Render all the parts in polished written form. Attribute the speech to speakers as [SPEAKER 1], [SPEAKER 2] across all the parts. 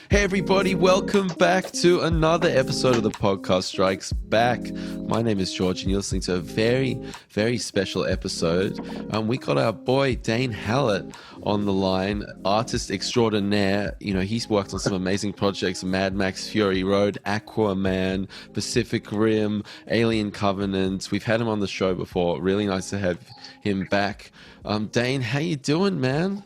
[SPEAKER 1] Hey everybody, welcome back to another episode of the podcast Strikes Back. My name is George and you're listening to a very, very special episode. We got our boy Dane Hallett on the line, artist extraordinaire. You know, he's worked on some amazing projects: Mad Max Fury Road, Aquaman, Pacific Rim, Alien Covenant. We've had him on the show before. Really nice to have him back. Dane, how you doing, man?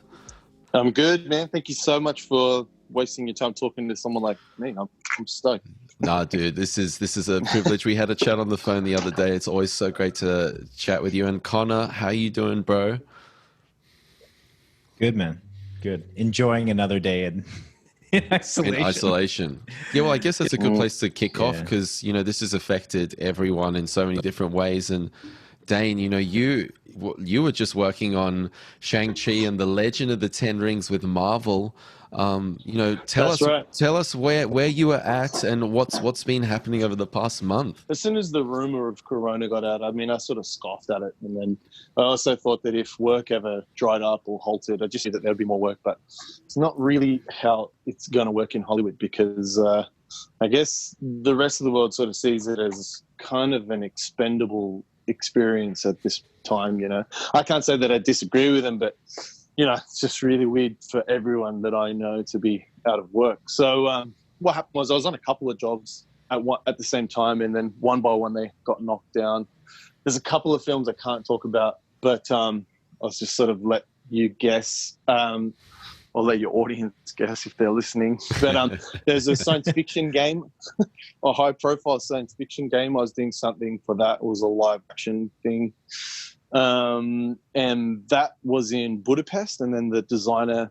[SPEAKER 2] I'm good, man. Thank you so much for wasting your time talking to someone like me. I'm stoked.
[SPEAKER 1] Nah, dude, this is a privilege. We had a chat on the phone the other day. It's always so great to chat with you. And Connor, how you doing, bro?
[SPEAKER 3] Good, man. Good. Enjoying another day in isolation.
[SPEAKER 1] In isolation. Yeah, well, I guess that's a good place to kick off because, you know, this has affected everyone in so many different ways. And Dane, you know, you were just working on Shang-Chi and the Legend of the Ten Rings with Marvel. You know, tell us where you were at and what's been happening over the past month.
[SPEAKER 2] As soon as the rumor of Corona got out, I mean, I sort of scoffed at it. And then I also thought that if work ever dried up or halted, I just knew that there'd be more work. But it's not really how it's going to work in Hollywood because I guess the rest of the world sort of sees it as kind of an expendable experience at this time, you know. I can't say that I disagree with them, but you know, it's just really weird for everyone that I know to be out of work. So what happened was I was on a couple of jobs at the same time, and then one by one they got knocked down. There's a couple of films I can't talk about, but I'll just sort of let you guess. I'll let your audience guess if they're listening. But there's a science fiction game, a high-profile science fiction game. I was doing something for that. It was a live-action thing. And that was in Budapest, and then the designer,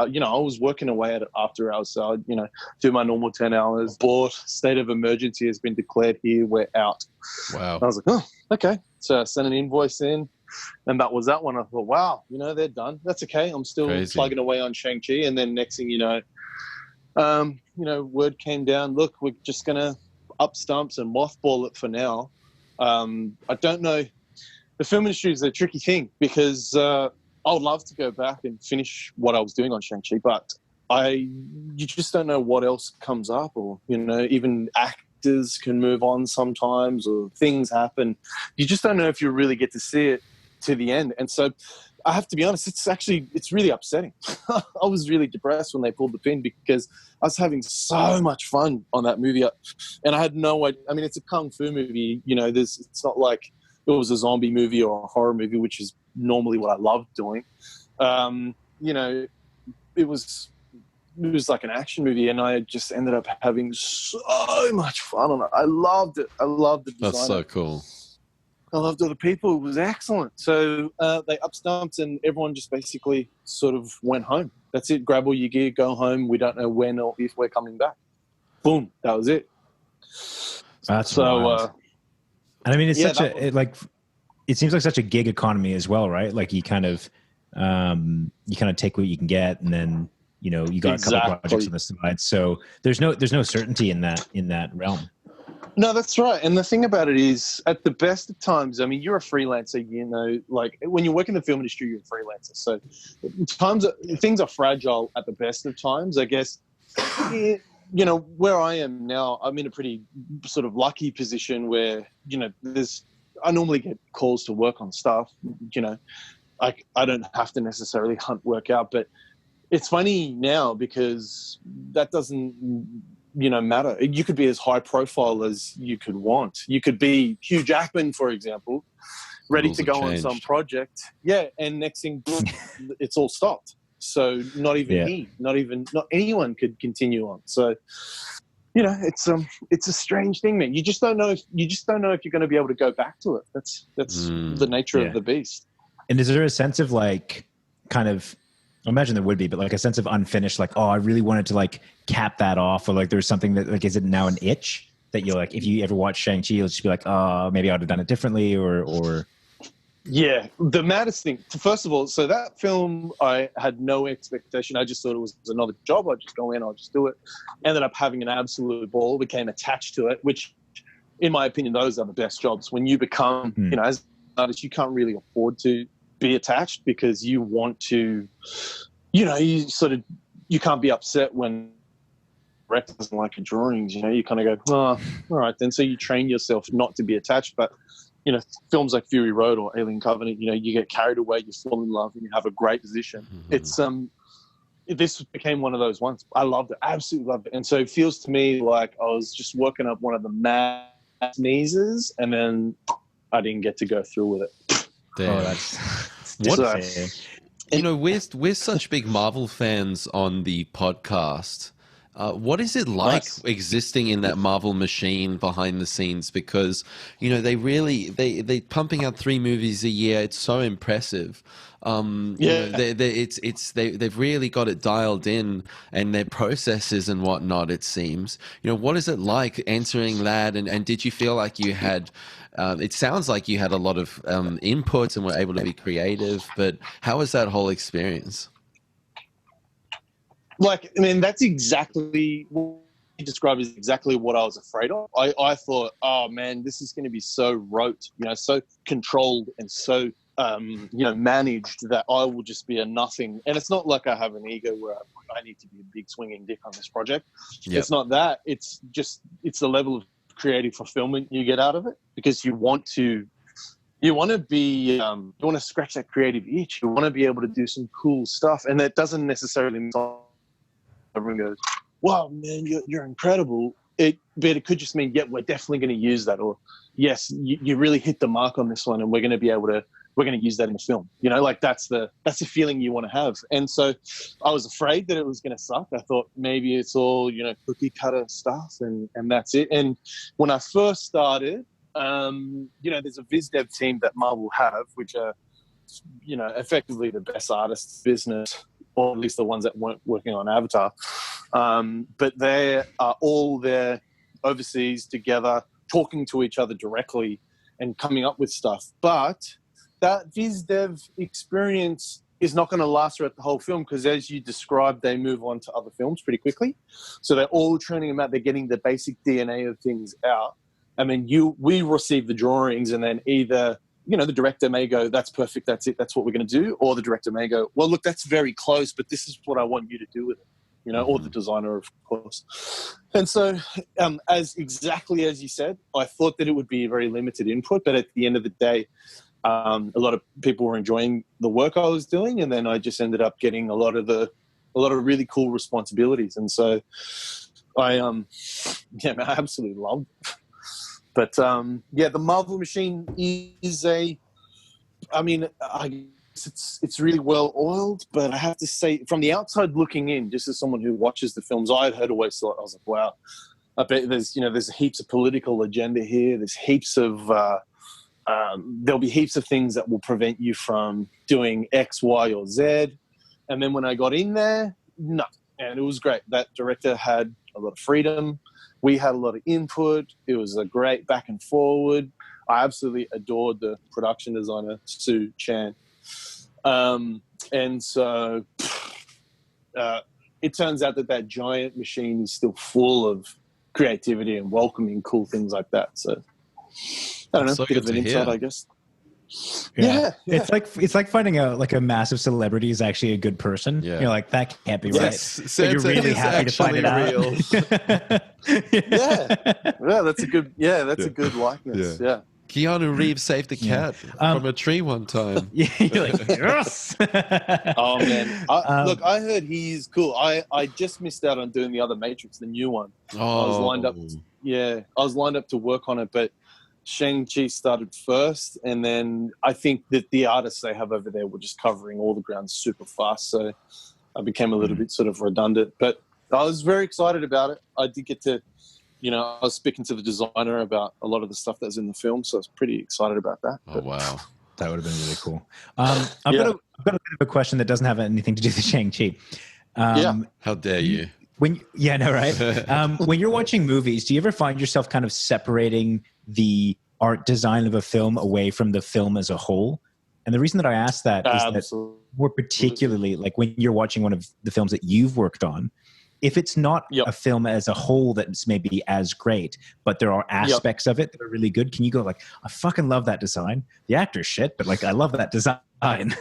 [SPEAKER 2] you know, I was working away at it after hours, so I'd, you know, do my normal 10 hours. Board, state of emergency has been declared here, we're out.
[SPEAKER 1] Wow.
[SPEAKER 2] I was like, oh, okay. So I sent an invoice in, and that was that one. I thought, wow, you know, they're done. That's okay. I'm still plugging away on Shang-Chi, and then next thing you know, word came down, look, we're just going to up stumps and mothball it for now. I don't know. The film industry is a tricky thing because I would love to go back and finish what I was doing on Shang-Chi, but you just don't know what else comes up, or, you know, even actors can move on sometimes or things happen. You just don't know if you really get to see it to the end. And so I have to be honest, it's really upsetting. I was really depressed when they pulled the pin because I was having so much fun on that movie. And I had no idea. I mean, it's a kung fu movie, you know, it's not like it was a zombie movie or a horror movie, which is normally what I love doing. You know, it was like an action movie, and I just ended up having so much fun on it. I loved it. I loved the design.
[SPEAKER 1] That's so cool.
[SPEAKER 2] I loved all the people. It was excellent. So they up-stumped, and everyone just basically sort of went home. That's it. Grab all your gear, go home. We don't know when or if we're coming back. Boom. That was it.
[SPEAKER 3] That's so. And I mean, it's it seems like such a gig economy as well, right? Like you kind of take what you can get, and then, you know, you got a couple projects on the side. So there's no certainty in that realm.
[SPEAKER 2] No, that's right. And the thing about it is, at the best of times, I mean, you're a freelancer, you know, like when you work in the film industry, you're a freelancer. So things are fragile at the best of times, I guess. You know, where I am now, I'm in a pretty sort of lucky position where, you know, I normally get calls to work on stuff, you know, I don't have to necessarily hunt work out, but it's funny now because that doesn't, you know, matter. You could be as high profile as you could want. You could be Hugh Jackman, for example, ready to go on some project. Yeah. And next thing, it's all stopped. So not anyone could continue on. So, you know, it's a strange thing, man. You just don't know if you're going to be able to go back to it. That's the nature of the beast.
[SPEAKER 3] And is there a sense of like, kind of, I imagine there would be, but like a sense of unfinished, like, oh, I really wanted to like cap that off, or like there's something that like, is it now an itch that you'll like, if you ever watch Shang-Chi, you'll just be like, oh, maybe I would have done it differently, or.
[SPEAKER 2] Yeah, the maddest thing, first of all, so that film, I had no expectation. I just thought it was another job. I'd just go in, I'll just do it. Ended up having an absolute ball, became attached to it, which, in my opinion, those are the best jobs. When you become, you know, as an artist, you can't really afford to be attached because you want to, you know, you can't be upset when director doesn't like your drawings, you kind of go, oh, all right then. So you train yourself not to be attached. But, films like Fury Road or Alien Covenant, you get carried away, you fall in love, and you have a great position. It's this became one of those ones. I loved it, absolutely loved it. And so it feels to me like I was just working up one of the mad sneezes, and then I didn't get to go through with it.
[SPEAKER 1] Damn.
[SPEAKER 3] Oh, that's
[SPEAKER 1] we're such big Marvel fans on the podcast. What is it like existing in that Marvel machine behind the scenes? Because they pumping out 3 movies a year. It's so impressive. They've really got it dialed in, and their processes and whatnot. It seems. What is it like entering that? And did you feel like you had? It sounds like you had a lot of inputs and were able to be creative. But how was that whole experience?
[SPEAKER 2] That's exactly what you described as exactly what I was afraid of. I thought, oh man, this is going to be so rote, so controlled and so, managed that I will just be a nothing. And it's not like I have an ego where I need to be a big swinging dick on this project. Yep. It's not that. It's the level of creative fulfillment you get out of it, because you want to scratch that creative itch. You want to be able to do some cool stuff. And that doesn't necessarily mean everyone goes, wow, man, you're incredible. But it could just mean, yeah, we're definitely going to use that. Or, yes, you really hit the mark on this one, and we're going to use that in the film. That's the feeling you want to have. And so I was afraid that it was going to suck. I thought maybe it's all, cookie cutter stuff and that's it. And when I first started, there's a biz dev team that Marvel have, which are, effectively the best artists business, or at least the ones that weren't working on Avatar. But they are all there overseas together, talking to each other directly and coming up with stuff. But that biz dev experience is not going to last throughout the whole film, because as you described, they move on to other films pretty quickly. So they're all churning them out. They're getting the basic DNA of things out. And then we receive the drawings, and then either the director may go, that's perfect, that's it, that's what we're going to do. Or the director may go, well, look, that's very close, but this is what I want you to do with it, or the designer, of course. And so as exactly as you said, I thought that it would be a very limited input, but at the end of the day, a lot of people were enjoying the work I was doing. And then I just ended up getting a lot of really cool responsibilities. And so I absolutely loved it. But the Marvel machine is I guess it's really well oiled, but I have to say, from the outside looking in, just as someone who watches the films, I had always thought, I was like, wow, I bet there's heaps of political agenda here. There's heaps of there'll be heaps of things that will prevent you from doing X, Y, or Z. And then when I got in there, no, and it was great. That director had a lot of freedom. We had a lot of input. It was a great back and forward. I absolutely adored the production designer, Sue Chan. And so it turns out that giant machine is still full of creativity and welcoming cool things like that. So I don't know,
[SPEAKER 1] so
[SPEAKER 2] bit of an insight, I guess.
[SPEAKER 3] Yeah. It's like finding out like a massive celebrity is actually a good person. Yeah. You're like, that can't be right.
[SPEAKER 1] Santa,
[SPEAKER 3] but you're really happy to find it
[SPEAKER 1] real.
[SPEAKER 2] Yeah, that's a good likeness. Yeah.
[SPEAKER 1] Keanu Reeves saved a cat from a tree one time.
[SPEAKER 3] Yeah, you're like, yes.
[SPEAKER 2] Oh man, look, I heard he's cool. I just missed out on doing the other Matrix, the new one. I was lined up to work on it, but Shang-Chi started first, and then I think that the artists they have over there were just covering all the ground super fast, so I became a little bit sort of redundant. But I was very excited about it. I did get to, I was speaking to the designer about a lot of the stuff that's in the film, so I was pretty excited about that.
[SPEAKER 1] Oh, wow.
[SPEAKER 3] That would have been really cool. I've got a bit of a question that doesn't have anything to do with Shang-Chi.
[SPEAKER 1] How dare you?
[SPEAKER 3] When you're watching movies, do you ever find yourself kind of separating the art design of a film away from the film as a whole? And the reason that I ask that is that more particularly like when you're watching one of the films that you've worked on, if it's not a film as a whole that's maybe as great, but there are aspects of it that are really good, can you go like, I fucking love that design. The actor's shit, but like I love that design.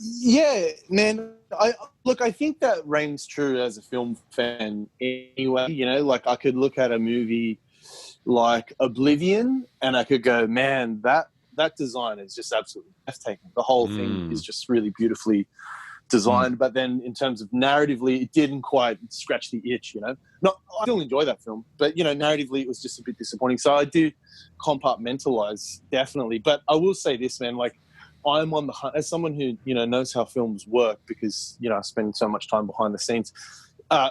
[SPEAKER 2] Yeah, man. I think that rings true as a film fan anyway. You know, like I could look at a movie like Oblivion and I could go, man, that design is just absolutely breathtaking. The whole thing is just really beautifully designed, but then in terms of narratively, it didn't quite scratch the itch, you know. No, I still enjoy that film, but, you know, narratively, it was just a bit disappointing. So I do compartmentalize, definitely. But I will say this, man, like, I'm on the hunt, as someone who, you know, knows how films work because, you know, I spend so much time behind the scenes.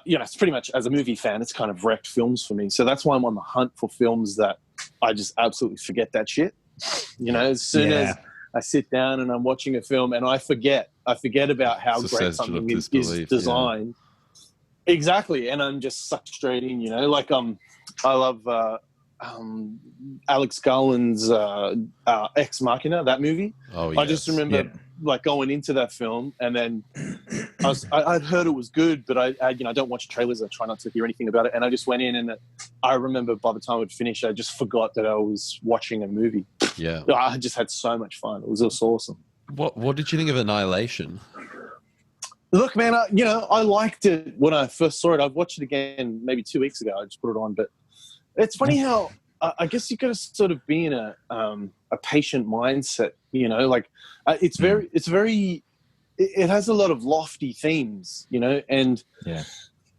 [SPEAKER 2] You know, it's pretty much, as a movie fan, it's kind of wrecked films for me. So that's why I'm on the hunt for films that I just absolutely forget that shit. You know, as soon as I sit down and I'm watching a film and I forget about how great something is designed. Yeah. Exactly. And I'm just sucked straight in, you know, like, I love, Alex Garland's, Ex Machina, that movie. Oh, yes. I just remember like going into that film and then I'd heard it was good, but I you know, I don't watch trailers. I try not to hear anything about it. And I just went in and I remember by the time I'd finished, I just forgot that I was watching a movie.
[SPEAKER 1] Yeah.
[SPEAKER 2] I just had so much fun. It was awesome.
[SPEAKER 1] What did you think of Annihilation?
[SPEAKER 2] Look, man, you know, I liked it when I first saw it. I've watched it again maybe 2 weeks ago. I just put it on, but it's funny how I guess you got to sort of be in a patient mindset, you know, like it has a lot of lofty themes, you know, and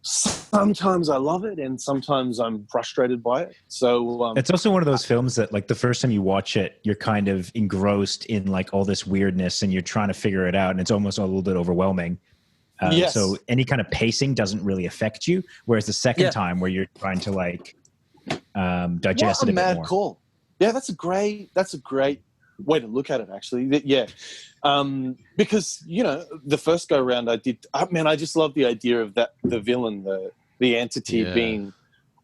[SPEAKER 2] sometimes I love it and sometimes I'm frustrated by it. So
[SPEAKER 3] it's also one of those films that, like, the first time you watch it, you're kind of engrossed in like all this weirdness and you're trying to figure it out, and it's almost a little bit overwhelming. So any kind of pacing doesn't really affect you, whereas the second time where you're trying to like digest it a bit more.
[SPEAKER 2] Mad call. Yeah, that's a great way to look at it, actually. Yeah. Because, you know, the first go around I just love the idea of that, the villain, the entity being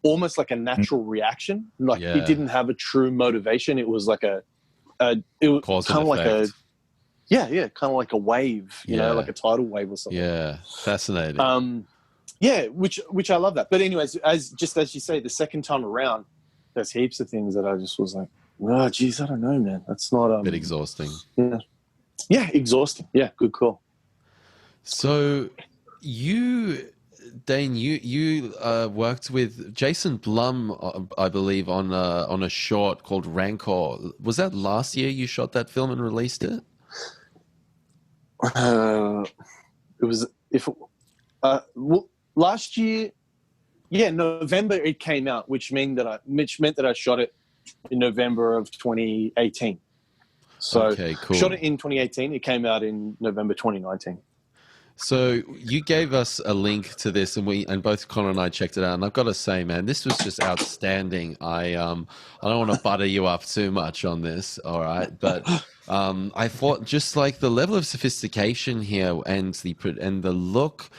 [SPEAKER 2] almost like a natural reaction. Like it didn't have a true motivation. It was like it was kind of like a kind of like a wave, you know, like a tidal wave or something.
[SPEAKER 1] Yeah, fascinating.
[SPEAKER 2] Which I love that. But anyways, as you say, the second time around, there's heaps of things that I just was like, oh, geez, I don't know, man. That's not
[SPEAKER 1] a bit exhausting.
[SPEAKER 2] Yeah, exhausting. Yeah, good call.
[SPEAKER 1] So Dane, you worked with Jason Blum, I believe, on a short called Rancour. Was that last year you shot that film and released it?
[SPEAKER 2] It was last year. Yeah, November it came out, which meant that I shot it in November of 2018. So okay, cool. Shot it in 2018. It came out in November 2019.
[SPEAKER 1] So you gave us a link to this, and both Connor and I checked it out. And I've got to say, man, this was just outstanding. I don't want to butter you up too much on this, all right? But I thought just like the level of sophistication here and the look.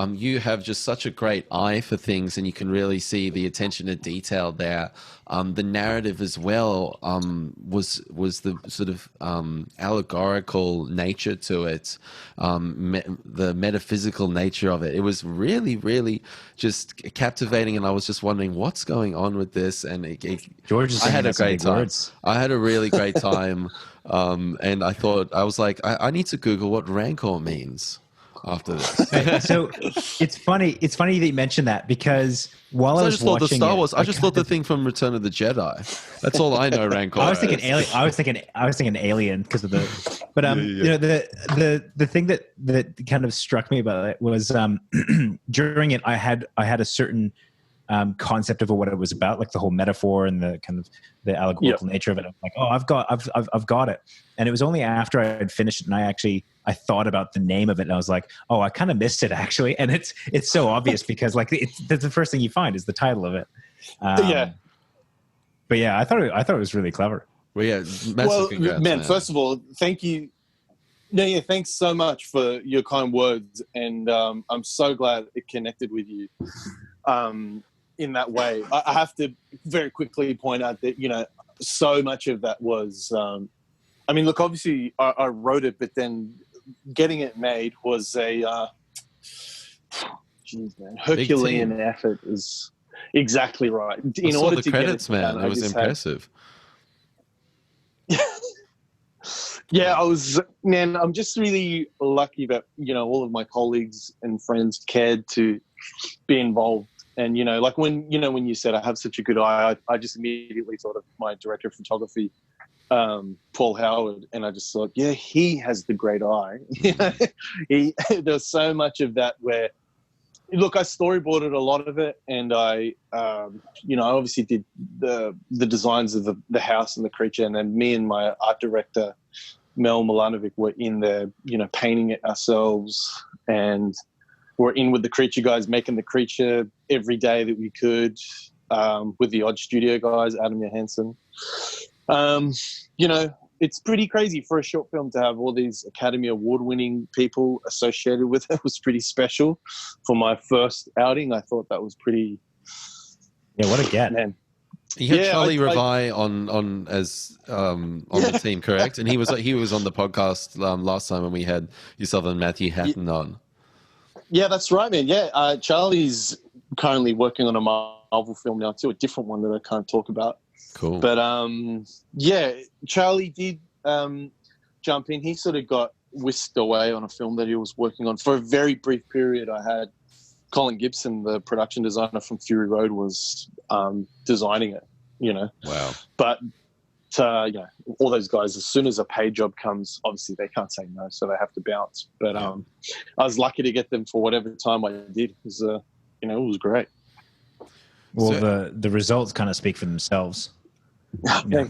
[SPEAKER 1] You have just such a great eye for things, and you can really see the attention to detail there. The narrative as well was the sort of allegorical nature to it, the metaphysical nature of it. It was really, really just captivating, and I was just wondering what's going on with this. And I had a great time. I had a really great time, and I was like, I need to Google what Rancour means after this.
[SPEAKER 3] So it's funny that you mentioned that, because while I was watching
[SPEAKER 1] Star Wars, I just thought the thing from Return of the Jedi. That's all I know. Rancour.
[SPEAKER 3] I was thinking Alien. I was thinking Alien because of the. But you know, the thing that kind of struck me about it was during it I had a certain concept of what it was about, like the whole metaphor and the kind of the allegorical nature of it. I'm like, oh, I've got it. And it was only after I had finished it and I thought about the name of it, and I was like, oh, I kind of missed it actually. And it's so obvious because like that's the first thing you find is the title of it. But yeah, I thought it was really clever.
[SPEAKER 1] Well, congrats,
[SPEAKER 2] man, first of all, thank you. Thanks so much for your kind words, and I'm so glad it connected with you. In that way, I have to very quickly point out that, you know, so much of that was, I mean, look, obviously I wrote it, but then getting it made was a, Herculean effort is exactly right.
[SPEAKER 1] In order the to credits, get it man, it was impressive.
[SPEAKER 2] Yeah, I'm just really lucky that, all of my colleagues and friends cared to be involved. And, like when you said I have such a good eye, I just immediately thought of my director of photography, Paul Howard. And I just thought, yeah, he has the great eye. There's so much of that where, look, I storyboarded a lot of it, and I obviously did the designs of the house and the creature, and then me and my art director, Mel Milanovic, were in there, painting it ourselves, and we're in with the creature guys, making the creature every day that we could, with the odd studio guys, Adam Johansson. It's pretty crazy for a short film to have all these Academy Award-winning people associated with it. It was pretty special for my first outing. I thought that was pretty.
[SPEAKER 3] Yeah, what a get,
[SPEAKER 1] man! You had Charlie Revi on the team, correct? And he was on the podcast last time when we had yourself and Matthew Hatton on.
[SPEAKER 2] Yeah, that's right, man. Yeah, Charlie's currently working on a Marvel film now too, a different one that I can't talk about.
[SPEAKER 1] Cool.
[SPEAKER 2] But Charlie did jump in. He sort of got whisked away on a film that he was working on for a very brief period. I had Colin Gibson, the production designer from Fury Road, was designing it.
[SPEAKER 1] Wow.
[SPEAKER 2] But all those guys, as soon as a paid job comes, obviously they can't say no, so they have to bounce. But I was lucky to get them for whatever time I did. It was, it was great.
[SPEAKER 3] Well, the results kind of speak for themselves.
[SPEAKER 1] So what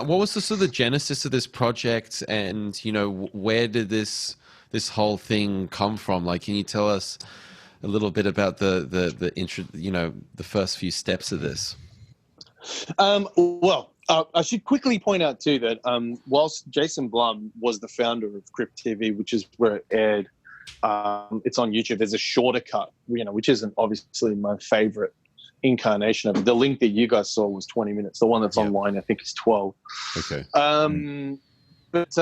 [SPEAKER 1] was the sort of genesis of this project, and where did this whole thing come from? Like, can you tell us a little bit about the intro, the first few steps of this?
[SPEAKER 2] I should quickly point out too that whilst Jason Blum was the founder of Crypt TV, which is where it aired, it's on YouTube. There's a shorter cut, which isn't obviously my favorite incarnation of it. The link that you guys saw was 20 minutes. The one that's online, I think, is 12.
[SPEAKER 1] Okay.
[SPEAKER 2] But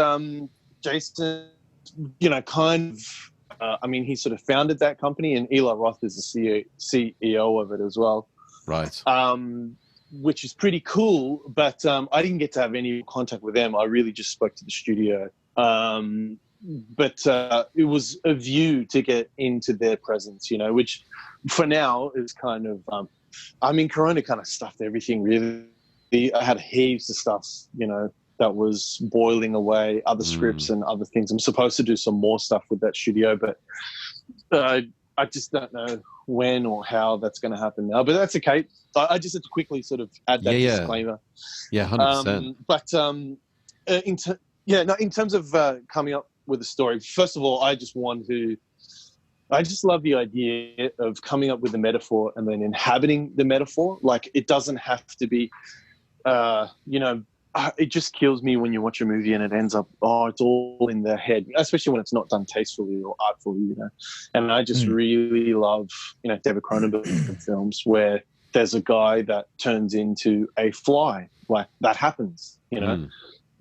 [SPEAKER 2] Jason, kind of, he sort of founded that company, and Eli Roth is the CEO of it as well.
[SPEAKER 1] Right.
[SPEAKER 2] Which is pretty cool, but I didn't get to have any contact with them. I really just spoke to the studio. But it was a view to get into their presence, which for now is kind of, Corona kind of stuffed everything really. I had heaps of stuff, that was boiling away, other scripts and other things. I'm supposed to do some more stuff with that studio, but I just don't know when or how that's going to happen now. But that's okay. I just had to quickly sort of add that disclaimer.
[SPEAKER 1] Yeah, 100%.
[SPEAKER 2] But in terms of coming up with a story, first of all, I just love the idea of coming up with a metaphor and then inhabiting the metaphor. Like, it doesn't have to be, it just kills me when you watch a movie and it ends up, it's all in their head, especially when it's not done tastefully or artfully, And I just really love, David Cronenberg films where there's a guy that turns into a fly. Like, that happens,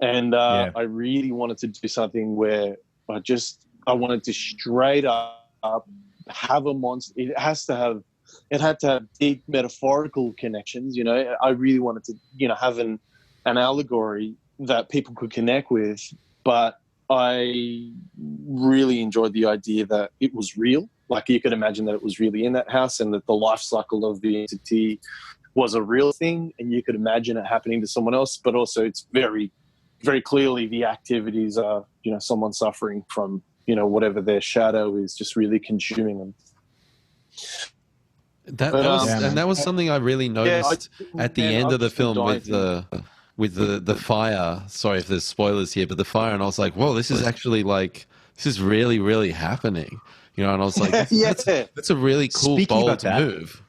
[SPEAKER 2] And I really wanted to do something where I wanted to straight up have a monster. It had to have deep metaphorical connections. I really wanted to, have an allegory that people could connect with, but I really enjoyed the idea that it was real. Like, you could imagine that it was really in that house, and that the life cycle of the entity was a real thing, and you could imagine it happening to someone else. But also, it's very, very clearly the activities are, someone suffering from, whatever their shadow is, just really consuming them.
[SPEAKER 1] That was something I really noticed at the end of the film with the fire. Sorry if there's spoilers here, but the fire, and I was like, whoa, this is actually this is really, really happening. And I was like, that's a really cool, bold move.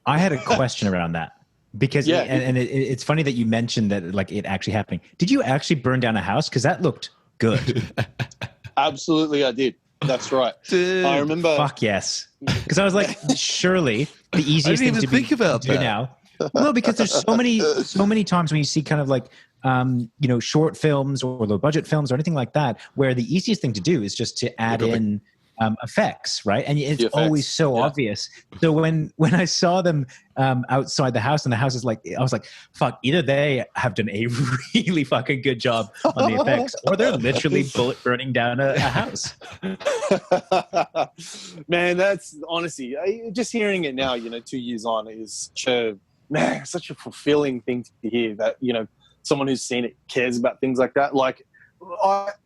[SPEAKER 3] I had a question around that because, it's funny that you mentioned that, like, it actually happening. Did you actually burn down a house? Because that looked good.
[SPEAKER 2] Absolutely, I did. That's right.
[SPEAKER 1] Dude.
[SPEAKER 2] I remember.
[SPEAKER 3] Fuck yes. Because I was like, surely the easiest thing to
[SPEAKER 1] think about
[SPEAKER 3] do now. No, because there's so many times when you see kind of like, short films or low budget films or anything like that, where the easiest thing to do is just to add in effects, right? And it's always so obvious. So when I saw them outside the house, and the house is like, I was like, fuck, either they have done a really fucking good job on the effects, or they're literally bullet burning down a house.
[SPEAKER 2] Man, that's honestly, just hearing it now, 2 years on, is such a fulfilling thing to hear, that, someone who's seen it cares about things like that. Like,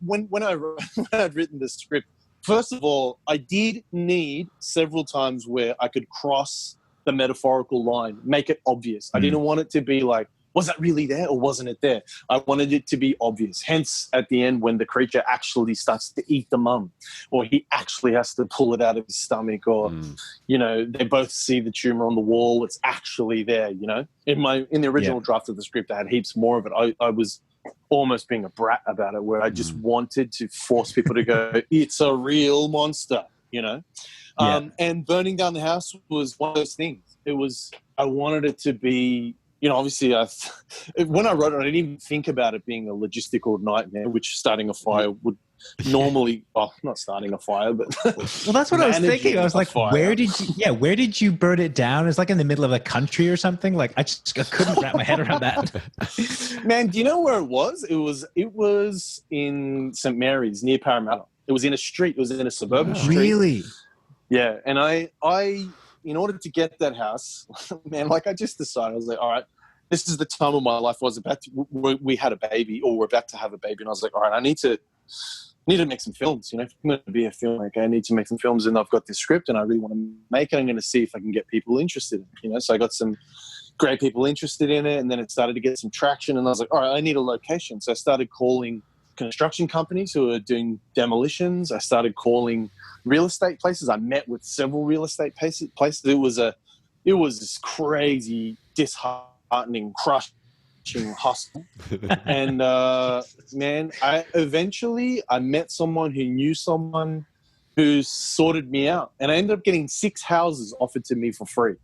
[SPEAKER 2] when I'd written the script, first of all, I did need several times where I could cross the metaphorical line, make it obvious. I didn't want it to be like, was that really there or wasn't it there? I wanted it to be obvious. Hence, at the end, when the creature actually starts to eat the mum, or he actually has to pull it out of his stomach, or, they both see the tumor on the wall. It's actually there, In the original draft of the script, I had heaps more of it. I was almost being a brat about it, where I just wanted to force people to go, it's a real monster, And burning down the house was one of those things. I wanted it to be, obviously, when I wrote it, I didn't even think about it being a logistical nightmare, which starting a fire would normally, not starting a fire, but
[SPEAKER 3] well, that's what I was thinking. I was like, where did you burn it down? It's like in the middle of a country or something. Like, I couldn't wrap my head around that.
[SPEAKER 2] Man, do you know where it was? It was in St. Mary's, near Parramatta. It was in a street. It was in a suburban street.
[SPEAKER 3] Really?
[SPEAKER 2] Yeah, and I in order to get that house, man, I just decided, I was like, all right, this is the time of my life. We had a baby, or we're about to have a baby, and I was like, all right, I need to make some films. If I'm going to be a filmmaker, I need to make some films, and I've got this script, and I really want to make it. I'm going to see if I can get people interested in it. So I got some great people interested in it, and then it started to get some traction, and I was like, all right, I need a location. So I started calling construction companies who are doing demolitions. I started calling real estate places. I met with several real estate places. It was this crazy, disheartening, crushing hustle. And man, I met someone who knew someone who sorted me out, and I ended up getting 6 houses offered to me for free.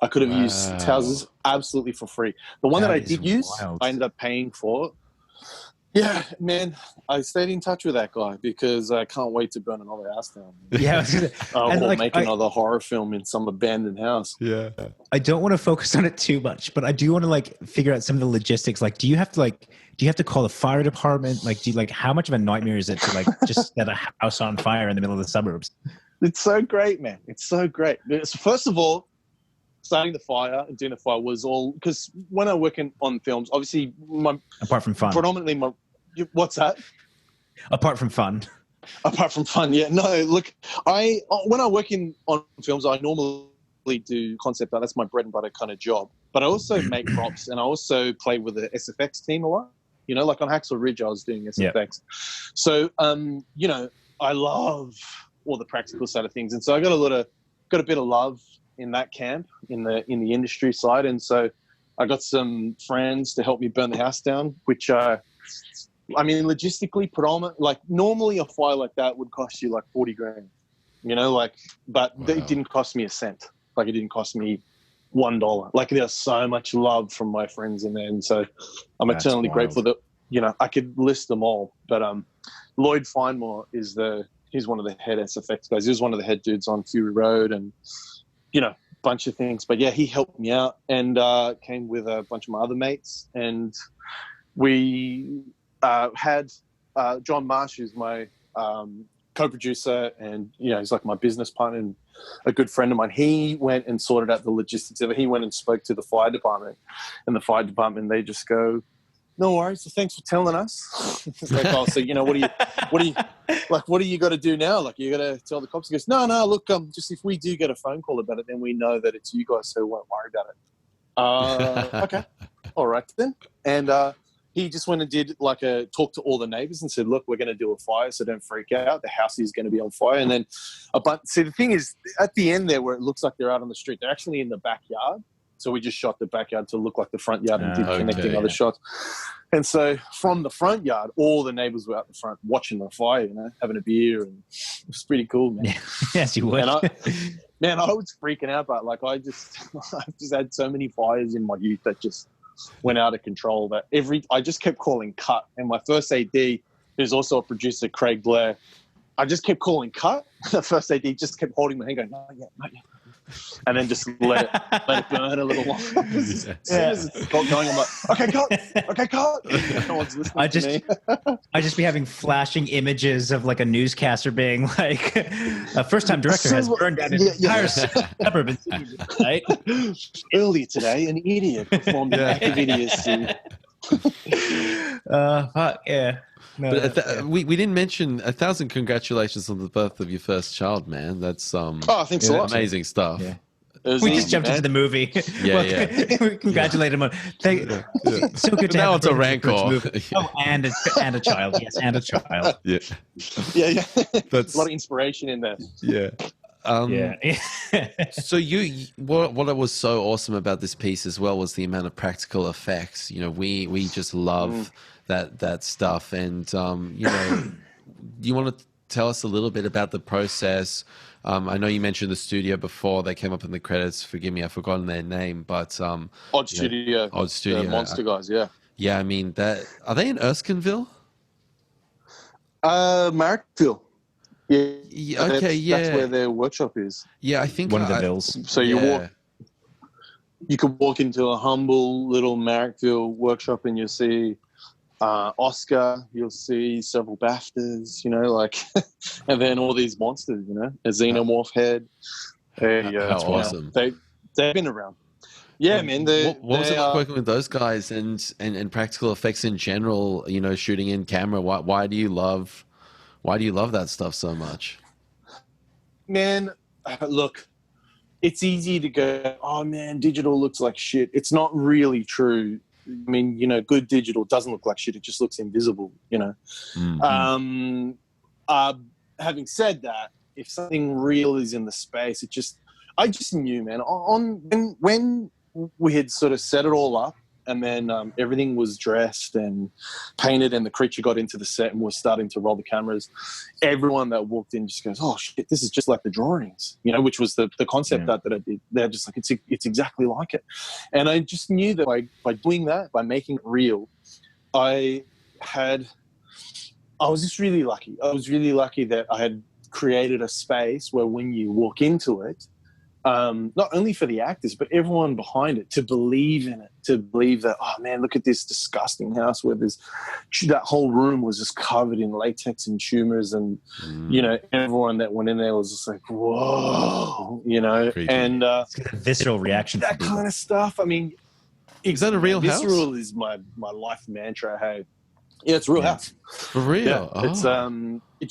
[SPEAKER 2] I could have used 6 houses absolutely for free. The one that I did use, I ended up paying for. Yeah, man, I stayed in touch with that guy because I can't wait to burn another house down.
[SPEAKER 3] Yeah,
[SPEAKER 2] or make another horror film in some abandoned house.
[SPEAKER 1] Yeah.
[SPEAKER 3] I don't want to focus on it too much, but I do want to figure out some of the logistics. Do you have to call the fire department? How much of a nightmare is it to just set a house on fire in the middle of the suburbs?
[SPEAKER 2] It's so great, man. It's so great. First of all, starting the fire and doing the fire was all, because when I'm working on films, obviously
[SPEAKER 3] apart from fun,
[SPEAKER 2] predominantly what's that?
[SPEAKER 3] Apart from fun,
[SPEAKER 2] yeah. No, look, when I'm working on films, I normally do concept art. That's my bread and butter kind of job. But I also make props, and I also play with the SFX team a lot. Like on Hacksaw Ridge, I was doing SFX. Yep. So, I love all the practical side of things, and so I got a bit of love in that camp, in the industry side, and so I got some friends to help me burn the house down, which logistically normally a fire like that would cost you $40,000, but it didn't cost me a cent. It didn't cost me $1. There's so much love from my friends in there, and so I'm eternally grateful that I could list them all. But Lloyd Finemore he's one of the head SFX guys. He was one of the head dudes on Fury Road, and bunch of things. But yeah, he helped me out, and came with a bunch of my other mates, and we had John Marsh, who's my co-producer, and he's like my business partner and a good friend of mine. He went and sorted out the logistics of it. He went and spoke to the fire department, and the fire department, they just go, no worries, so thanks for telling us. It's like, oh, so what do you got to do now? You got to tell the cops? He goes, no, look, just if we do get a phone call about it, then we know that it's you guys, so we won't worry about it. Okay, all right then. And he just went and did a talk to all the neighbors and said, look, we're going to do a fire, so don't freak out. The house is going to be on fire. And then, see, the thing is, at the end there, where it looks like they're out on the street, they're actually in the backyard. So we just shot the backyard to look like the front yard and did connecting other shots. And so from the front yard, all the neighbors were out the front watching the fire, having a beer, and it was pretty cool, man.
[SPEAKER 3] Yes, you would.
[SPEAKER 2] And I was freaking out, but I just had so many fires in my youth that just went out of control that I just kept calling cut. And my first AD, who's also a producer, Craig Blair, I just kept calling cut. The first AD just kept holding my hand going, not yet. And then just let it burn a little longer. As soon as it's got going, I'm like, okay, cut. No one's listening to me.
[SPEAKER 3] I just be having flashing images of like a newscaster being like, a first-time director has burned down his entire suburban right?
[SPEAKER 2] Earlier today, an idiot performed an act of idiocy.
[SPEAKER 3] Fuck, yeah. No,
[SPEAKER 1] but we didn't mention 1,000 congratulations on the birth of your first child, man. That's
[SPEAKER 2] thanks a lot.
[SPEAKER 1] Amazing stuff.
[SPEAKER 3] Yeah. We just jumped into the movie. We congratulate him on. So good to
[SPEAKER 1] now
[SPEAKER 3] have
[SPEAKER 1] it's a Rancour.
[SPEAKER 3] Oh, and a child. Yes, and a child.
[SPEAKER 2] Yeah.
[SPEAKER 1] That's
[SPEAKER 2] a lot of inspiration in there.
[SPEAKER 1] Yeah.
[SPEAKER 3] Yeah.
[SPEAKER 1] So what was so awesome about this piece as well was the amount of practical effects. You know, we just love that stuff, and you want to tell us a little bit about the process. I know you mentioned the studio before; they came up in the credits. Forgive me, I've forgotten their name, but
[SPEAKER 2] Odd Studio, the Monster guys. Yeah.
[SPEAKER 1] I mean, are they in Erskineville?
[SPEAKER 2] Marrickville.
[SPEAKER 1] Yeah. Okay.
[SPEAKER 2] That's where their workshop is.
[SPEAKER 1] Yeah, I think
[SPEAKER 3] one of the bills.
[SPEAKER 2] So you could walk into a humble little Marrickville workshop and you'll see Oscar, you'll see several BAFTAs, and then all these monsters, a xenomorph head.
[SPEAKER 1] How awesome.
[SPEAKER 2] They've been around. Yeah, man.
[SPEAKER 1] What was it like working with those guys and practical effects in general, shooting in camera? Why do you love that stuff so much?
[SPEAKER 2] Man, look, it's easy to go, oh man, digital looks like shit. It's not really true. I mean, good digital doesn't look like shit. It just looks invisible,
[SPEAKER 1] Mm-hmm.
[SPEAKER 2] Having said that, if something real is in the space, I just knew, man, when we had sort of set it all up, and then everything was dressed and painted and the creature got into the set and was starting to roll the cameras, everyone that walked in just goes, oh, shit, this is just like the drawings, which was the concept art that I did. They're just like, it's exactly like it. And I just knew that by doing that, by making it real, I was just really lucky. I was really lucky that I had created a space where when you walk into it, not only for the actors, but everyone behind it, to believe in it, to believe that, oh man, look at this disgusting house where that whole room was just covered in latex and tumors, and everyone that went in there was just like, whoa,
[SPEAKER 1] Creepy.
[SPEAKER 2] And
[SPEAKER 3] visceral reaction,
[SPEAKER 2] that kind of stuff. I mean,
[SPEAKER 1] is that a real house?
[SPEAKER 2] Visceral is my life mantra. Hey, yeah, it's a real house
[SPEAKER 1] for real.
[SPEAKER 2] Yeah,
[SPEAKER 1] oh.
[SPEAKER 2] It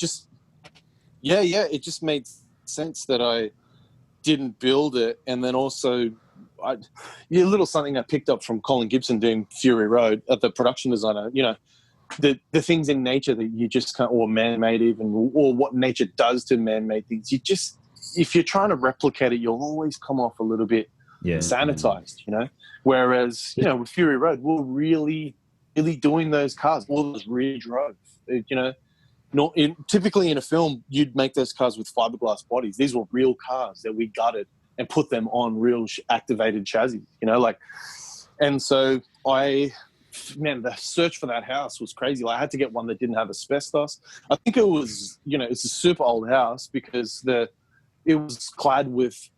[SPEAKER 2] just made sense that I didn't build it. And then also a little something I picked up from Colin Gibson doing Fury Road, the production designer, the things in nature that you just can't, or man-made even, or what nature does to man-made things, if you're trying to replicate it, you'll always come off a little bit sanitized, whereas with Fury Road, we're really doing those cars, all those rear drove, typically in a film, you'd make those cars with fiberglass bodies. These were real cars that we gutted and put them on real activated chassis, and so the search for that house was crazy. I had to get one that didn't have asbestos. I think it was, it's a super old house because it was clad with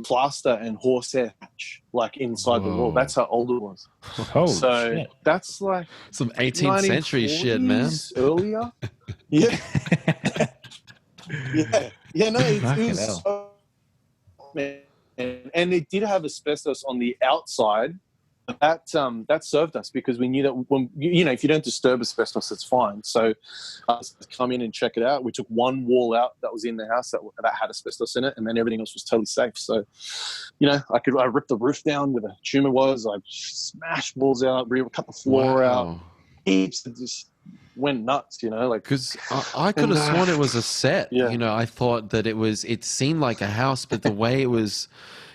[SPEAKER 2] plaster and horsehair thatch, like inside the wall. That's how old it was.
[SPEAKER 3] Oh,
[SPEAKER 2] so
[SPEAKER 3] shit.
[SPEAKER 2] That's like
[SPEAKER 1] some 18th century shit, man.
[SPEAKER 2] Earlier, yeah, yeah. No, it was so, man. And it did have asbestos on the outside. That served us because we knew that when if you don't disturb asbestos, it's fine. So come in and check it out. We took one wall out that was in the house that had asbestos in it, and then everything else was totally safe. So, I ripped the roof down where the tumor was. I smashed walls out, cut the floor out. Heaps just went nuts,
[SPEAKER 1] because I could have sworn it was a set.
[SPEAKER 2] Yeah.
[SPEAKER 1] I thought that it seemed like a house, but the way it was.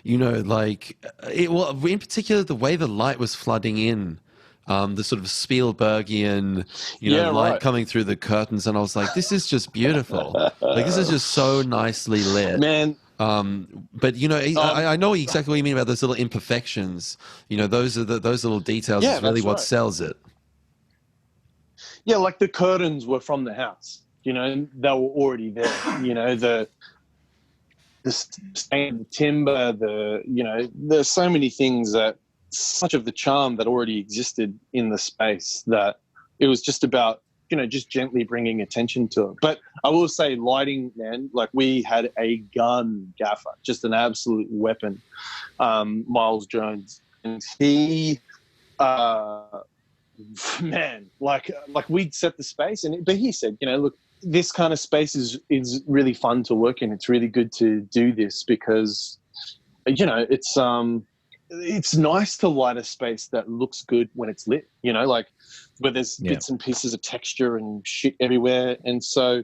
[SPEAKER 1] In particular, the way the light was flooding in, the sort of Spielbergian, light coming through the curtains, and I was like, "This is just beautiful. This is just so nicely lit,
[SPEAKER 2] man."
[SPEAKER 1] But I know exactly what you mean about those little imperfections. Those little details is really what sells it.
[SPEAKER 2] Yeah, like the curtains were from the house. You know, they were already there. You know, the stain, the timber, there's so many things that such of the charm that already existed in the space that it was just about, you know, just gently bringing attention to it. But I will say lighting, man, like we had a gun gaffer, just an absolute weapon, Miles Jones. And he, man, like we'd set the space, but he said, you know, look, this kind of space is really fun to work in. It's really good to do this because, you know, it's nice to light a space that looks good when it's lit, you know, like where there's bits and pieces of texture and shit everywhere. And so,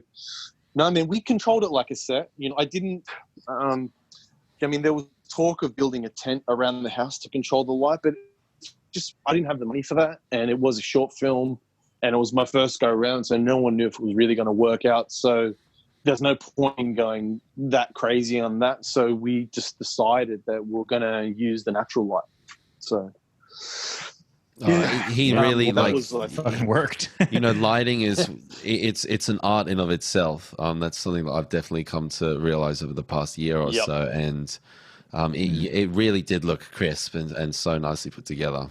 [SPEAKER 2] no, I mean, we controlled it like a set. You know, I didn't, I mean, there was talk of building a tent around the house to control the light, but just, I didn't have the money for that. And it was a short film and it was my first go around. So no one knew if it was really going to work out. So there's no point in going that crazy on that. So we just decided that we're going to use the natural light. So
[SPEAKER 1] he really
[SPEAKER 3] fucking worked.
[SPEAKER 1] You know, lighting is it's an art in of itself. That's something that I've definitely come to realize over the past year or so. And it really did look crisp and so nicely put together.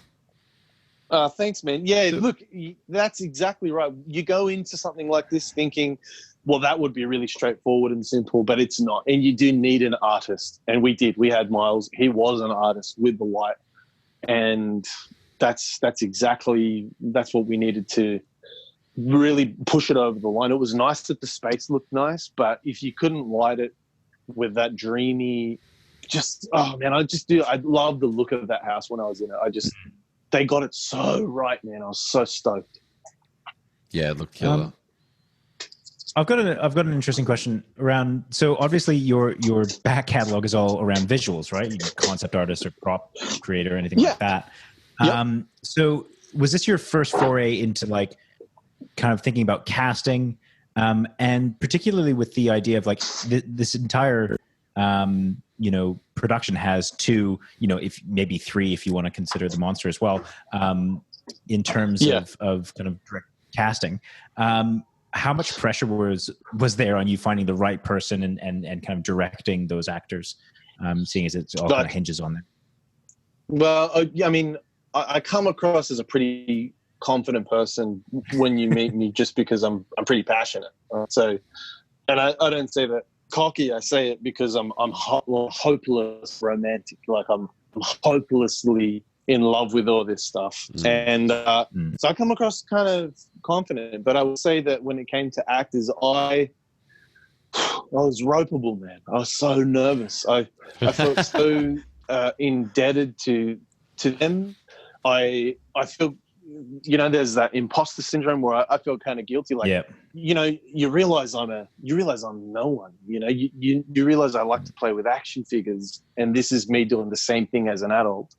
[SPEAKER 2] Thanks, man. Yeah, look, that's exactly right. You go into something like this thinking, well, that would be really straightforward and simple, but it's not. And you do need an artist. And we did. We had Miles. He was an artist with the light. And that's what we needed to really push it over the line. It was nice that the space looked nice, but if you couldn't light it with that dreamy, oh man, I love the look of that house when I was in it. They got it so right, man. I was so stoked.
[SPEAKER 1] Yeah, it looked killer.
[SPEAKER 3] I've got an interesting question around. So obviously your back catalog is all around visuals, right? You're a concept artist or prop creator or anything like that. Yep. So was this your first foray into like kind of thinking about casting, and particularly with the idea of like this entire production has two, if maybe three, if you want to consider the monster as well, in terms of kind of direct casting. How much pressure was there on you finding the right person and kind of directing those actors, seeing as it all kind of hinges on them?
[SPEAKER 2] Well, I mean, I come across as a pretty confident person when you meet me, just because I'm pretty passionate. So, and I don't say that cocky. I say it because I'm hopeless romantic. Like I'm hopelessly in love with all this stuff. And so I come across kind of confident, but I would say that when it came to actors, I was ropeable, man. I was so nervous. I felt so indebted to them. I feel, there's that imposter syndrome where I feel kind of guilty. Like, you realize I'm no one. You realize I like to play with action figures, and this is me doing the same thing as an adult.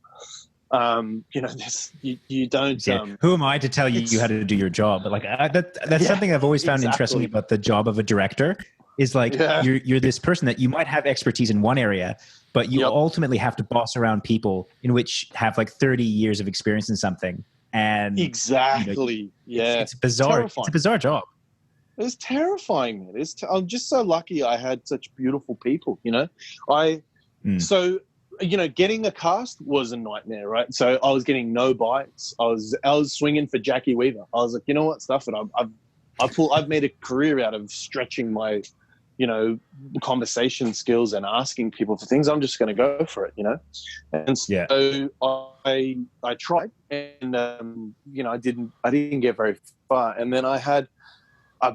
[SPEAKER 2] You don't.
[SPEAKER 3] Who am I to tell you how to do your job? But like that's something I've always found interesting about the job of a director. Is like you're this person that you might have expertise in one area, but you ultimately have to boss around people in which have like 30 years of experience in something. And
[SPEAKER 2] exactly,
[SPEAKER 3] it's bizarre. It's a bizarre job.
[SPEAKER 2] It was terrifying, man. I'm just so lucky I had such beautiful people. So getting a cast was a nightmare, right? So I was getting no bites. I was swinging for Jackie Weaver. I was like, you know what, stuff it. I've made a career out of stretching my, conversation skills and asking people for things. I'm just going to go for it, And so I tried, and I didn't get very far. And then I've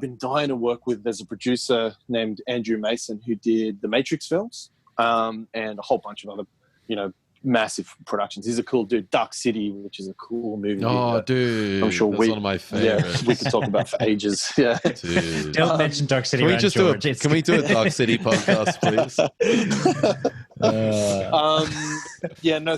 [SPEAKER 2] been dying to work with. There's a producer named Andrew Mason who did the Matrix films, and a whole bunch of other, massive productions. He's a cool dude. Dark City, which is a cool movie.
[SPEAKER 1] Oh, dude,
[SPEAKER 2] I'm sure
[SPEAKER 1] that's one of my favorites.
[SPEAKER 2] Yeah, we could talk about for ages. Yeah,
[SPEAKER 3] dude. Don't mention Dark City.
[SPEAKER 1] Can we do a Dark City podcast, please?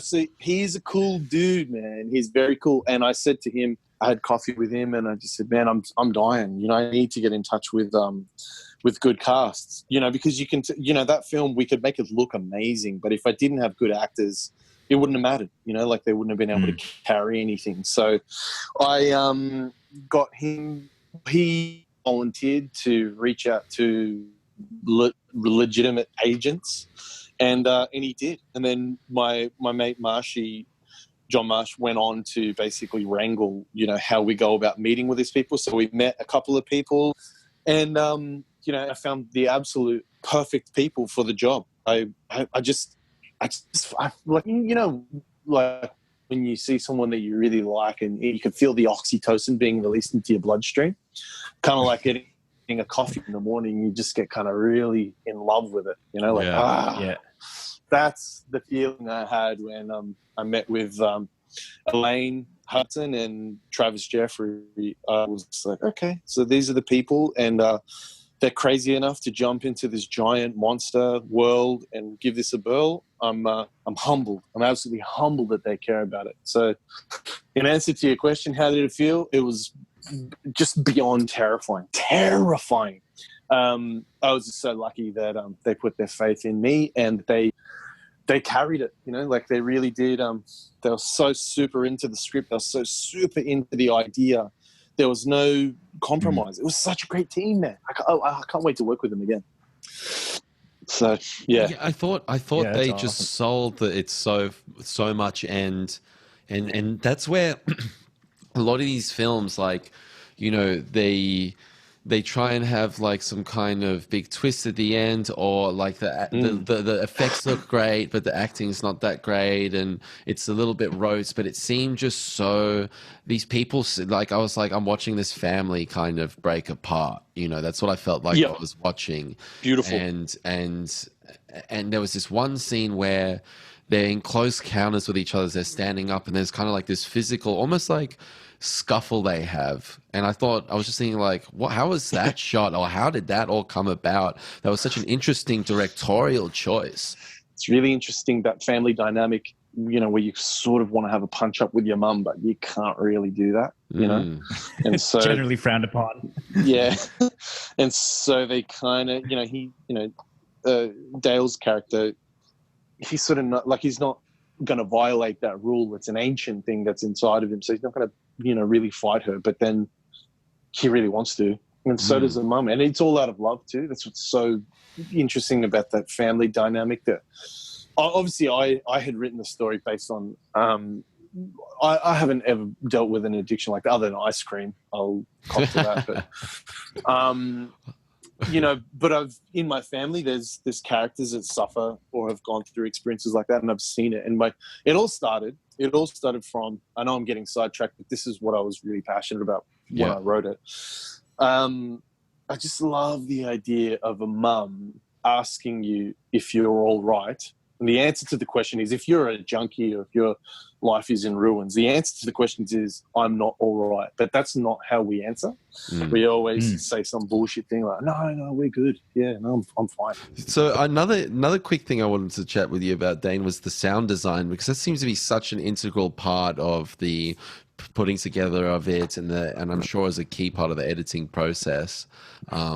[SPEAKER 2] See, he's a cool dude, man. He's very cool. And I said to him, I had coffee with him, and I just said, man, I'm dying. I need to get in touch with good casts, because you can, that film, we could make it look amazing, but if I didn't have good actors, it wouldn't have mattered, like they wouldn't have been able to carry anything. So I got him. He volunteered to reach out to legitimate agents, and he did. And then my mate John Marsh, went on to basically wrangle, how we go about meeting with these people. So we met a couple of people, and I found the absolute perfect people for the job. I like, like when you see someone that you really like and you can feel the oxytocin being released into your bloodstream, kind of like getting a coffee in the morning, you just get kind of really in love with it, That's the feeling I had when I met with Elaine Hudson and Travis Jeffrey. I was like, okay, so these are the people, and they're crazy enough to jump into this giant monster world and give this a whirl. I'm humbled. I'm absolutely humbled that they care about it. So in answer to your question, how did it feel? It was just beyond terrifying. I was just so lucky that they put their faith in me, and they carried it, like they really did. They were so super into the script. They were so super into the idea. There was no compromise. It was such a great team, man. I can't wait to work with them again. So, yeah.
[SPEAKER 1] I thought they just sold it so much, and that's where a lot of these films, like, they try and have like some kind of big twist at the end, or like the effects look great, but the acting's not that great, and it's a little bit rote. But it seemed just so, these people, like, I was like, I'm watching this family kind of break apart. That's what I felt like I was watching.
[SPEAKER 2] Beautiful.
[SPEAKER 1] And there was this one scene where they're in close encounters with each other as they're standing up, and there's kind of like this physical, almost like scuffle they have. And I was just thinking, like, how was that shot, or how did that all come about? That was such an interesting directorial choice.
[SPEAKER 2] It's really interesting, that family dynamic, where you sort of want to have a punch up with your mum, but you can't really do that, and so
[SPEAKER 3] generally frowned upon.
[SPEAKER 2] Yeah. And so they kind of, Dale's character, he's sort of not, like, he's not going to violate that rule. It's an ancient thing that's inside of him, so he's not going to really fight her, but then he really wants to, and so does the mum, and it's all out of love too. That's what's so interesting about that family dynamic. That obviously I had written the story based on I haven't ever dealt with an addiction like that, other than ice cream. I'll cop to that, but but in my family, there's characters that suffer or have gone through experiences like that, and I've seen it. And it all started from, I know I'm getting sidetracked, but this is what I was really passionate about when I wrote it. I just love the idea of a mum asking you if you're all right. And the answer to the question is, if you're a junkie or if your life is in ruins, the answer to the question is, I'm not all right. But that's not how we answer. We always say some bullshit thing like, no, we're good. Yeah, no, I'm fine.
[SPEAKER 1] So another quick thing I wanted to chat with you about, Dane, was the sound design, because that seems to be such an integral part of the putting together of it, and I'm sure is a key part of the editing process.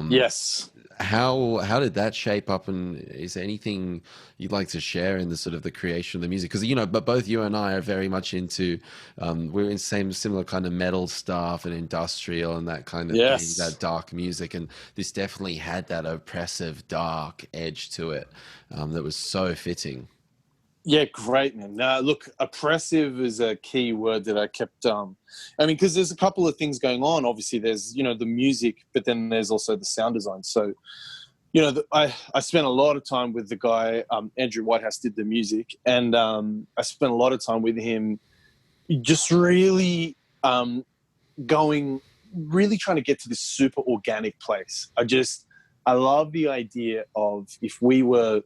[SPEAKER 2] Yes.
[SPEAKER 1] How did that shape up, and is there anything you'd like to share in the sort of the creation of the music? Because but both you and I are very much into we're in similar kind of metal stuff and industrial and that kind of thing, that dark music, and this definitely had that oppressive dark edge to it that was so fitting.
[SPEAKER 2] Yeah, great, man. Look, oppressive is a key word that I kept. Because there's a couple of things going on. Obviously, there's the music, but then there's also the sound design. So, I spent a lot of time with the guy Andrew Whitehouse did the music, and I spent a lot of time with him, just really trying to get to this super organic place. I love the idea of, if we were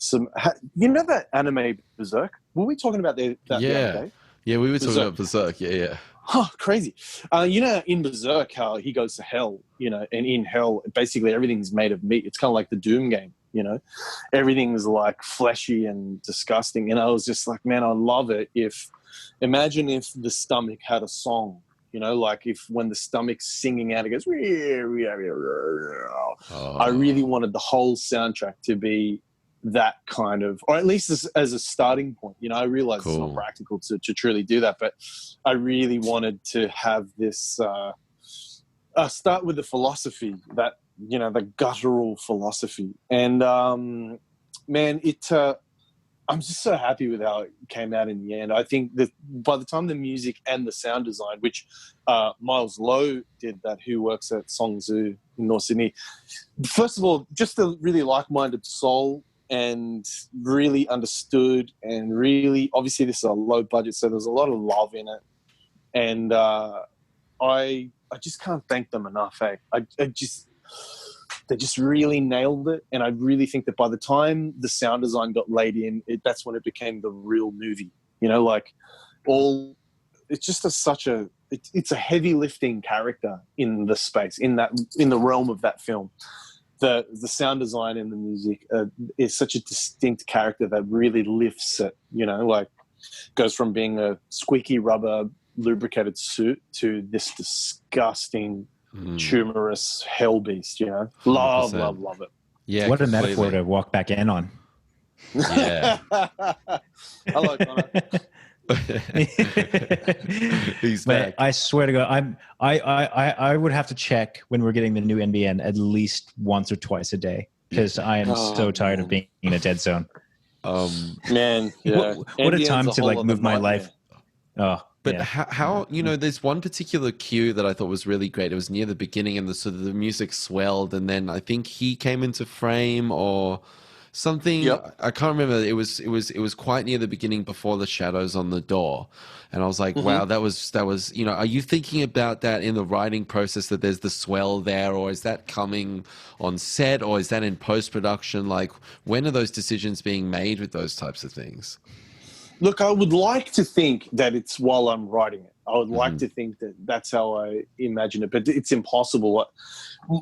[SPEAKER 2] that anime Berserk? Were we talking about that the other day?
[SPEAKER 1] Yeah, we were talking about Berserk. Yeah.
[SPEAKER 2] Oh, crazy. In Berserk, how he goes to hell, and in hell, basically everything's made of meat. It's kind of like the Doom game, everything's like fleshy and disgusting. And I was just like, man, I love it. Imagine if the stomach had a song, like when the stomach's singing out, it goes, I really wanted the whole soundtrack to be that kind of, or at least as a starting point. I realize it's not practical to truly do that, but I really wanted to have this start with the philosophy, that, the guttural philosophy. And, man, I'm just so happy with how it came out in the end. I think that by the time the music and the sound design, which Miles Lowe did that, who works at Song Zoo in North Sydney, first of all, just a really like-minded soul and really understood, and really, obviously this is a low budget, so there's a lot of love in it. And I just can't thank them enough. They just really nailed it. And I really think that by the time the sound design got laid in, that's when it became the real movie. It's just it's a heavy lifting character in the space, in the realm of that film. The sound design and the music is such a distinct character that really lifts it, goes from being a squeaky rubber lubricated suit to this disgusting tumorous hell beast. Love it.
[SPEAKER 3] Yeah, what completely. A metaphor to walk back in on.
[SPEAKER 1] Yeah.
[SPEAKER 2] Hello, Connor.
[SPEAKER 1] He's
[SPEAKER 3] back.
[SPEAKER 1] But
[SPEAKER 3] I swear to God, I would have to check when we're getting the new NBN at least once or twice a day, because I am so tired of being in a dead zone.
[SPEAKER 2] Man, yeah.
[SPEAKER 3] What a time to move my life. Oh.
[SPEAKER 1] But
[SPEAKER 3] yeah.
[SPEAKER 1] how there's one particular cue that I thought was really great. It was near the beginning, and the music swelled, and then I think he came into frame or something.
[SPEAKER 2] Yep.
[SPEAKER 1] I can't remember. It was quite near the beginning, before the shadows on the door, and I was like, wow, that was. Are you thinking about that in the writing process, that there's the swell there, or is that coming on set, or is that in post production? Like, when are those decisions being made with those types of things?
[SPEAKER 2] Look, I would like to think that it's while I'm writing it. I would like to think that that's how I imagine it, but it's impossible.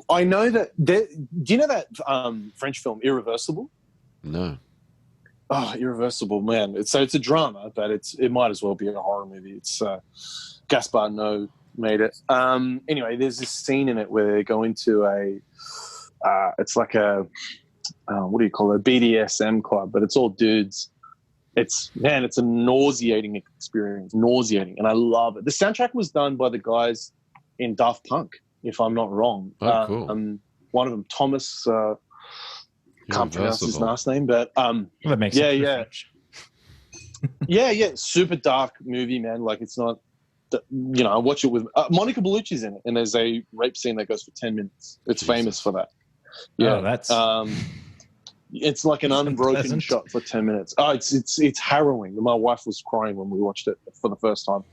[SPEAKER 2] I know that do you know that French film Irreversible?
[SPEAKER 1] No.
[SPEAKER 2] Oh, Irreversible, man. It's a drama, but it might as well be a horror movie. It's Gaspar Noé made it. Anyway, there's this scene in it where they go into it's like a what do you call it? A BDSM club, but it's all dudes. It's a nauseating experience, and I love it. The soundtrack was done by the guys in Daft Punk, if I'm not wrong.
[SPEAKER 1] Oh, cool.
[SPEAKER 2] One of them, Thomas, can't pronounce his last name, but
[SPEAKER 3] that makes sense.
[SPEAKER 2] Yeah, super dark movie, man. Like, it's not, I watch it with Monica Bellucci's in it, and there's a rape scene that goes for 10 minutes. It's famous for that. Yeah,
[SPEAKER 3] that's.
[SPEAKER 2] It's like an unbroken shot for 10 minutes. Oh, it's harrowing. My wife was crying when we watched it for the first time.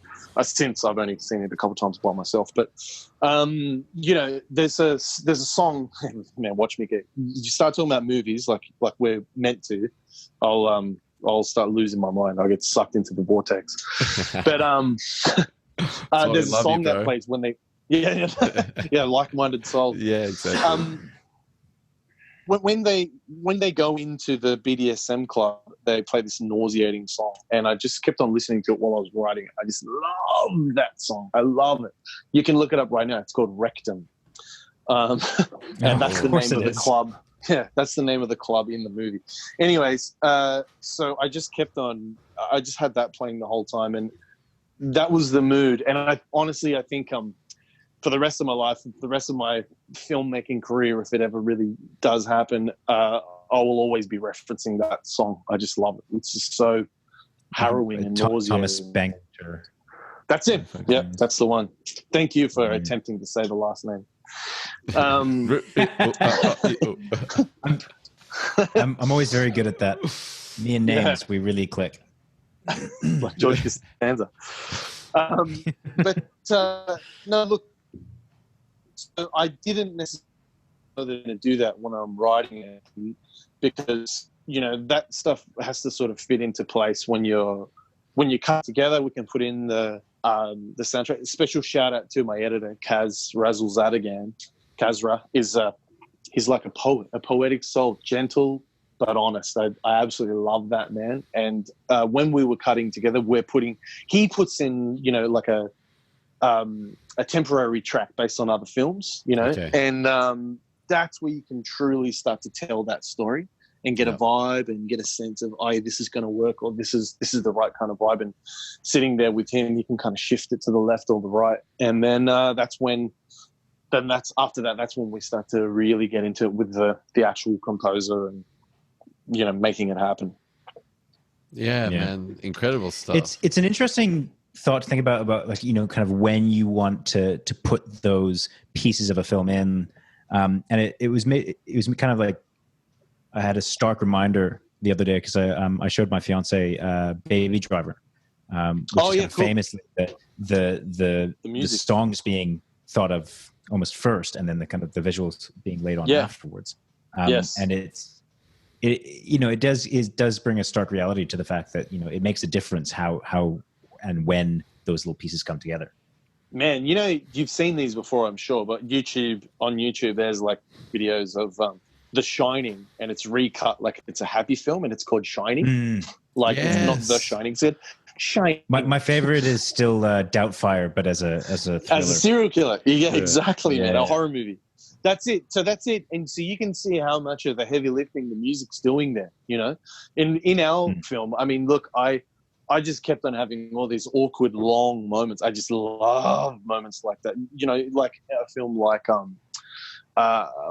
[SPEAKER 2] Since I've only seen it a couple of times by myself, but there's a song. Man, watch me get. You start talking about movies like we're meant to. I'll start losing my mind. I'll get sucked into the vortex. But there's a song that plays when they like-minded souls.
[SPEAKER 1] Yeah, exactly.
[SPEAKER 2] When they go into the BDSM club, they play this nauseating song, and I just kept on listening to it while I was writing it. I just love that song. I love it. You can look it up right now. It's called Rectum, and that's the name of the club. Yeah, that's the name of the club in the movie. Anyways, so I just kept on. I just had that playing the whole time, and that was the mood. And I think for the rest of my life, for the rest of my filmmaking career, if it ever really does happen, I will always be referencing that song. I just love it. It's just so harrowing and nauseating.
[SPEAKER 3] Thomas Banker.
[SPEAKER 2] That's it. Yeah, that's the one. Thank you for attempting to say the last name.
[SPEAKER 3] I'm always very good at that. Me and names, we really click.
[SPEAKER 2] Like George Costanza. No, look, so I didn't necessarily know that I'm going to do that when I'm writing it, because that stuff has to sort of fit into place when you cut together. We can put in the soundtrack. Special shout out to my editor, Kaz Razzle Zadagan. Kazra is he's like a poet, a poetic soul, gentle but honest. I absolutely love that man. And when we were cutting together, he puts in like a temporary track based on other films,
[SPEAKER 1] Okay.
[SPEAKER 2] and that's where you can truly start to tell that story and get a vibe and get a sense of, this is going to work, or this is the right kind of vibe. And sitting there with him, you can kind of shift it to the left or the right. And then that's when then that's when we start to really get into it with the actual composer and, you know, making it happen.
[SPEAKER 1] Yeah, man, incredible stuff.
[SPEAKER 3] It's an interesting thought to think about like, you know, kind of when you want to put those pieces of a film in, and it was kind of like I had a stark reminder the other day because I showed my fiance Baby Driver, which is famously the songs being thought of almost first, and then the kind of the visuals being laid on afterwards. And it does bring a stark reality to the fact that, you know, it makes a difference how and when those little pieces come together.
[SPEAKER 2] Man, you know, you've seen these before, I'm sure, but on YouTube, there's like videos of The Shining, and it's recut like it's a happy film, and it's called Shining. It's not The Shining. It's Shining.
[SPEAKER 3] My favorite is still Doubtfire, but as a thriller.
[SPEAKER 2] As a serial killer. Yeah, exactly, man. A horror movie. That's it. So that's it. And so you can see how much of the heavy lifting the music's doing there, you know? In our film, I mean, look, I just kept on having all these awkward, long moments. I just love moments like that. You know, like a film like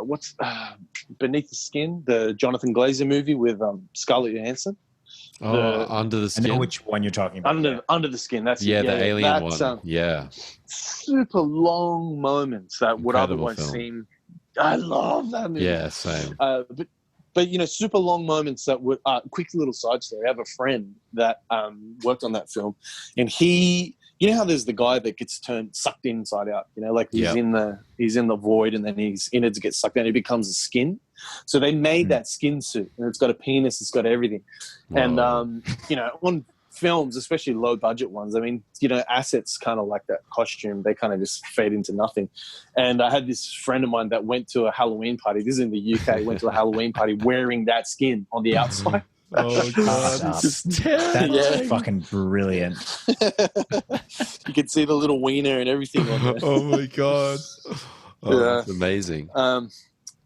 [SPEAKER 2] what's Beneath the Skin, the Jonathan Glazer movie with Scarlett Johansson.
[SPEAKER 1] Under the Skin.
[SPEAKER 3] I know which one you're talking about.
[SPEAKER 2] Under the Skin. That's
[SPEAKER 1] the alien one.
[SPEAKER 2] Super long moments that would otherwise seem. I love that movie.
[SPEAKER 1] Yeah, same.
[SPEAKER 2] But you know, super long moments that would. Quick little side story. I have a friend that worked on that film, and he. You know how there's the guy that gets sucked inside out. You know, like he's in the void, and then his innards get sucked out. He becomes a skin. So they made that skin suit, and it's got a penis. It's got everything. Whoa. And you know, on films, especially low budget ones, I mean, you know, assets kind of like that costume, they kind of just fade into nothing. And I had this friend of mine that went to a Halloween party. This is in the UK. Went to a Halloween party wearing that skin on the outside.
[SPEAKER 3] Oh God, that's fucking brilliant.
[SPEAKER 2] You can see the little wiener and everything on there.
[SPEAKER 1] Oh my God. That's amazing.
[SPEAKER 2] So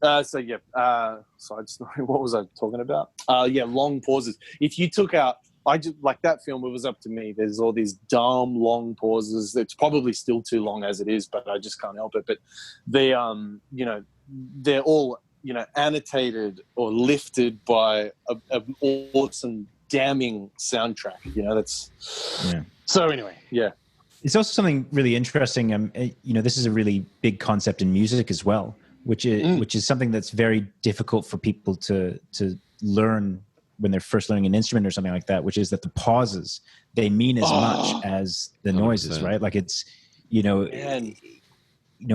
[SPEAKER 2] what was I talking about? Long pauses. If you took out, I just like that film. It was up to me. There's all these dumb long pauses. It's probably still too long as it is, but I just can't help it. But they, you know, they're all, you know, annotated or lifted by an awesome, damning soundtrack. You know, So anyway,
[SPEAKER 3] it's also something really interesting. You know, this is a really big concept in music as well, which is something that's very difficult for people to learn when they're first learning an instrument or something like that, which is that the pauses, they mean as much as the noises, 100%. Right? Like it's, you know,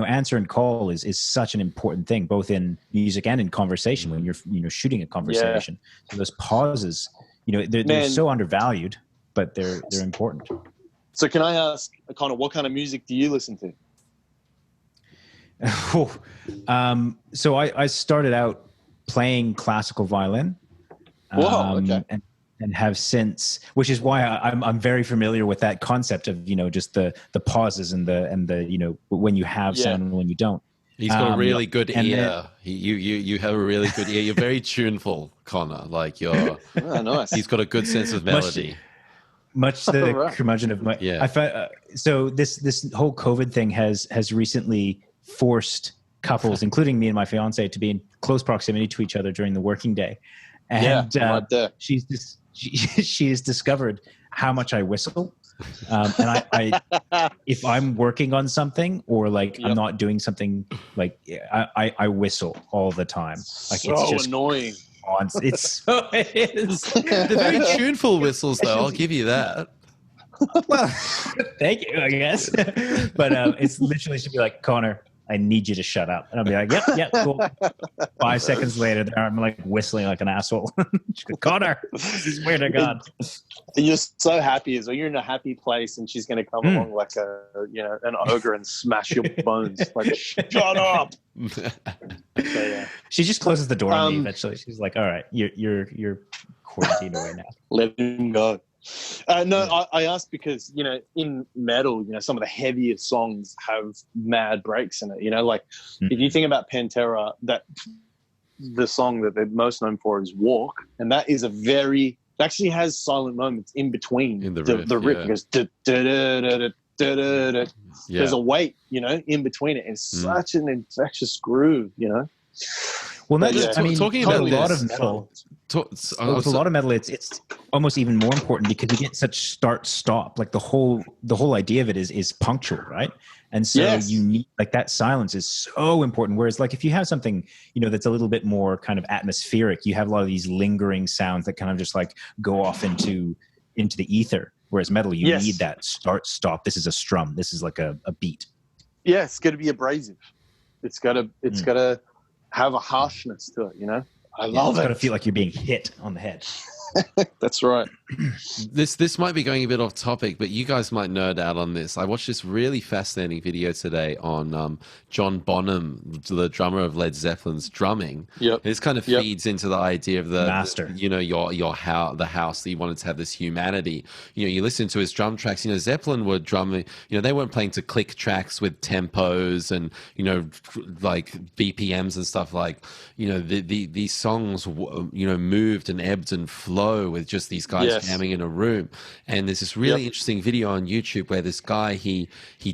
[SPEAKER 3] answer and call is such an important thing, both in music and in conversation when you're, you know, shooting a conversation. So those pauses, you know, they're so undervalued, but they're important.
[SPEAKER 2] So can I ask, Connor, what kind of music do you listen to?
[SPEAKER 3] So I started out playing classical violin.
[SPEAKER 2] Whoa, okay.
[SPEAKER 3] And have since, which is why I'm very familiar with that concept of, you know, just the pauses and the you know, when you have sound and when you don't.
[SPEAKER 1] He's got a really good ear. You have a really good ear. You're very tuneful, Connor. Like you're.
[SPEAKER 2] Nice.
[SPEAKER 1] He's got a good sense of melody.
[SPEAKER 3] Much the curmudgeon of my.
[SPEAKER 1] Yeah.
[SPEAKER 3] So this whole COVID thing has recently forced couples, including me and my fiance, to be in close proximity to each other during the working day. And
[SPEAKER 2] right there.
[SPEAKER 3] she has discovered how much I whistle. And I if I'm working on something or like I'm not doing something, like I whistle all the time. Like
[SPEAKER 2] so
[SPEAKER 3] it's just
[SPEAKER 2] annoying.
[SPEAKER 3] It is.
[SPEAKER 1] They're very tuneful whistles, though. I'll give you that.
[SPEAKER 3] Well, thank you, I guess. But it's literally should be like, Connor, I need you to shut up. And I'll be like, yep, cool. 5 seconds later, there I'm like whistling like an asshole. Connor, this is weird to God.
[SPEAKER 2] You're so happy as well. You're in a happy place, and she's going to come along like an ogre and smash your bones. Like, shut up. So,
[SPEAKER 3] she just closes the door on me eventually. She's like, all right, you're quarantined away now.
[SPEAKER 2] Let him go. I asked because, you know, in metal, you know, some of the heaviest songs have mad breaks in it. You know, like if you think about Pantera, the song that they're most known for is Walk, and that is actually has silent moments in between the riff. It goes da-da-da. There's a weight, in between it. It's such an infectious groove,
[SPEAKER 3] Well, not just,
[SPEAKER 1] talking
[SPEAKER 3] about
[SPEAKER 1] a
[SPEAKER 3] lot of metal. With a lot of metal, it's almost even more important because you get such start-stop. Like the whole idea of it is punctual, right? And so you need, like, that silence is so important. Whereas, like, if you have something, that's a little bit more kind of atmospheric, you have a lot of these lingering sounds that kind of just like go off into the ether. Whereas metal, you need that start-stop. This is a strum. This is like a beat.
[SPEAKER 2] Yeah, it's got to be abrasive. It's got to have a harshness to it, I love it.
[SPEAKER 3] It's got to feel like you're being hit on the head.
[SPEAKER 2] That's right.
[SPEAKER 1] This might be going a bit off topic, but you guys might nerd out on this. I watched this really fascinating video today on John Bonham, the drummer of Led Zeppelin's drumming.
[SPEAKER 2] Yep.
[SPEAKER 1] This kind of feeds into the idea of the
[SPEAKER 3] master.
[SPEAKER 1] Your house that you wanted to have this humanity. You listen to his drum tracks. Zeppelin were drumming. They weren't playing to click tracks with tempos and like BPMs and stuff like. These songs moved and ebbed and flowed with just these guys jamming in a room. And there's this really interesting video on YouTube where this guy he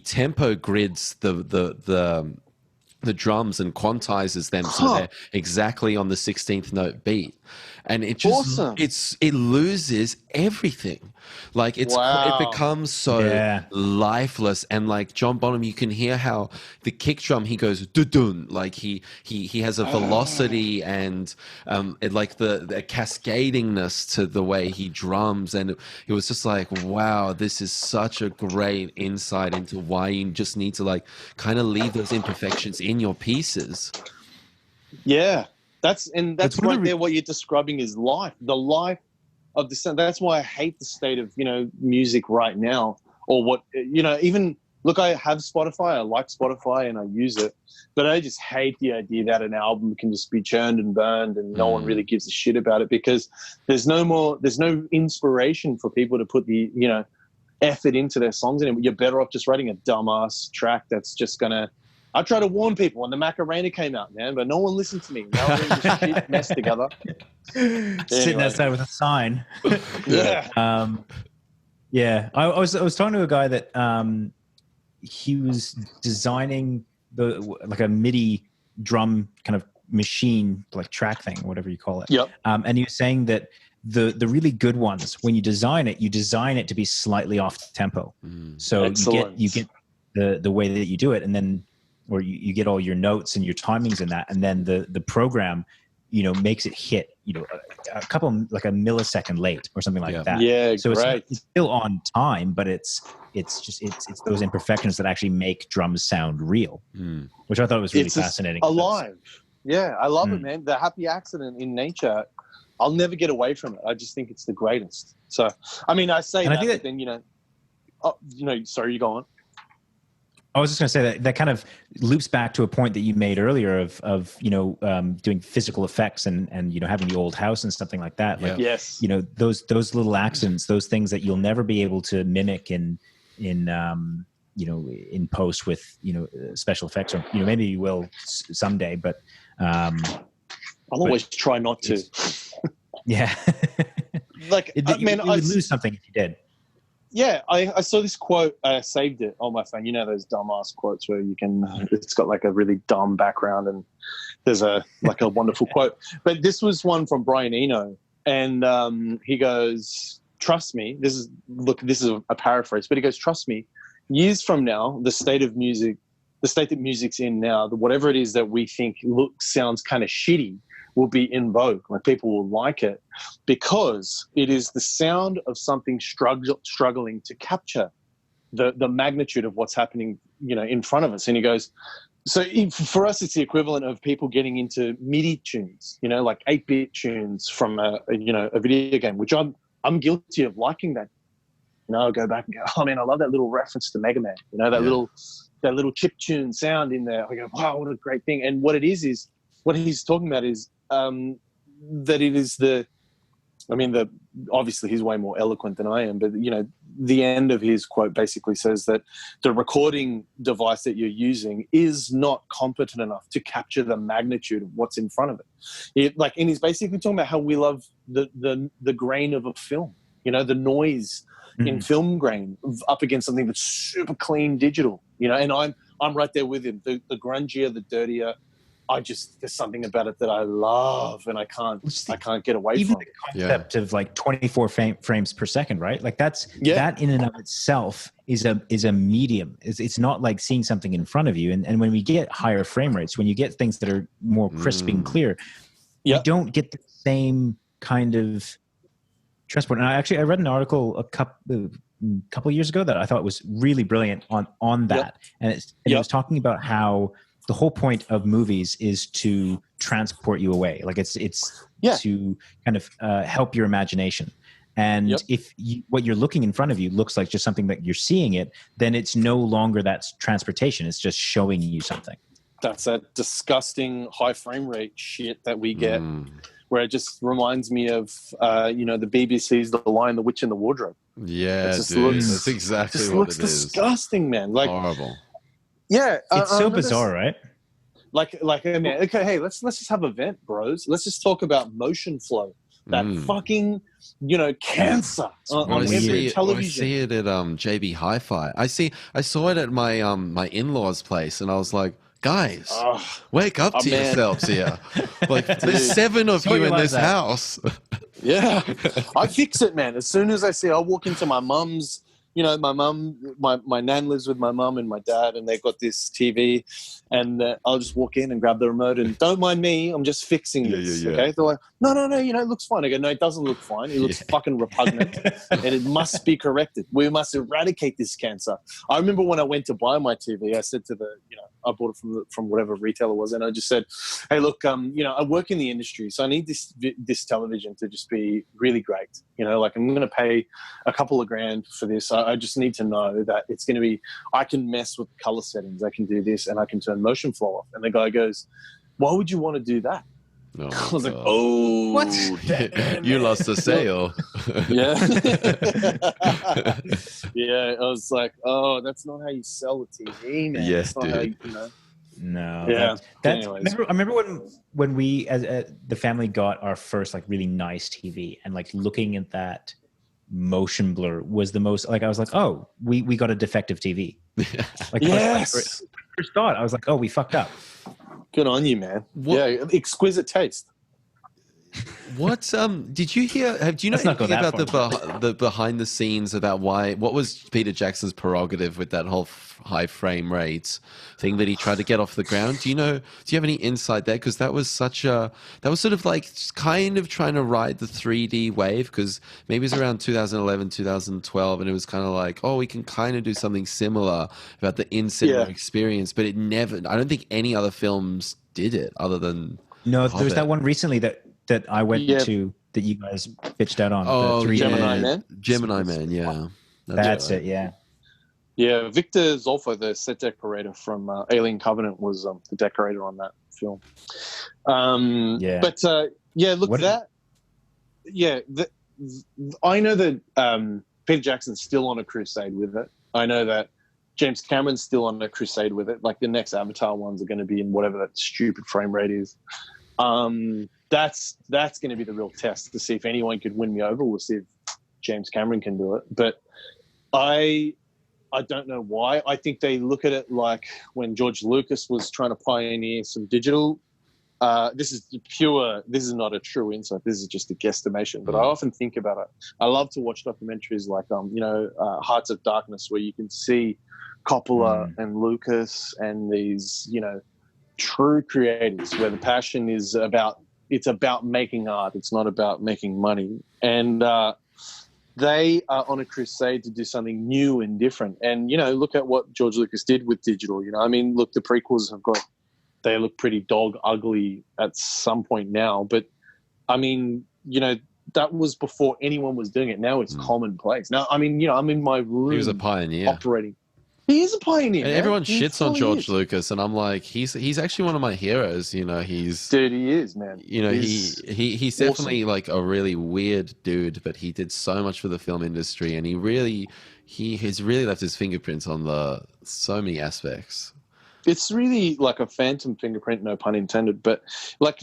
[SPEAKER 1] tempo grids the drums and quantizes them so they're exactly on the 16th note beat. And it just it loses everything. Like it becomes so lifeless. And like John Bonham, you can hear how the kick drum, he goes dun, like he has a velocity and like the cascadingness to the way he drums. And it was just like, wow, this is such a great insight into why you just need to like kind of leave those imperfections in your pieces.
[SPEAKER 2] Yeah. That's right there. What you're describing is life, the life of the sound. That's why I hate the state of, music right now, or what, even look, I have Spotify, I like Spotify and I use it, but I just hate the idea that an album can just be churned and burned and no one really gives a shit about it, because there's no inspiration for people to put the, effort into their songs anymore. You're better off just writing a dumbass track that's just gonna, I try to warn people when the Macarena came out, man, but no one listened to me. Now we're just shit mess together.
[SPEAKER 3] Sitting outside with a sign.
[SPEAKER 2] Yeah.
[SPEAKER 3] Yeah. I was talking to a guy that he was designing like a MIDI drum kind of machine, like track thing, whatever you call it.
[SPEAKER 2] Yep.
[SPEAKER 3] And he was saying that the really good ones, when you design it to be slightly off tempo. So you get the way that you do it, and then or you get all your notes and your timings in that, and then the program, makes it hit, a couple, like a millisecond late or something like that.
[SPEAKER 2] Yeah,
[SPEAKER 3] so it's still on time, but it's those imperfections that actually make drums sound real, which I thought was really fascinating.
[SPEAKER 2] Alive. Yeah, I love it, man. The happy accident in nature, I'll never get away from it. I just think it's the greatest. So, I say that, but then, sorry, you go on.
[SPEAKER 3] I was just going to say that kind of loops back to a point that you made earlier of doing physical effects and having the old house and something like that. Like,
[SPEAKER 2] yes.
[SPEAKER 3] Those little accents, those things that you'll never be able to mimic in post with special effects, or maybe you will someday, but
[SPEAKER 2] I'll always try not to.
[SPEAKER 3] Yeah.
[SPEAKER 2] Like,
[SPEAKER 3] you would lose something if you did.
[SPEAKER 2] Yeah, I saw this quote. I saved it on my phone. Those dumbass quotes where it's got like a really dumb background and there's a wonderful quote. But this was one from Brian Eno, and he goes, "Trust me." This is a paraphrase, but he goes, "Trust me. Years from now, the state that music's in now, whatever it is that we think sounds kind of shitty, will be in vogue. Like, people will like it because it is the sound of something struggling to capture the magnitude of what's happening, in front of us." And he goes, so for us, it's the equivalent of people getting into MIDI tunes, like 8-bit tunes from a video game, which I'm guilty of liking that. I'll go back and go, oh man, I love that little reference to Mega Man, that little chip tune sound in there. I go, wow, what a great thing. And what it is what he's talking about is that it is obviously he's way more eloquent than I am, but the end of his quote basically says that the recording device that you're using is not competent enough to capture the magnitude of what's in front of it. And he's basically talking about how we love the grain of a film, the noise in film grain up against something that's super clean digital, you know. And I'm right there with him. The grungier, the dirtier. There's something about it that I love, and I can't get away
[SPEAKER 3] even
[SPEAKER 2] from.
[SPEAKER 3] The concept of like 24 frames per second, right? Like that in and of itself is a medium. It's not like seeing something in front of you. And when we get higher frame rates, when you get things that are more crisp and clear, you don't get the same kind of transport. And I read an article a couple years ago that I thought was really brilliant on that, and it was talking about how the whole point of movies is to transport you away. Like it's to kind of help your imagination. And if what you're looking in front of you looks like just something that you're seeing it, then it's no longer that's transportation. It's just showing you something.
[SPEAKER 2] That's that disgusting high frame rate shit that we get, where it just reminds me of, the BBC's The Lion, the Witch, and the Wardrobe.
[SPEAKER 1] Yeah, dude, that's exactly what it is.
[SPEAKER 2] It looks disgusting, man. Like
[SPEAKER 1] horrible.
[SPEAKER 2] Yeah,
[SPEAKER 3] it's so bizarre, right?
[SPEAKER 2] Like, I mean, okay, hey, let's just have a vent, bros. Let's just talk about motion flow. That fucking, cancer on every television.
[SPEAKER 1] I see it at JB Hi-Fi. I saw it at my my in-laws' place, and I was like, guys, wake up to yourselves here. Like, there's 7 of you in this house.
[SPEAKER 2] Yeah, I fix it, man. As soon as I walk into my mum's. My mum, my nan lives with my mum and my dad, and they've got this TV, and I'll just walk in and grab the remote and don't mind me, I'm just fixing this. Okay, they're like, no, it looks fine. I go, no, it doesn't look fine. It looks fucking repugnant, and it must be corrected. We must eradicate this cancer. I remember when I went to buy my TV, I said to I bought it from whatever retailer it was, and I just said, hey, look, I work in the industry, so I need this television to just be really great. Like I'm going to pay a couple of grand for this. I just need to know that it's going to be, I can mess with color settings, I can do this, and I can turn motion flow off. And the guy goes, why would you want to do that? I was like, oh.
[SPEAKER 3] What?
[SPEAKER 1] You lost a sale.
[SPEAKER 2] Yeah. Yeah, I was like, oh, that's not how you sell a TV, man.
[SPEAKER 1] Yes,
[SPEAKER 2] that's not
[SPEAKER 1] dude.
[SPEAKER 2] how you,
[SPEAKER 3] No.
[SPEAKER 2] Yeah.
[SPEAKER 3] I remember when we as the family got our first like really nice TV, and like looking at that motion blur was the most, like I was like, oh, we got a defective TV. Like first thought, I was like, oh, we fucked up.
[SPEAKER 2] Good on you, man. Yeah, exquisite taste.
[SPEAKER 1] What did you hear? Do you know anything about the behind the scenes about what was Peter Jackson's prerogative with that whole high frame rate thing that he tried to get off the ground? Do you have any insight there? Because that was sort of like kind of trying to ride the 3D wave, because maybe it was around 2011, 2012, and it was kind of like, oh, we can kind of do something similar about the in-cinema experience, but it never. I don't think any other films did it other than
[SPEAKER 3] there was that one recently that I went to that you guys pitched out on.
[SPEAKER 1] Oh,
[SPEAKER 3] the 3D.
[SPEAKER 2] Gemini Man,
[SPEAKER 1] yeah.
[SPEAKER 3] That's it, yeah.
[SPEAKER 2] Yeah, Victor Zolfo, the set decorator from Alien Covenant, was the decorator on that film. But I know that Peter Jackson's still on a crusade with it. I know that James Cameron's still on a crusade with it. Like the next Avatar ones are going to be in whatever that stupid frame rate is. That's going to be the real test to see if anyone could win me over. We'll see if James Cameron can do it. But I don't know why. I think they look at it like when George Lucas was trying to pioneer some digital. This is not a true insight. This is just a guesstimation. But I often think about it. I love to watch documentaries like, Hearts of Darkness, where you can see Coppola and Lucas and these, true creators where the passion is about making art. It's not about making money. And they are on a crusade to do something new and different. And, look at what George Lucas did with digital. Look, the prequels they look pretty dog ugly at some point now. But, that was before anyone was doing it. Now it's commonplace. Now, I'm in my room.
[SPEAKER 1] He was a pioneer.
[SPEAKER 2] Operating. He is a pioneer.
[SPEAKER 1] And everyone shits on George Lucas, and I'm like, he's actually one of my heroes. Dude,
[SPEAKER 2] he is, man.
[SPEAKER 1] He's definitely like a really weird dude, but he did so much for the film industry, and he's really left his fingerprints on so many aspects.
[SPEAKER 2] It's really like a phantom fingerprint, no pun intended, but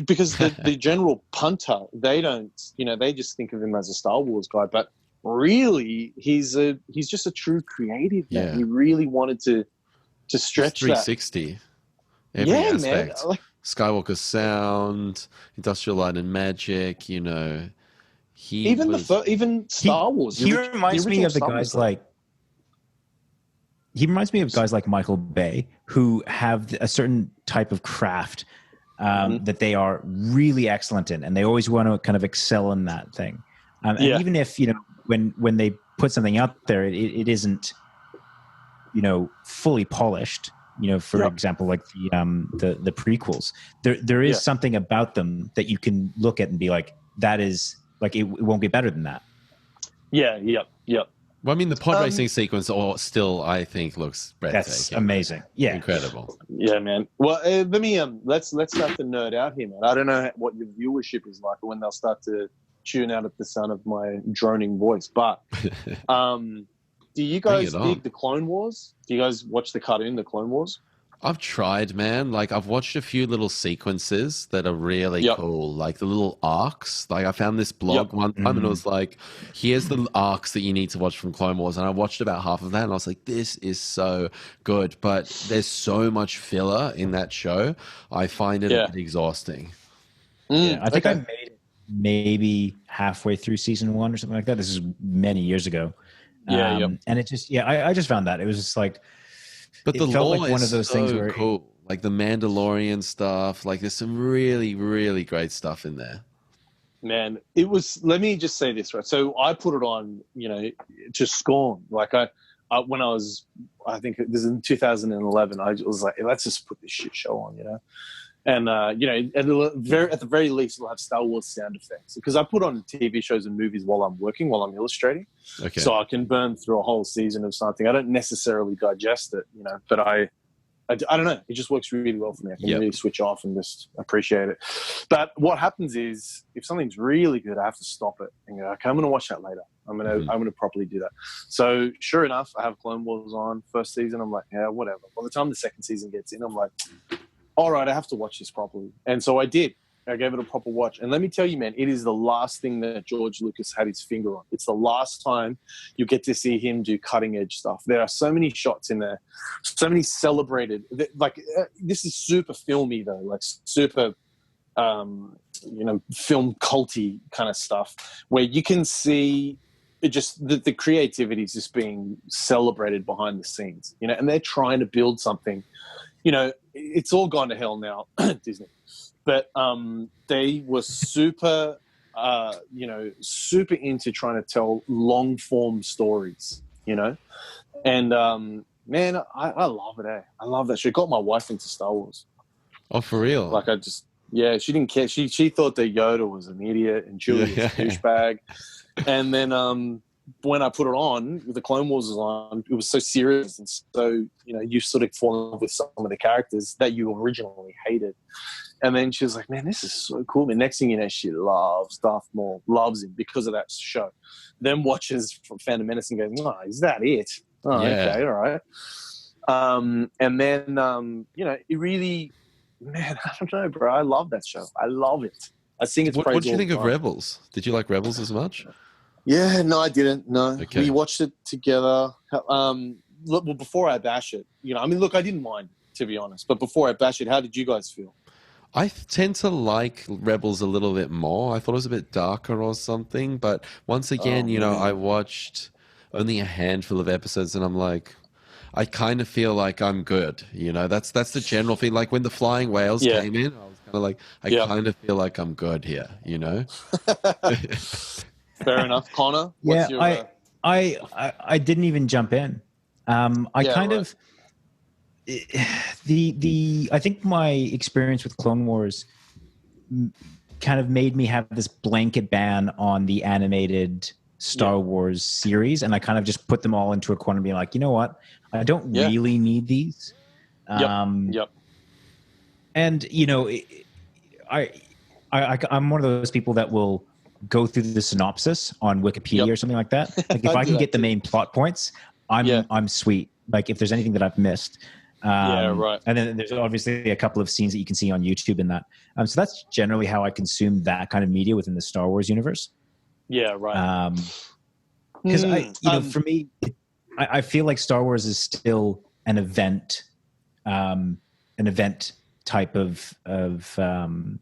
[SPEAKER 2] because the general punter, they don't, they just think of him as a Star Wars guy, but really, he's just a true creative, man. He really wanted to stretch
[SPEAKER 1] 360 every aspect.
[SPEAKER 2] Man. Like,
[SPEAKER 1] Skywalker sound, Industrial Light and Magic, you know.
[SPEAKER 2] Even Star Wars.
[SPEAKER 3] He reminds me of the guys like guys like Michael Bay, who have a certain type of craft that they are really excellent in, and they always want to kind of excel in that thing. And even if, you know, when they put something out there, it isn't, you know, fully polished. You know, for example, like the prequels, there is something about them that you can look at and be like, that is like, it won't get better than that.
[SPEAKER 2] Yep.
[SPEAKER 1] Well, I mean, the pod racing sequence still, I think, looks breathtaking.
[SPEAKER 3] That's amazing. Yeah,
[SPEAKER 1] incredible.
[SPEAKER 2] Yeah, man. Well, let me let's start to nerd out here, man. I don't know what your viewership is like when they'll start to tune out at the sound of my droning voice, but do you guys dig the Clone Wars? Do you guys watch the cartoon, the Clone Wars?
[SPEAKER 1] I've tried, man. Like, I've watched a few little sequences that are really cool. Like the little arcs. Like, I found this blog one time and it was like, here's the arcs that you need to watch from Clone Wars. And I watched about half of that and I was like, this is so good. But there's so much filler in that show. I find it a bit exhausting.
[SPEAKER 3] I think I made it maybe halfway through season 1 or something like that. This is many years ago. And it just, I just found that. It was just like,
[SPEAKER 1] but the
[SPEAKER 3] felt
[SPEAKER 1] lore
[SPEAKER 3] like one of those things where
[SPEAKER 1] cool. Like the Mandalorian stuff. Like there's some really, really great stuff in there.
[SPEAKER 2] Man, it was. Let me just say this, right? So I put it on, you know, to scorn. Like I when I think this is in 2011. I was like, let's just put this shit show on, you know. And you know, at the very least, it'll have Star Wars sound effects because I put on TV shows and movies while I'm working, while I'm illustrating, so I can burn through a whole season of something. I don't necessarily digest it, you know, but I don't know. It just works really well for me. I can really switch off and just appreciate it. But what happens is, if something's really good, I have to stop it and go, okay, I'm going to watch that later. I'm going to properly do that. So sure enough, I have Clone Wars on first season. I'm like, yeah, whatever. By the time the second season gets in, I'm like, all right, I have to watch this properly. And so I did. I gave it a proper watch. And let me tell you, man, it is the last thing that George Lucas had his finger on. It's the last time you get to see him do cutting-edge stuff. There are so many shots in there, so many celebrated. Like, this is super filmy, though, like super, you know, film culty kind of stuff, where you can see it just the creativity is just being celebrated behind the scenes, you know, and they're trying to build something. You know, it's all gone to hell now, Disney. But they were super, you know, super into trying to tell long-form stories, you know. And, man, I love it, I love that show. It got my wife into Star Wars.
[SPEAKER 1] Oh, for real?
[SPEAKER 2] Like, she didn't care. She thought that Yoda was an idiot and Chewie was a douchebag. And then when I put it on, the Clone Wars was on, it was so serious and so, you know, you sort of fall in love with some of the characters that you originally hated. And then she was like, man, this is so cool. And next thing you know, she loves Darth Maul, loves him because of that show. Then watches from Phantom Menace and goes, oh, is that it? Oh, okay, all right. And then, you know, it really, man, I don't know, bro. I love that show. I love it. I sing its praise.
[SPEAKER 1] What did you think of Rebels? Did you like Rebels as much?
[SPEAKER 2] Yeah, no, I didn't. No,
[SPEAKER 1] okay.
[SPEAKER 2] We watched it together. Look, well, before I bash it, you know, I mean, look, I didn't mind, to be honest. But before I bash it, how did you guys feel?
[SPEAKER 1] I tend to like Rebels a little bit more. I thought it was a bit darker or something. But once again, you know, I watched only a handful of episodes and I'm like, I kind of feel like I'm good. You know, that's the general feel. Like when the flying whales came in, I was kind of like, I kind of feel like I'm good here, you know?
[SPEAKER 2] Fair enough. Connor, what's your...
[SPEAKER 3] I didn't even jump in. I think my experience with Clone Wars kind of made me have this blanket ban on the animated Star Wars series, and I kind of just put them all into a corner, being like, you know what, I don't really need these. And you know, I'm one of those people that will go through the synopsis on Wikipedia or something like that. Like if I can get the main plot points, I'm sweet. Like if there's anything that I've missed. And then there's obviously a couple of scenes that you can see on YouTube in that. So that's generally how I consume that kind of media within the Star Wars universe. Because for me, I feel like Star Wars is still an event type of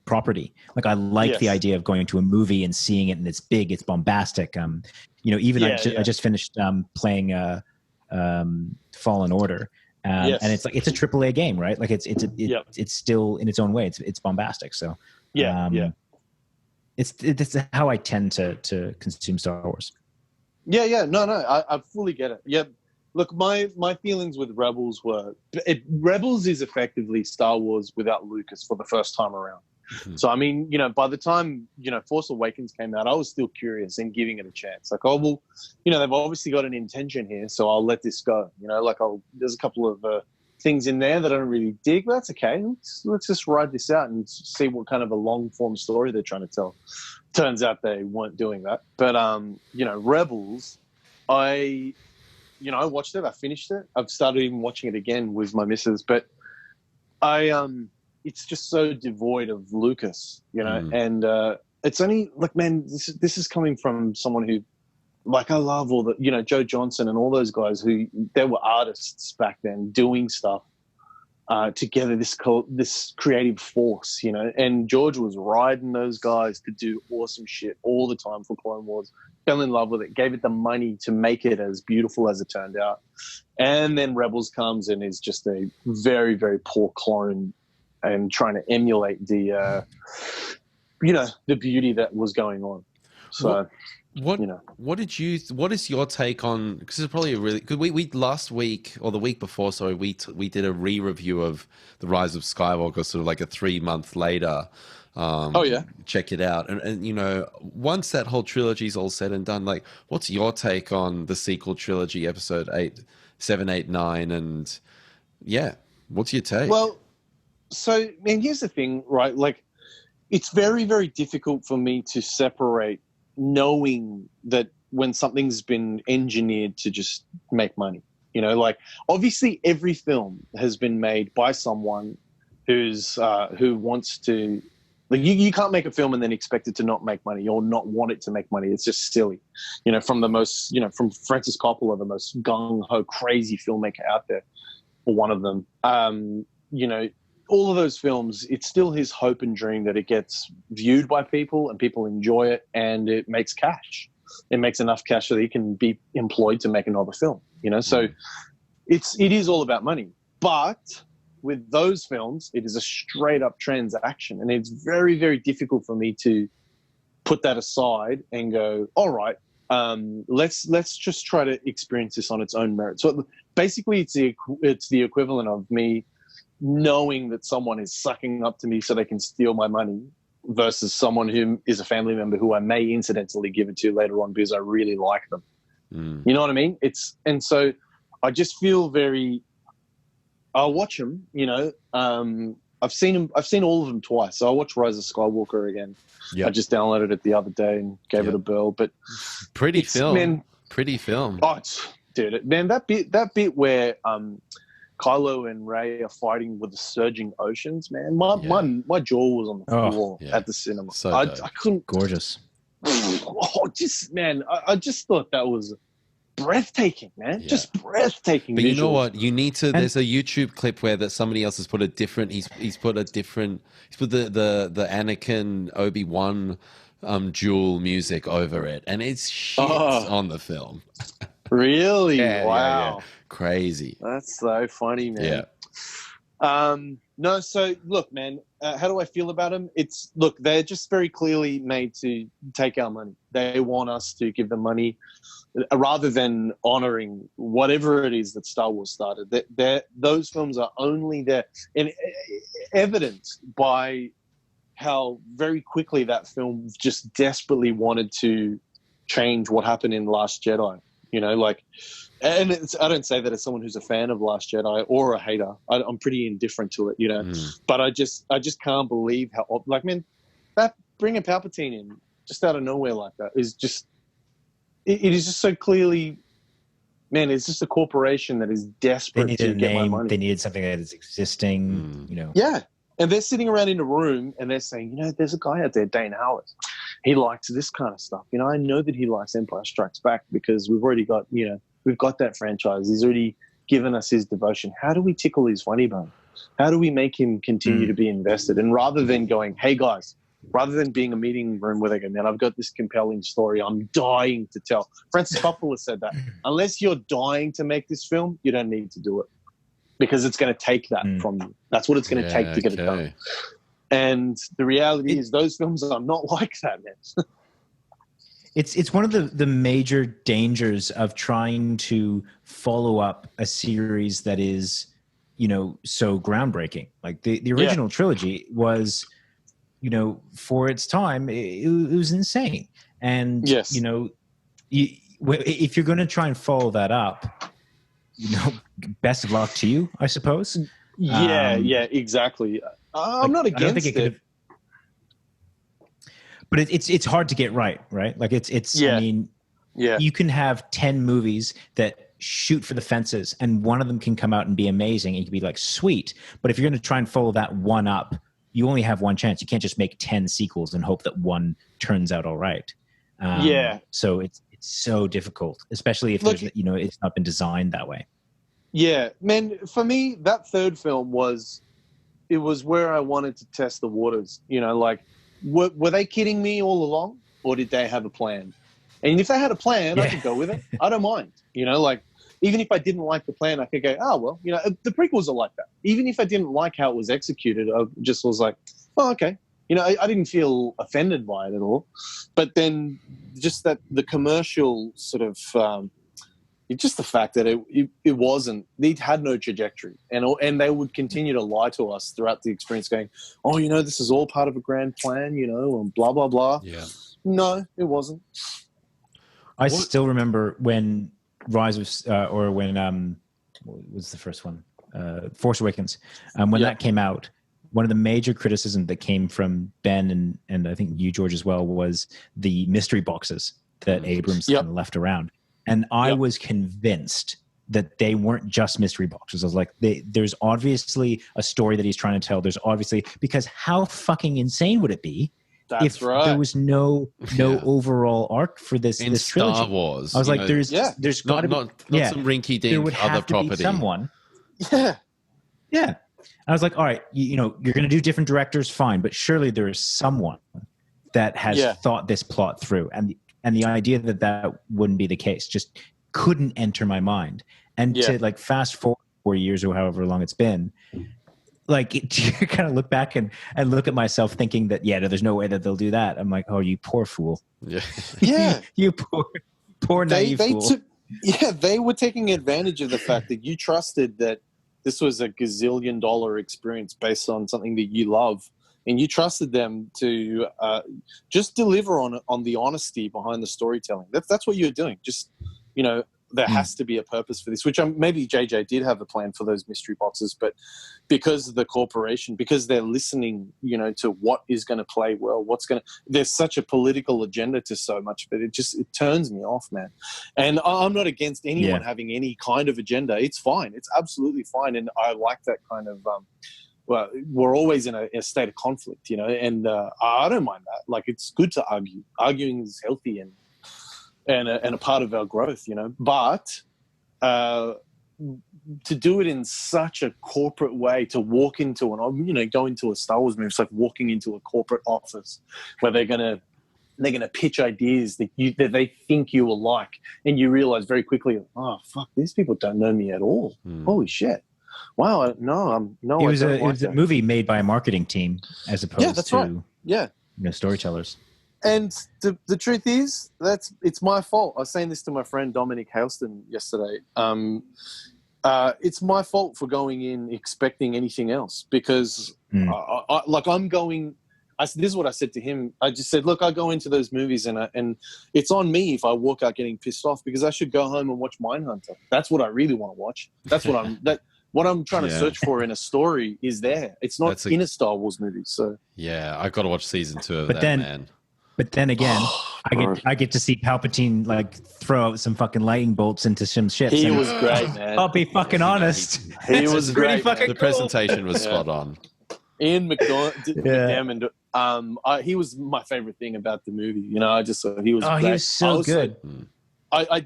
[SPEAKER 3] property. Like I like the idea of going to a movie and seeing it, and it's big, it's bombastic. I just finished playing Fallen Order, and it's like it's a AAA game, right? Like it's still in its own way. It's bombastic. So it's how I tend to consume Star Wars.
[SPEAKER 2] I fully get it. Yeah. Look, my feelings with Rebels were Rebels is effectively Star Wars without Lucas for the first time around. Mm-hmm. So, I mean, by the time, Force Awakens came out, I was still curious and giving it a chance. Like, oh, well, they've obviously got an intention here, so I'll let this go. There's a couple of things in there that I don't really dig, but that's okay. Let's just ride this out and see what kind of a long-form story they're trying to tell. Turns out they weren't doing that. But, Rebels, I watched it. I finished it. I've started even watching it again with my missus, but it's just so devoid of Lucas, and it's only like, man, this is coming from someone who, like, I love all the, Joe Johnson and all those guys who they were artists back then doing stuff together, this creative force, and George was riding those guys to do awesome shit all the time for Clone Wars. Fell in love with it, gave it the money to make it as beautiful as it turned out. And then Rebels comes and is just a very, very poor clone and trying to emulate the beauty that was going on. So,
[SPEAKER 1] what is your take on, because it's probably a really good, we last week or the week before, sorry, we did a re-review of The Rise of Skywalker, sort of like a 3 month later. Check it out. And once that whole trilogy is all said and done, like, what's your take on the sequel trilogy, episode 8, 7, 8, 9, and what's your take?
[SPEAKER 2] Well, so, man, here's the thing, right? Like, it's very, very difficult for me to separate knowing that when something's been engineered to just make money. Like, obviously every film has been made by someone who wants to. Like, you can't make a film and then expect it to not make money or not want it to make money. It's just silly. From from Francis Coppola, the most gung-ho, crazy filmmaker out there, or one of them. All of those films, it's still his hope and dream that it gets viewed by people and people enjoy it and it makes cash. It makes enough cash so that he can be employed to make another film. So it is all about money. But with those films, it is a straight up transaction, and it's very, very difficult for me to put that aside and go, all right, let's just try to experience this on its own merit. So basically, it's the equivalent of me knowing that someone is sucking up to me so they can steal my money versus someone who is a family member who I may incidentally give it to later on because I really like them. You know what I mean? And so I just feel very. I'll watch them, I've seen all of them twice. So I watched Rise of Skywalker again. Yep. I just downloaded it the other day and gave it a whirl. But
[SPEAKER 1] pretty film.
[SPEAKER 2] Oh, man, that bit where Kylo and Rey are fighting with the surging oceans, man. My jaw was on the floor at the cinema.
[SPEAKER 1] So
[SPEAKER 2] I couldn't.
[SPEAKER 3] Gorgeous.
[SPEAKER 2] I just thought that was breathtaking, man. Just breathtaking.
[SPEAKER 1] But
[SPEAKER 2] visuals.
[SPEAKER 1] You know what? You need to. There's a YouTube clip where that somebody else has put a different. He's put the Anakin Obi-Wan dual music over it, and it's shit on the film.
[SPEAKER 2] Really?
[SPEAKER 1] Wow. Yeah. Crazy.
[SPEAKER 2] That's so funny, man. Yeah. No, so look, man, how do I feel about them? They're just very clearly made to take our money. They want us to give them money rather than honoring whatever it is that Star Wars started. Those films are only there and evidenced by how very quickly that film just desperately wanted to change what happened in Last Jedi. And I don't say that as someone who's a fan of Last Jedi or a hater. I'm pretty indifferent to it, But I just can't believe how, like, man, that bringing Palpatine in just out of nowhere like that is just, it is just so clearly, man, it's just a corporation that is desperate to get my money.
[SPEAKER 3] They needed something that is existing,
[SPEAKER 2] Yeah. And they're sitting around in a room and they're saying, there's a guy out there, Dane Hallett. he likes this kind of stuff. You know, I know that he likes Empire Strikes Back because we've already got, you know, we've got that franchise. He's already given us his devotion. How do we tickle his funny bone? How do we make him continue to be invested? And rather than going, hey guys, rather than being a meeting room where they go, man, I've got this compelling story I'm dying to tell. Francis Coppola said that. Unless you're dying to make this film, you don't need to do it because it's going to take that from you. That's what it's going to take to get it done. And the reality is those films are not like that, man.
[SPEAKER 3] It's one of the major dangers of trying to follow up a series that is, you know, so groundbreaking. Like the original trilogy was, you know, for its time, it was insane. And, you know, if you're going to try and follow that up, you know, best of luck to you, I suppose.
[SPEAKER 2] Yeah, exactly. I'm not against it.
[SPEAKER 3] But it's hard to get right? Like it's I mean, you can have 10 movies that shoot for the fences and one of them can come out and be amazing and you can be like, sweet. But if you're going to try and follow that one up, you only have one chance. You can't just make 10 sequels and hope that one turns out all right. So it's so difficult, especially if there's, you know, it's not been designed that way.
[SPEAKER 2] Yeah, man, for me, that third film was where I wanted to test the waters. You know, like, were they kidding me all along, or did they have a plan? And if they had a plan, I could go with it. I don't mind. You know, like, even if I didn't like the plan, I could go, oh, well, you know, the prequels are like that. Even if I didn't like how it was executed, I just was like, oh, okay. You know, I didn't feel offended by it at all. But then just that the commercial sort of just the fact that it wasn't, it had no trajectory. And they would continue to lie to us throughout the experience going, oh, you know, this is all part of a grand plan, you know, and blah, blah, blah.
[SPEAKER 1] Yeah.
[SPEAKER 2] No, it wasn't.
[SPEAKER 3] I still remember when Rise of, or when, what was the first one? Force Awakens. When that came out, one of the major criticisms that came from Ben and I think you, George, as well, was the mystery boxes that Abrams kind of left around. And I was convinced that they weren't just mystery boxes. I was like, there's obviously a story that he's trying to tell. There's obviously, because how fucking insane would it be if there was no overall arc for this
[SPEAKER 1] in
[SPEAKER 3] this trilogy?
[SPEAKER 1] Star Wars,
[SPEAKER 3] I was like, there's got to be
[SPEAKER 1] not some rinky-dink other property.
[SPEAKER 3] Someone.
[SPEAKER 2] Yeah.
[SPEAKER 3] I was like, all right, you know, you're going to do different directors, fine, but surely there is someone that has thought this plot through, and the idea that wouldn't be the case just couldn't enter my mind. And to like fast forward 4 years or however long it's been, like to kind of look back and look at myself thinking that, there's no way that they'll do that. I'm like, oh, you poor fool.
[SPEAKER 2] Yeah.
[SPEAKER 3] You poor naive fool.
[SPEAKER 2] They were taking advantage of the fact that you trusted that this was a gazillion dollar experience based on something that you love. And you trusted them to just deliver on the honesty behind the storytelling. That's what you're doing. Just, you know, there has to be a purpose for this, which maybe JJ did have a plan for those mystery boxes, but because of the corporation, because they're listening, you know, to what is going to play well, there's such a political agenda to so much, but it turns me off, man. And I'm not against anyone having any kind of agenda. It's fine. It's absolutely fine. And I like that kind of, well, we're always in a state of conflict, you know, and I don't mind that. Like, it's good to argue. Arguing is healthy and a part of our growth, you know. But to do it in such a corporate way, to walk into go into a Star Wars movie, it's like walking into a corporate office where they're gonna pitch ideas that they think you will like, and you realize very quickly, oh fuck, these people don't know me at all. Holy shit. Wow, it was
[SPEAKER 3] a movie made by a marketing team as opposed to storytellers.
[SPEAKER 2] And the truth is, it's my fault. I was saying this to my friend Dominic Halston yesterday. It's my fault for going in expecting anything else because, I'm going. This is what I said to him. I just said, look, I go into those movies and it's on me if I walk out getting pissed off because I should go home and watch Mindhunter. That's what I really want to watch. That's what what I'm trying to search for in a story is there. It's not in a Star Wars movie. So
[SPEAKER 1] I got to watch season 2 of man.
[SPEAKER 3] But then again, I get to see Palpatine like throw out some fucking lightning bolts into some ships.
[SPEAKER 2] He was great, man.
[SPEAKER 3] I'll be fucking honest.
[SPEAKER 2] He was
[SPEAKER 3] pretty
[SPEAKER 2] great.
[SPEAKER 3] Fucking
[SPEAKER 1] the presentation was spot on.
[SPEAKER 2] Ian McDiarmid, He was my favorite thing about the movie. You know, I just thought he was.
[SPEAKER 3] Oh,
[SPEAKER 2] great.
[SPEAKER 3] he was so good.
[SPEAKER 2] I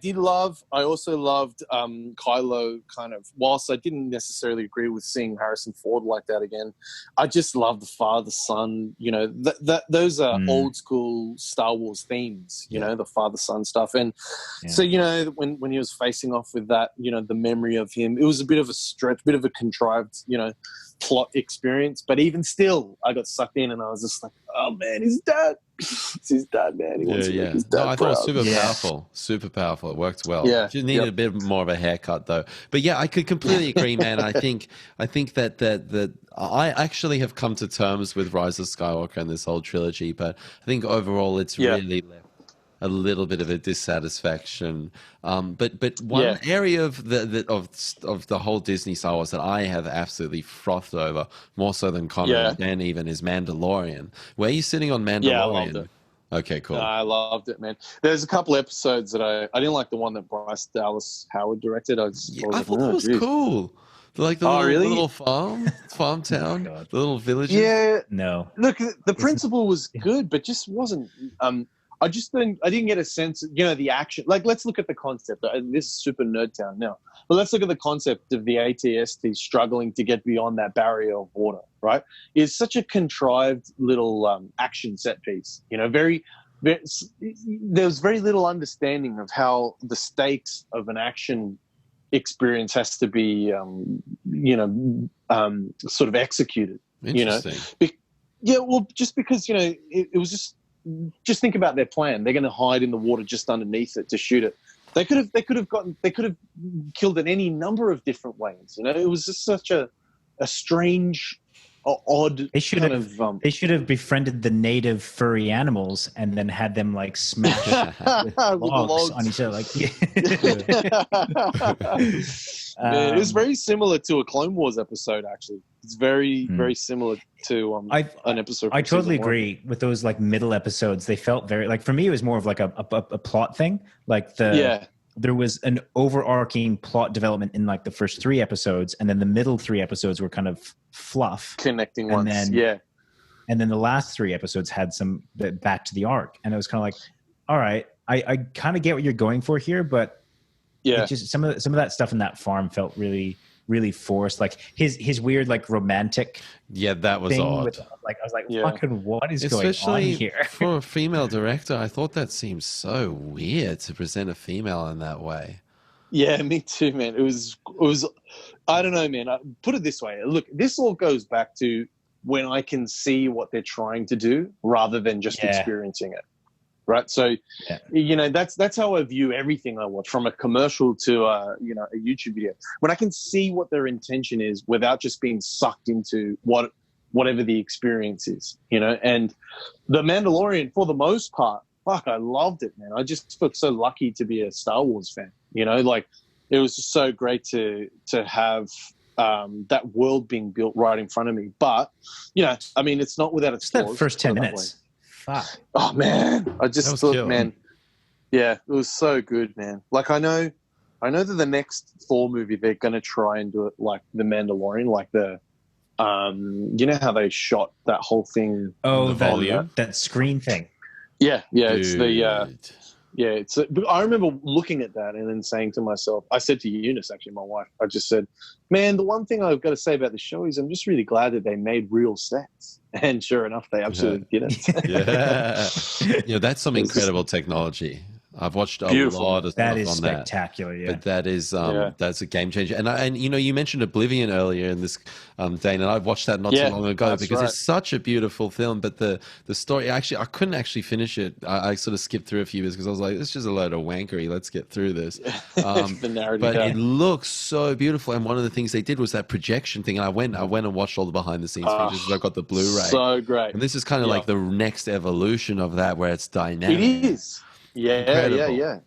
[SPEAKER 2] also loved Kylo kind of, whilst I didn't necessarily agree with seeing Harrison Ford like that again, I just love the father-son, you know, those are old school Star Wars themes, you know, the father-son stuff. And so, you know, when he was facing off with that, you know, the memory of him, it was a bit of a stretch, bit of a contrived, you know, plot experience. But even still, I got sucked in and I was just like, oh man, he's dead. It's his dad, man. He wants to make his dad
[SPEAKER 1] I thought it was super powerful. It worked well.
[SPEAKER 2] Yeah.
[SPEAKER 1] Just needed a bit more of a haircut though. But yeah, I could completely agree, man. I think that I actually have come to terms with Rise of Skywalker and this whole trilogy, but I think overall it's really left a little bit of a dissatisfaction. But one area of the whole Disney Star Wars that I have absolutely frothed over, more so than Connor and even, is Mandalorian. Where are you sitting on Mandalorian?
[SPEAKER 2] Yeah, I loved it.
[SPEAKER 1] Okay, cool.
[SPEAKER 2] No, I loved it, man. There's a couple episodes that I didn't like the one that Bryce Dallas Howard directed. I
[SPEAKER 1] thought that was cool. Like the little farm town, the little village.
[SPEAKER 2] Yeah.
[SPEAKER 3] No.
[SPEAKER 2] Look, the principle was good, but just wasn't. I didn't get a sense, you know, the action. Like, let's look at the concept. This is super nerd town now, but let's look at the concept of the AT-ST struggling to get beyond that barrier of water. Right? It's such a contrived little action set piece. You know, there's very little understanding of how the stakes of an action experience has to be, sort of executed.
[SPEAKER 1] Interesting.
[SPEAKER 2] You know, well, just because, you know, it was just think about their plan. They're going to hide in the water just underneath it to shoot it. They could have killed it any number of different ways. You know, it was just such a strange, odd.
[SPEAKER 3] They should have befriended the native furry animals and then had them like smash with logs on each other. Like,
[SPEAKER 2] it was very similar to a Clone Wars episode. Actually, it's very similar to an episode.
[SPEAKER 3] I totally agree with those like middle episodes. They felt very like, for me, it was more of like a plot thing. Like there was an overarching plot development in like the first 3 episodes, and then the middle 3 episodes were kind of fluff,
[SPEAKER 2] connecting ones.
[SPEAKER 3] And then the last 3 episodes had some back to the arc, and it was kind of like, all right, I kind of get what you're going for here, but just some of that stuff in that farm felt really, really forced. Like his weird like romantic
[SPEAKER 1] that was odd.
[SPEAKER 3] I was like, fucking what is going on here?
[SPEAKER 1] For a female director, I thought that seemed so weird to present a female in that way.
[SPEAKER 2] Yeah, me too, man. It was I don't know, man. Put it this way. Look, this all goes back to when I can see what they're trying to do rather than just experiencing it. Right. So, you know, that's how I view everything I watch, from a commercial to, a YouTube video. When I can see what their intention is without just being sucked into whatever the experience is, you know. And The Mandalorian, for the most part, I loved it, man. I just felt so lucky to be a Star Wars fan, you know. Like, it was just so great to have that world being built right in front of me. But, you know, I mean, it's not without its flaws.
[SPEAKER 3] That first 10 minutes. Fuck.
[SPEAKER 2] Oh man, I just thought, man, it was so good, man. Like, I know that the next Thor movie, they're going to try and do it like The Mandalorian, like the, you know how they shot that whole thing?
[SPEAKER 3] Oh, that screen thing.
[SPEAKER 2] Yeah, it's the, I remember looking at that and then saying to myself, I said to Eunice, actually, my wife, I just said, man, the one thing I've got to say about the show is I'm just really glad that they made real sets. And sure enough, they absolutely did it.
[SPEAKER 1] That's some incredible technology. I've watched a lot of stuff
[SPEAKER 3] that is
[SPEAKER 1] on
[SPEAKER 3] spectacular,
[SPEAKER 1] that. But that is that's a game changer. And you know, you mentioned Oblivion earlier in this, Dane, and I watched that not too long ago because it's such a beautiful film. But the story, I couldn't actually finish it. I sort of skipped through a few bits because I was like, this is just a load of wankery. Let's get through this.
[SPEAKER 2] The narrative,
[SPEAKER 1] but it looks so beautiful. And one of the things they did was that projection thing. And I went and watched all the behind the scenes features. I got the Blu-ray.
[SPEAKER 2] So great.
[SPEAKER 1] And this is kind of like the next evolution of that, where it's dynamic.
[SPEAKER 2] It is. Yeah.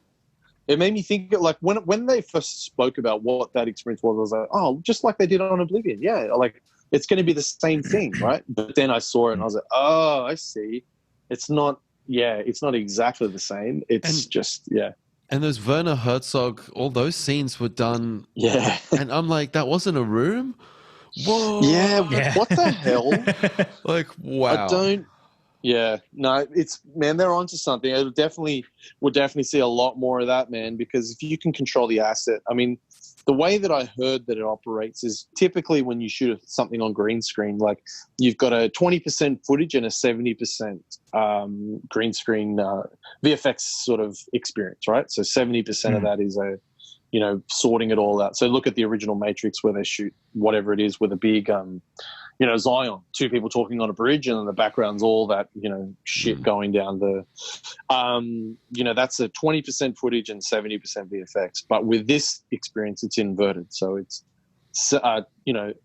[SPEAKER 2] It made me think, like, when they first spoke about what that experience was, I was like, oh, just like they did on Oblivion. Yeah, like, it's going to be the same thing, right? But then I saw it and I was like, oh, I see. It's not exactly the same. It's
[SPEAKER 1] And those Werner Herzog, all those scenes were done.
[SPEAKER 2] Yeah.
[SPEAKER 1] And I'm like, that wasn't a room? Whoa.
[SPEAKER 2] Yeah. What the hell?
[SPEAKER 1] Like, wow.
[SPEAKER 2] Yeah, no, man, they're onto something. We'll definitely see a lot more of that, man, because if you can control the asset, I mean, the way that I heard that it operates is typically when you shoot something on green screen, like you've got a 20% footage and a 70% green screen VFX sort of experience, right? So 70% of that is sorting it all out. So look at the original Matrix where they shoot whatever it is with a big Zion, two people talking on a bridge, and then the background's all that, shit going down the, that's a 20% footage and 70% VFX. But with this experience, it's inverted. So it's inverted.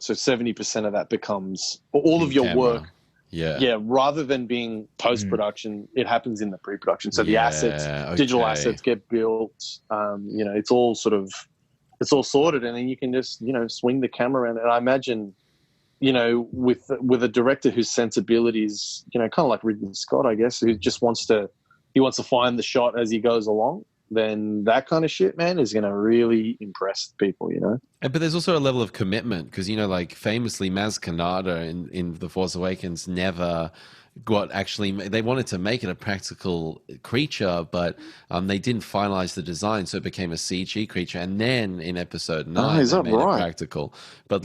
[SPEAKER 2] So 70% of that becomes all of your
[SPEAKER 1] camera
[SPEAKER 2] work.
[SPEAKER 1] Yeah.
[SPEAKER 2] Rather than being post-production, it happens in the pre-production. So the assets, digital assets get built. It's all it's all sorted, and then you can just, swing the camera around. And I imagine, with a director whose sensibilities, kind of like Ridley Scott, I guess, who just wants to find the shot as he goes along, then that kind of shit, man, is going to really impress people,
[SPEAKER 1] But there's also a level of commitment because, like famously Maz Kanata in The Force Awakens never they wanted to make it a practical creature, but they didn't finalize the design, so it became a CG creature. And then in episode 9, they made it practical. But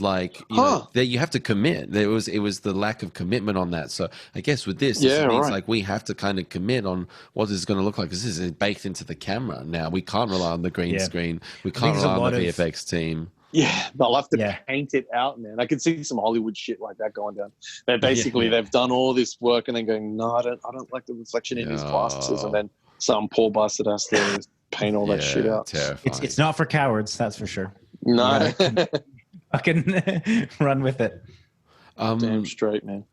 [SPEAKER 1] you have to commit. It was the lack of commitment on that. So I guess with this, it means like we have to kind of commit on what this is going to look like, because this is baked into the camera now. We can't rely on the green screen. We can't rely on the VFX team.
[SPEAKER 2] Yeah, they'll have to paint it out, man. I can see some Hollywood shit like that going down. They've done all this work and then going, no, I don't like the reflection in his glasses, and then some poor bastard has to paint all that shit out.
[SPEAKER 1] Terrifying.
[SPEAKER 3] It's not for cowards, that's for sure.
[SPEAKER 2] No,
[SPEAKER 3] fucking run with it.
[SPEAKER 2] Damn straight, man.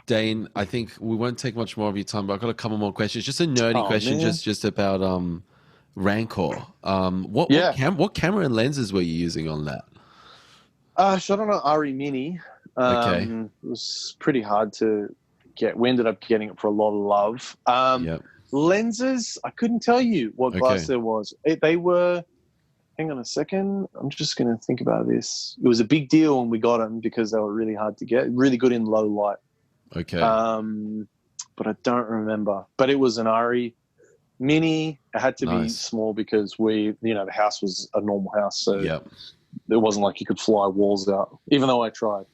[SPEAKER 1] Dane, I think we won't take much more of your time, but I've got a couple more questions. Just a nerdy question, just about Rancour. What camera and lenses were you using on that?
[SPEAKER 2] Shot on an RE Mini. It was pretty hard to get. We ended up getting it for a lot of love. Lenses, I couldn't tell you what glass there was. They were, hang on a second, I'm just going to think about this. It was a big deal when we got them because they were really hard to get, really good in low light.
[SPEAKER 1] Okay.
[SPEAKER 2] But I don't remember. But it was an RE Mini. It had to be small because the house was a normal house, so it wasn't like you could fly walls out, even though I tried.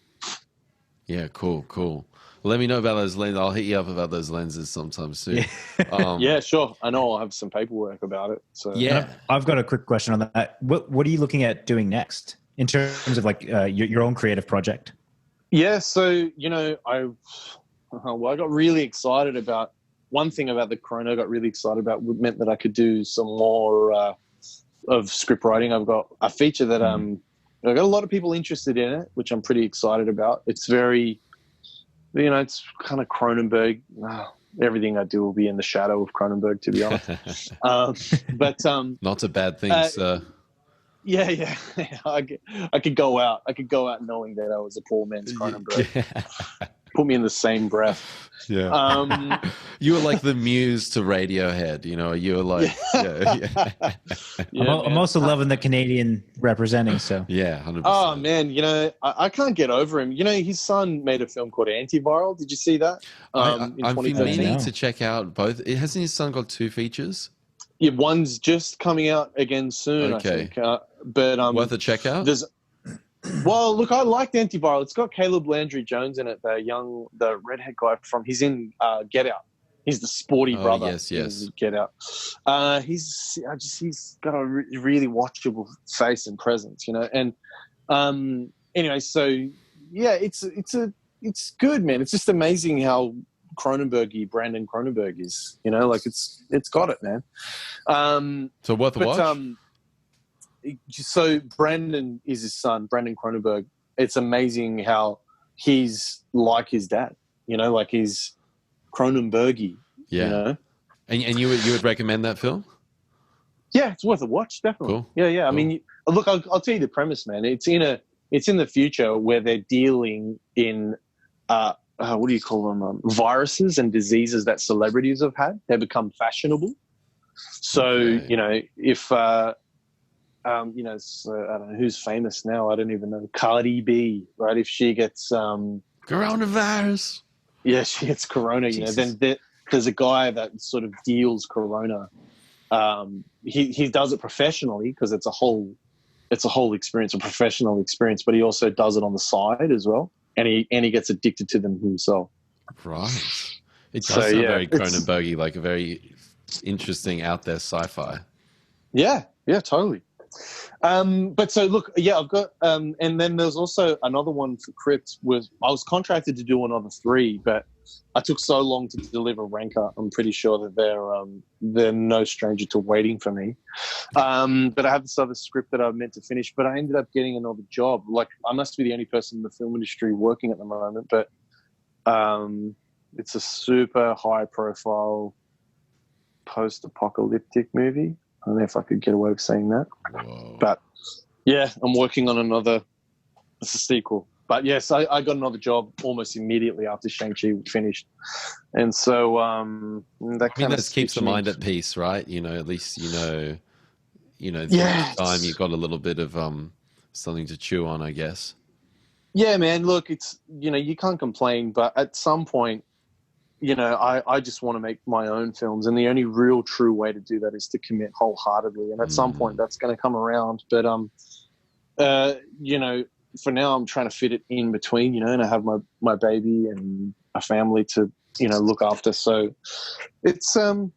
[SPEAKER 2] Yeah,
[SPEAKER 1] cool. Let me know about those lenses. I'll hit you up about those lenses sometime soon.
[SPEAKER 2] Yeah, sure. I know I'll have some paperwork about it. So
[SPEAKER 3] I've got a quick question on that. What are you looking at doing next in terms of like your own creative project?
[SPEAKER 2] Yeah, so I got really excited about one thing about the Corona. I got really excited about meant that I could do some more of script writing. I've got a feature that I've got a lot of people interested in it, which I'm pretty excited about. It's very, it's kind of Cronenberg. Everything I do will be in the shadow of Cronenberg, to be honest. But
[SPEAKER 1] not a bad thing, sir.
[SPEAKER 2] Yeah. I could go out. Knowing that I was a poor man's Cronenberg. Put me in the same breath.
[SPEAKER 1] Yeah. You were like the muse to Radiohead, you were like,
[SPEAKER 3] I'm also loving the Canadian representing. So
[SPEAKER 1] 100%.
[SPEAKER 2] Oh man, I can't get over him. His son made a film called Antiviral. Did you see that?
[SPEAKER 1] I'm meaning to check out both. Hasn't his son got 2 features?
[SPEAKER 2] Yeah, one's just coming out again soon.
[SPEAKER 1] Okay.
[SPEAKER 2] I think. But
[SPEAKER 1] worth a check out.
[SPEAKER 2] Well, look, I liked Antiviral. It's got Caleb Landry Jones in it, the redhead guy he's in Get Out. He's the sporty brother.
[SPEAKER 1] Yes.
[SPEAKER 2] In Get Out. He's got a really watchable face and presence, And anyway, so yeah, it's good, man. It's just amazing how Brandon Cronenberg is. It's got it, man.
[SPEAKER 1] So worth a watch.
[SPEAKER 2] So Brandon is his son, Brandon Cronenberg. It's amazing how he's like his dad, like he's Cronenbergy.
[SPEAKER 1] Yeah. And you would recommend that film?
[SPEAKER 2] Yeah, it's worth a watch, definitely.
[SPEAKER 1] Cool.
[SPEAKER 2] Yeah. Cool. I mean, look, I'll tell you the premise, man. It's in the future where they're dealing in what do you call them? Viruses and diseases that celebrities have had. They become fashionable. So if I don't know who's famous now. I don't even know. Cardi B, right? If she gets
[SPEAKER 1] coronavirus.
[SPEAKER 2] Yeah, she gets corona. You know, then there's a guy that sort of deals corona. He does it professionally because it's a whole experience, a professional experience. But he also does it on the side as well, and he gets addicted to them himself.
[SPEAKER 1] Right. It does sound very Cronenbergy, like a very interesting out there sci-fi.
[SPEAKER 2] Yeah, totally. But so look, I've got, and then there's also another one for Crypt. I was contracted to do another 3, but I took so long to deliver Rancour. I'm pretty sure that they're no stranger to waiting for me. But I have this other script that I meant to finish, but I ended up getting another job. Like, I must be the only person in the film industry working at the moment, but it's a super high profile post-apocalyptic movie. I don't know if I could get away with saying that.
[SPEAKER 1] Whoa.
[SPEAKER 2] But yeah, I'm working on it's a sequel. But yes, I got another job almost immediately after Shang-Chi finished. And so that
[SPEAKER 1] keeps the mind at peace, right? You know, at least time you've got a little bit of something to chew on, I guess.
[SPEAKER 2] Yeah, man, look, it's, you can't complain, but at some point, I just want to make my own films, and the only real true way to do that is to commit wholeheartedly. And at some point, that's going to come around. But for now, I'm trying to fit it in between, and I have my baby and a family to look after. So it's I've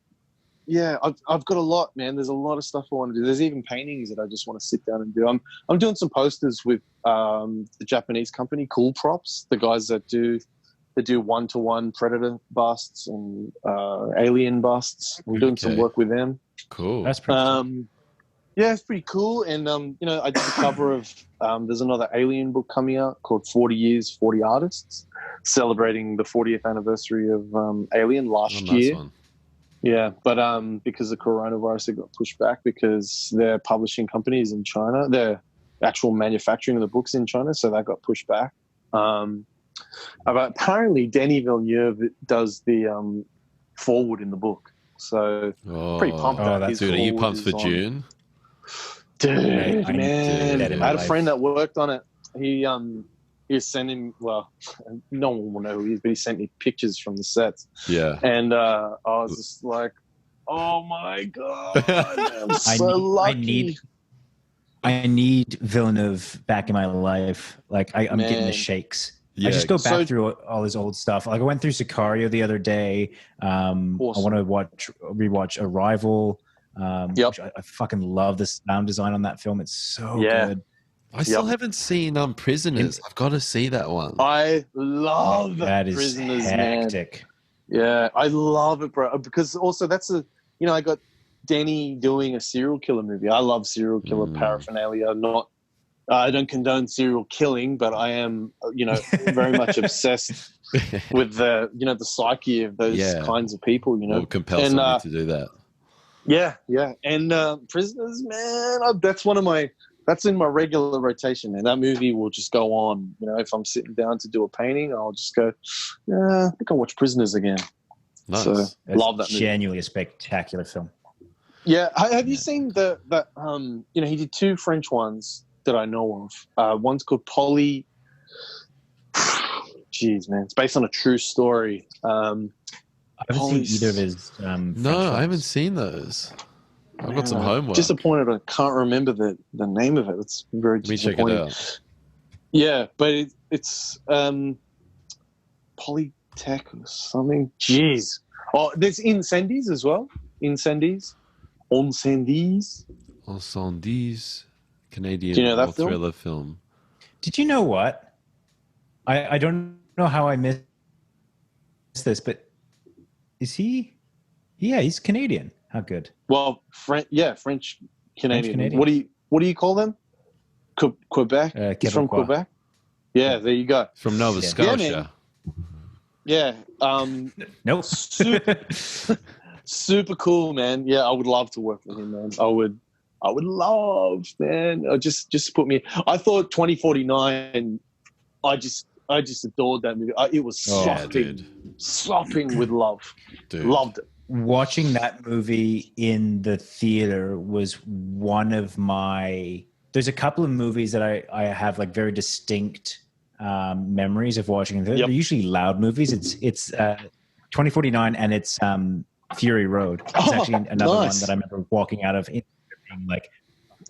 [SPEAKER 2] got a lot, man. There's a lot of stuff I want to do. There's even paintings that I just want to sit down and do. I'm doing some posters with the Japanese company Cool Props, the guys that do 1-to-1 predator busts and alien busts. I'm doing some work with them.
[SPEAKER 1] Cool.
[SPEAKER 3] That's pretty cool.
[SPEAKER 2] Yeah, it's pretty cool. And I did the cover of there's another Alien book coming out called 40 Years, 40 Artists, celebrating the 40th anniversary of Alien last year.
[SPEAKER 1] One.
[SPEAKER 2] Yeah, but because of coronavirus, it got pushed back because their publishing company is in China. Their actual manufacturing of the books in China, so that got pushed back. But apparently, Denis Villeneuve does the forward in the book, so pretty pumped.
[SPEAKER 1] Dude, are you pumped for June?
[SPEAKER 2] Dude, man, I had a friend that worked on it. He was sending, well, no one will know who he is, but he sent me pictures from the sets.
[SPEAKER 1] Yeah,
[SPEAKER 2] and I was just like, oh my god, I'm so lucky.
[SPEAKER 3] I need Villeneuve back in my life. Like I'm getting the shakes. Yeah, I just go back through all his old stuff. Like I went through Sicario the other day. Awesome. I want to rewatch Arrival. Which I fucking love the sound design on that film. It's so good.
[SPEAKER 1] I still haven't seen Prisoners. I've got to see that one.
[SPEAKER 2] I love
[SPEAKER 3] that. Is
[SPEAKER 2] Prisoners,
[SPEAKER 3] hectic.
[SPEAKER 2] Man. Yeah, I love it, bro. Because also that's I got Denny doing a serial killer movie. I love serial killer paraphernalia. I don't condone serial killing, but I am, very much obsessed with the psyche of those kinds of people.
[SPEAKER 1] Or compel somebody to do that.
[SPEAKER 2] Yeah. And Prisoners, man, that's in my regular rotation, and that movie will just go on. If I'm sitting down to do a painting, I'll just go, I think I'll watch Prisoners again.
[SPEAKER 1] Nice.
[SPEAKER 2] So, love that movie.
[SPEAKER 3] Genuinely a spectacular film.
[SPEAKER 2] Yeah. Have you seen that he did 2 French ones that I know of. One's called Polly. Jeez, man. It's based on a true story.
[SPEAKER 3] I haven't seen either of his
[SPEAKER 1] No, I haven't seen those. I've got some homework.
[SPEAKER 2] Disappointed I can't remember the name of it. It's very disappointing.
[SPEAKER 1] Let me check it out.
[SPEAKER 2] Yeah, but it's Polytech or something. Jeez. Oh, there's Incendies as well. Incendies. Canadian
[SPEAKER 1] thriller film.
[SPEAKER 3] Did you know what? I don't know how I missed this, but is he? Yeah, he's Canadian. How good.
[SPEAKER 2] Well, French Canadian. What do you call them? Quebec. He's from Quebec. Yeah, there you go.
[SPEAKER 1] From Nova Scotia.
[SPEAKER 2] Yeah.
[SPEAKER 3] Nope.
[SPEAKER 2] Super cool, man. Yeah, I would love to work with him, man. I would love, man. Just put me. I thought 2049. I just adored that movie. It was sopping with love.
[SPEAKER 1] Dude.
[SPEAKER 2] Loved it.
[SPEAKER 3] Watching that movie in the theater was one of my. There's a couple of movies that I have like very distinct memories of watching. They're usually loud movies. It's 2049, and it's Fury Road. It's actually another one that I remember walking out of being like,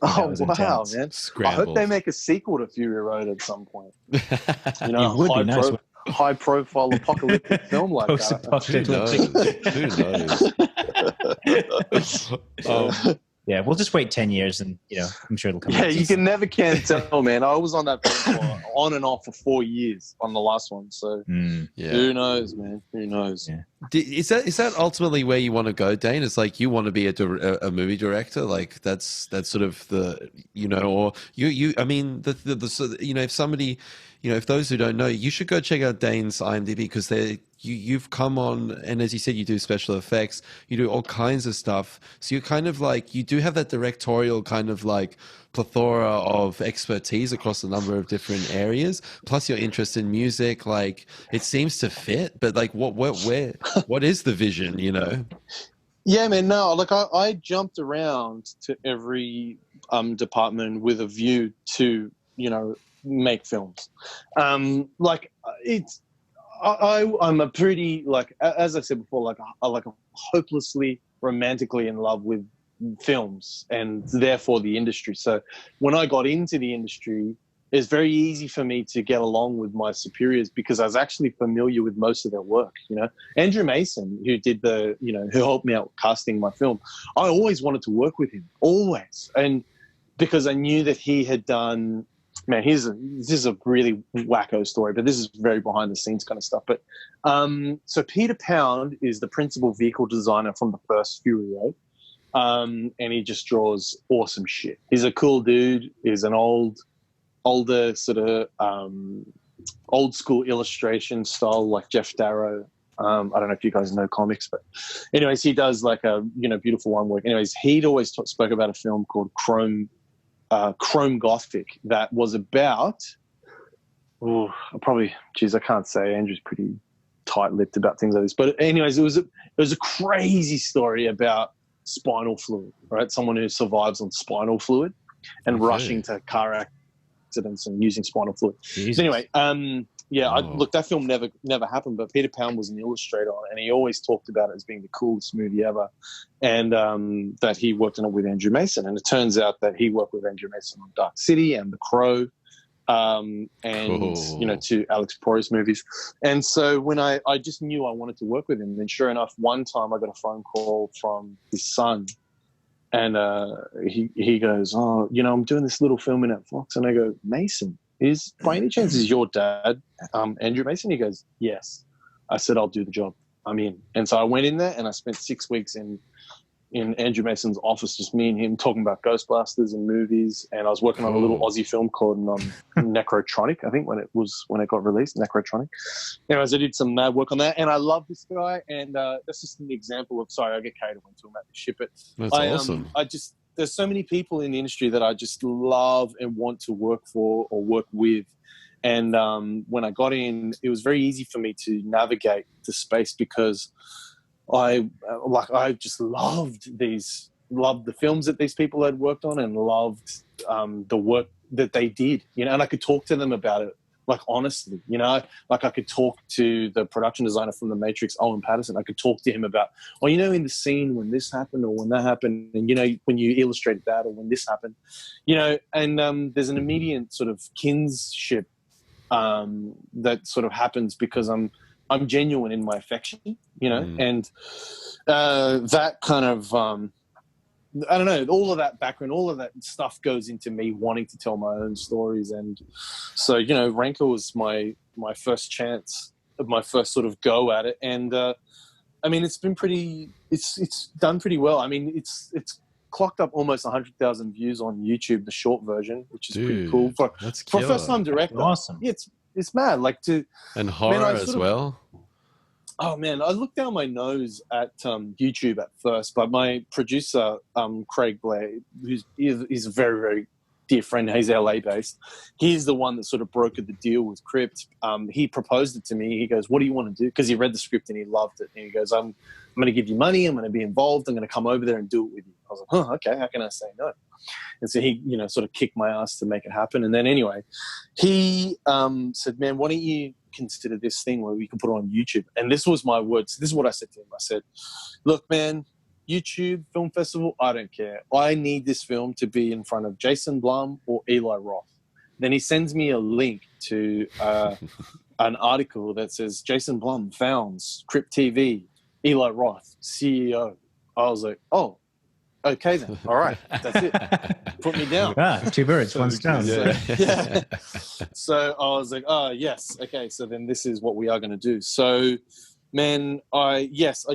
[SPEAKER 2] oh wow,
[SPEAKER 3] intense.
[SPEAKER 2] man!
[SPEAKER 1] Scrambled.
[SPEAKER 2] I hope they make a sequel to Fury Road at some point. You
[SPEAKER 3] It would be nice.
[SPEAKER 2] High profile apocalyptic film like
[SPEAKER 1] Who knows?
[SPEAKER 3] Yeah, we'll just wait 10 years and, I'm sure it'll come out.
[SPEAKER 2] Yeah, you can never tell, man. I was on that film for on and off for 4 years on the last one. So who knows, man? Who knows?
[SPEAKER 3] Yeah.
[SPEAKER 1] Is that ultimately where you want to go, Dane? It's like you want to be a movie director, like that's sort of the or you. I mean, if somebody, if those who don't know, you should go check out Dane's IMDb because you've come on, and as you said, you do special effects, you do all kinds of stuff. So you're kind of like, you do have that directorial kind of like plethora of expertise across a number of different areas. Plus your interest in music, like it seems to fit. But like, what is the vision?
[SPEAKER 2] Yeah, man. No, like I jumped around to every department with a view to make films. I'm a pretty, like, as I said before, like a hopelessly romantically in love with films and therefore the industry. So when I got into the industry, it's very easy for me to get along with my superiors because I was actually familiar with most of their work. Andrew Mason, who did who helped me out casting my film, I always wanted to work with him, always. And because I knew that he had done, man, this is a really wacko story, but this is very behind the scenes kind of stuff. But so Peter Pound is the principal vehicle designer from the first Fury Road, and he just draws awesome shit. He's a cool dude. He's an older sort of old school illustration style, like Jeff Darrow. I don't know if you guys know comics, but anyways, he does like a beautiful line work. Anyways, he'd always spoke about a film called Chrome Gothic that was about, I can't say. Andrew's pretty tight-lipped about things like this. But anyways, it was a crazy story about spinal fluid, right? Someone who survives on spinal fluid and rushing to car accidents and using spinal fluid.
[SPEAKER 3] Jesus.
[SPEAKER 2] So anyway, look, that film never happened, but Peter Pound was an illustrator on it, and he always talked about it as being the coolest movie ever, and that he worked on it with Andrew Mason. And it turns out that he worked with Andrew Mason on Dark City and The Crow, and
[SPEAKER 1] cool.
[SPEAKER 2] Two Alex Proyas movies. And so when I just knew I wanted to work with him, and sure enough, one time I got a phone call from his son, and he goes, I'm doing this little film in at Fox. And I go, Mason, by any chance is your dad Andrew Mason? He goes, yes. I said, I'll do the job. I'm in. And so I went in there and I spent 6 weeks in Andrew Mason's office, just me and him talking about Ghostbusters and movies. And I was working on a little Aussie film called Necrotronic, I think, when it got released, Necrotronic. Anyways, I did some mad work on that, and I love this guy. And that's just an example of, sorry, I get carried away until I'm at the ship it.
[SPEAKER 1] That's awesome.
[SPEAKER 2] There's so many people in the industry that I just love and want to work for or work with. And when I got in, it was very easy for me to navigate the space because I just loved the films that these people had worked on and loved the work that they did, and I could talk to them about it, like, honestly, like I could talk to the production designer from The Matrix, Owen Patterson. I could talk to him about, in the scene when this happened or when that happened, and, when you illustrated that or when this happened, and there's an immediate sort of kinship that sort of happens because I'm genuine in my affection, and that kind of, I don't know, all of that background, all of that stuff goes into me wanting to tell my own stories. And so, Rancour was my first chance, my first sort of go at it. And, I mean, it's done pretty well. I mean, it's clocked up almost 100,000 views on YouTube, the short version, which is pretty cool for a first-time director.
[SPEAKER 3] Awesome.
[SPEAKER 2] Yeah, it's mad.
[SPEAKER 1] And horror as well.
[SPEAKER 2] Oh man, I looked down my nose at YouTube at first, but my producer, Craig Blair, he's a very, very dear friend. He's LA based. He's the one that sort of brokered the deal with Crypt. He proposed it to me. He goes, "What do you want to do?" Because he read the script and he loved it. And he goes, going to give you money. I'm going to be involved. I'm going to come over there and do it with you. I was like, oh, okay. How can I say no? And so he, sort of kicked my ass to make it happen. And then anyway, he said, man, why don't you consider this thing where we can put it on YouTube? And this was my words. This is what I said to him. I said, look, man, YouTube Film Festival, I don't care. I need this film to be in front of Jason Blum or Eli Roth. Then he sends me a link to an article that says Jason Blum founds Crypt TV, Eli Roth, CEO. I was like, oh, okay then. All right, that's it. Put me down.
[SPEAKER 3] Two birds, one stone.
[SPEAKER 2] Yeah. So I was like, oh, yes. Okay, so then this is what we are going to do. So, man, I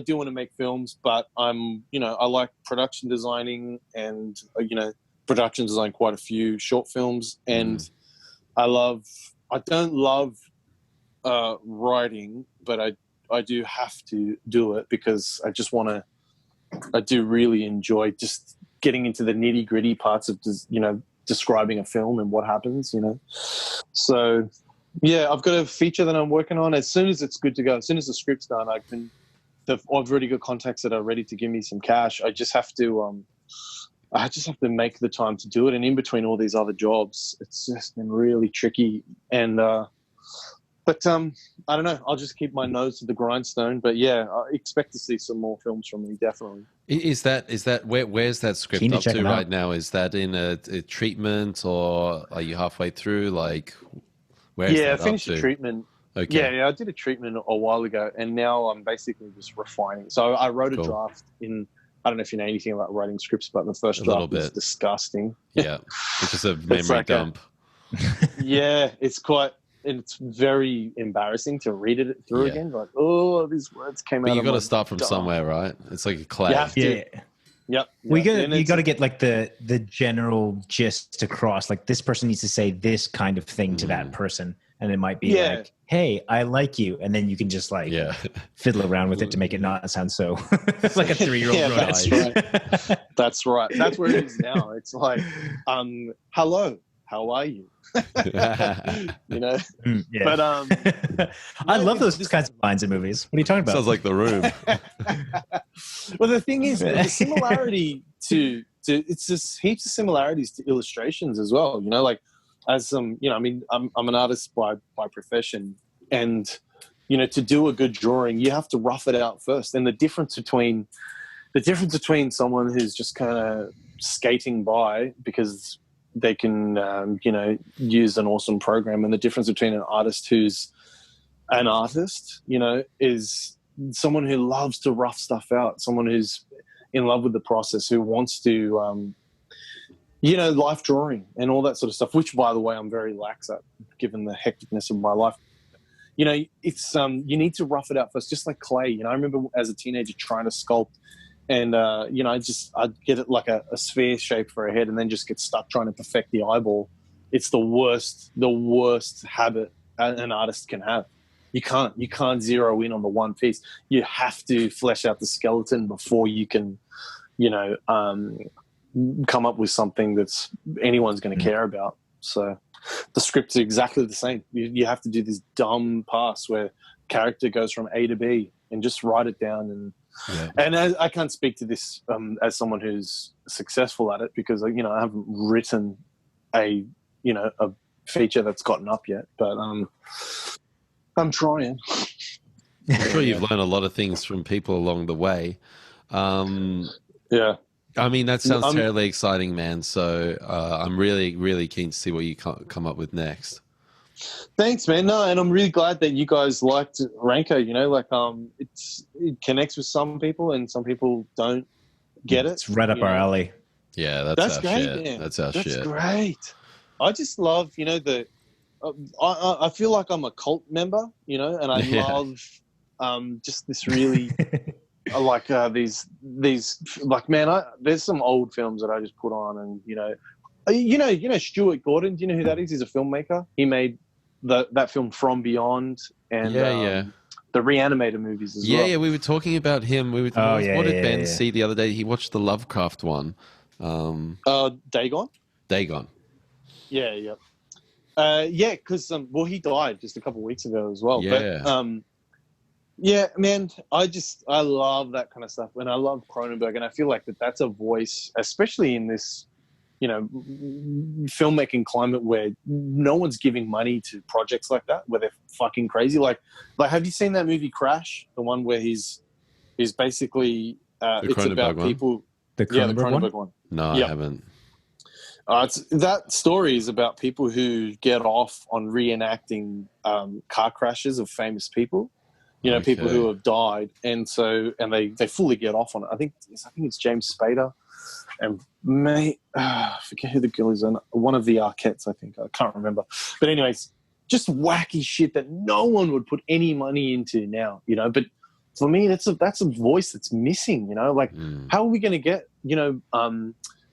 [SPEAKER 2] do want to make films, but I'm, I like production designing and, production design quite a few short films. And I don't love writing, but I do have to do it because I do really enjoy just getting into the nitty gritty parts of, describing a film and what happens, So, yeah, I've got a feature that I'm working on. As soon as it's good to go, as soon as the script's done, I've already got contacts that are ready to give me some cash. I just have to make the time to do it. And in between all these other jobs, it's just been really tricky. And, but I don't know. I'll just keep my nose to the grindstone. But yeah, I expect to see some more films from me, definitely.
[SPEAKER 1] Is that where's that script up to right now? Is that in a treatment, or are you halfway through? Like, where is that
[SPEAKER 2] I finished the treatment. Okay. Yeah, I did a treatment a while ago, and now I'm basically just refining. So I wrote a draft in. I don't know if you know anything about writing scripts, but the first draft is disgusting.
[SPEAKER 1] Yeah, it's just a memory dump.
[SPEAKER 2] Yeah, it's very embarrassing to read it through again. Like, oh, these words came out.
[SPEAKER 1] But you got to start from somewhere, right? It's like a clay.
[SPEAKER 2] You have to. Yep.
[SPEAKER 3] You got to get like the general gist across. Like, this person needs to say this kind of thing to that person, and it might be like, "Hey, I like you," and then you can just like fiddle around with it to make it not sound so like a 3-year-old.
[SPEAKER 2] Yeah, that's right. That's right. That's where it is now. It's like, hello, how are you? But
[SPEAKER 3] I love those kinds of lines in movies. What are you talking about?
[SPEAKER 1] Sounds like The Room.
[SPEAKER 2] Well, the thing is, the similarity to it's just heaps of similarities to illustrations as well. Like as I'm an artist by profession, and to do a good drawing, you have to rough it out first. And the difference between someone who's just kind of skating by because they can, use an awesome program, and the difference between an artist who's an artist, is someone who loves to rough stuff out, someone who's in love with the process, who wants to, life drawing and all that sort of stuff, which, by the way, I'm very lax at, given the hecticness of my life. It's you need to rough it out first, just like clay. I remember as a teenager trying to sculpt, and I'd get it like a sphere shape for a head, and then just get stuck trying to perfect the eyeball. It's the worst habit an artist can have. You can't zero in on the one piece. You have to flesh out the skeleton before you can, come up with something that's anyone's going to care about. So the scripts are exactly the same. You have to do this dumb pass where character goes from A to B, and just write it down. And I can't speak to this as someone who's successful at it, because I haven't written a feature that's gotten up yet, but I'm trying.
[SPEAKER 1] I'm sure you've learned a lot of things from people along the way.
[SPEAKER 2] Yeah.
[SPEAKER 1] I mean, that sounds terribly exciting, man. So I'm really, really keen to see what you come up with next.
[SPEAKER 2] Thanks, man. No, and I'm really glad that you guys liked Rancour. It connects with some people, and some people don't get it.
[SPEAKER 3] It's right up our alley.
[SPEAKER 1] Yeah, that's our
[SPEAKER 2] great,
[SPEAKER 1] shit.
[SPEAKER 2] man.
[SPEAKER 1] That's our shit.
[SPEAKER 2] That's great. I just love, I feel like I'm a cult member, and I love just this really like these like, man, there's some old films that I just put on, and Stuart Gordon. Do you know who that is? He's a filmmaker. He made that film From Beyond and the Reanimator movies as well.
[SPEAKER 1] Yeah, we were talking about him. What did Ben see the other day? He watched the Lovecraft one.
[SPEAKER 2] Dagon. Yeah. Because he died just a couple of weeks ago as well.
[SPEAKER 1] Yeah.
[SPEAKER 2] But Yeah, man, I love that kind of stuff, and I love Cronenberg, and I feel like that's a voice, especially in this, filmmaking climate where no one's giving money to projects like that, where they're fucking crazy. Like, have you seen that movie Crash? The one where he's basically it's about
[SPEAKER 1] one?
[SPEAKER 2] People.
[SPEAKER 3] The Cronenberg
[SPEAKER 2] one.
[SPEAKER 1] No, I haven't.
[SPEAKER 2] That story is about people who get off on reenacting car crashes of famous people. People who have died, and they fully get off on it. I think it's James Spader, and I forget who the girl is on. One of the Arquettes, I think. I can't remember. But anyways, just wacky shit that no one would put any money into now. But for me, that's a voice that's missing. How are we going to get Blue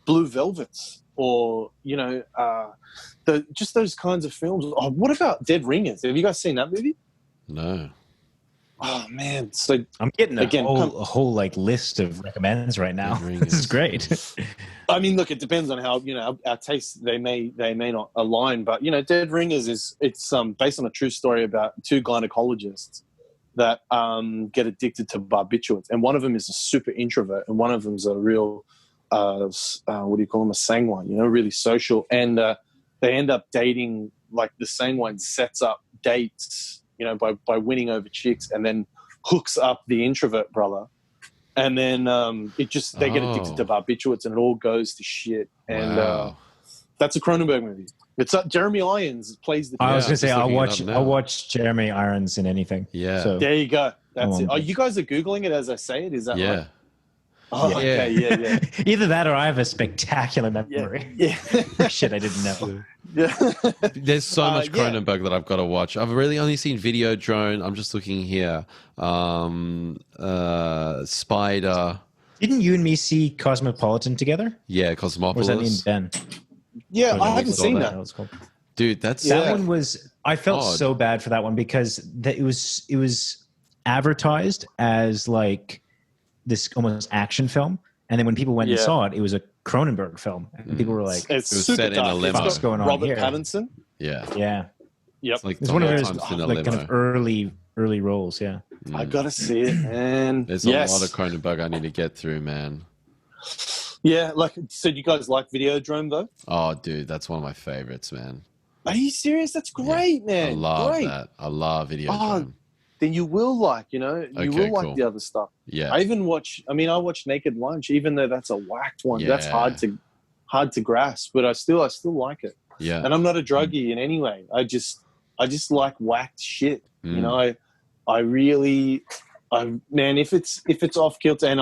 [SPEAKER 2] Velvets or just those kinds of films? Oh, what about Dead Ringers? Have you guys seen that movie?
[SPEAKER 1] No.
[SPEAKER 2] Oh man! So
[SPEAKER 3] I'm getting a whole list of recommends right now. This is great.
[SPEAKER 2] I mean, look, it depends on how our tastes. They may not align, but Dead Ringers it's based on a true story about two gynecologists that get addicted to barbiturates, and one of them is a super introvert, and one of them's a real what do you call them? A sanguine, really social, and they end up dating. Like the sanguine sets up dates. By winning over chicks, and then hooks up the introvert brother, and then they get addicted to barbiturates, and it all goes to shit. And that's a Cronenberg movie. It's Jeremy Irons plays the.
[SPEAKER 3] I was going to say I'll watch Jeremy Irons in anything.
[SPEAKER 1] Yeah,
[SPEAKER 2] so there you go. That's it. Oh, you guys are googling it as I say it. Is that right? Oh,
[SPEAKER 3] yeah.
[SPEAKER 2] Okay, yeah.
[SPEAKER 3] Either that or I have a spectacular memory.
[SPEAKER 2] Yeah.
[SPEAKER 3] Shit, I didn't know.
[SPEAKER 2] Yeah.
[SPEAKER 1] There's so much Cronenberg that I've got to watch. I've really only seen Videodrome. I'm just looking here. Spider.
[SPEAKER 3] Didn't you and me see Cosmopolitan together?
[SPEAKER 1] Yeah, Cosmopolis.
[SPEAKER 3] Or was that me and Ben?
[SPEAKER 2] Yeah, I haven't seen that.
[SPEAKER 1] Dude, that
[SPEAKER 3] one was. I felt so bad for that one because it was advertised as like this almost action film, and then when people went and saw it, it was a Cronenberg film, and people were like,
[SPEAKER 2] "It's
[SPEAKER 1] it was
[SPEAKER 2] super
[SPEAKER 1] set
[SPEAKER 2] dark.
[SPEAKER 1] in a limo."
[SPEAKER 3] What's going on
[SPEAKER 2] Robert
[SPEAKER 3] here?
[SPEAKER 2] Pattinson.
[SPEAKER 1] Yeah.
[SPEAKER 3] Yep.
[SPEAKER 1] It's
[SPEAKER 3] one of those kind of early roles. Yeah.
[SPEAKER 2] I gotta see it, man.
[SPEAKER 1] There's a lot of Cronenberg I need to get through, man.
[SPEAKER 2] Yeah, so you guys like Videodrome though?
[SPEAKER 1] Oh, dude, that's one of my favorites, man.
[SPEAKER 2] Are you serious? That's great, man.
[SPEAKER 1] I love that. I love Videodrome.
[SPEAKER 2] Then you will like, the other stuff.
[SPEAKER 1] Yeah.
[SPEAKER 2] I watched Naked Lunch, even though that's a whacked one. Yeah. That's hard to grasp, but I still like it.
[SPEAKER 1] Yeah.
[SPEAKER 2] And I'm not a druggie in any way. I just like whacked shit. Man, if it's off kilter, and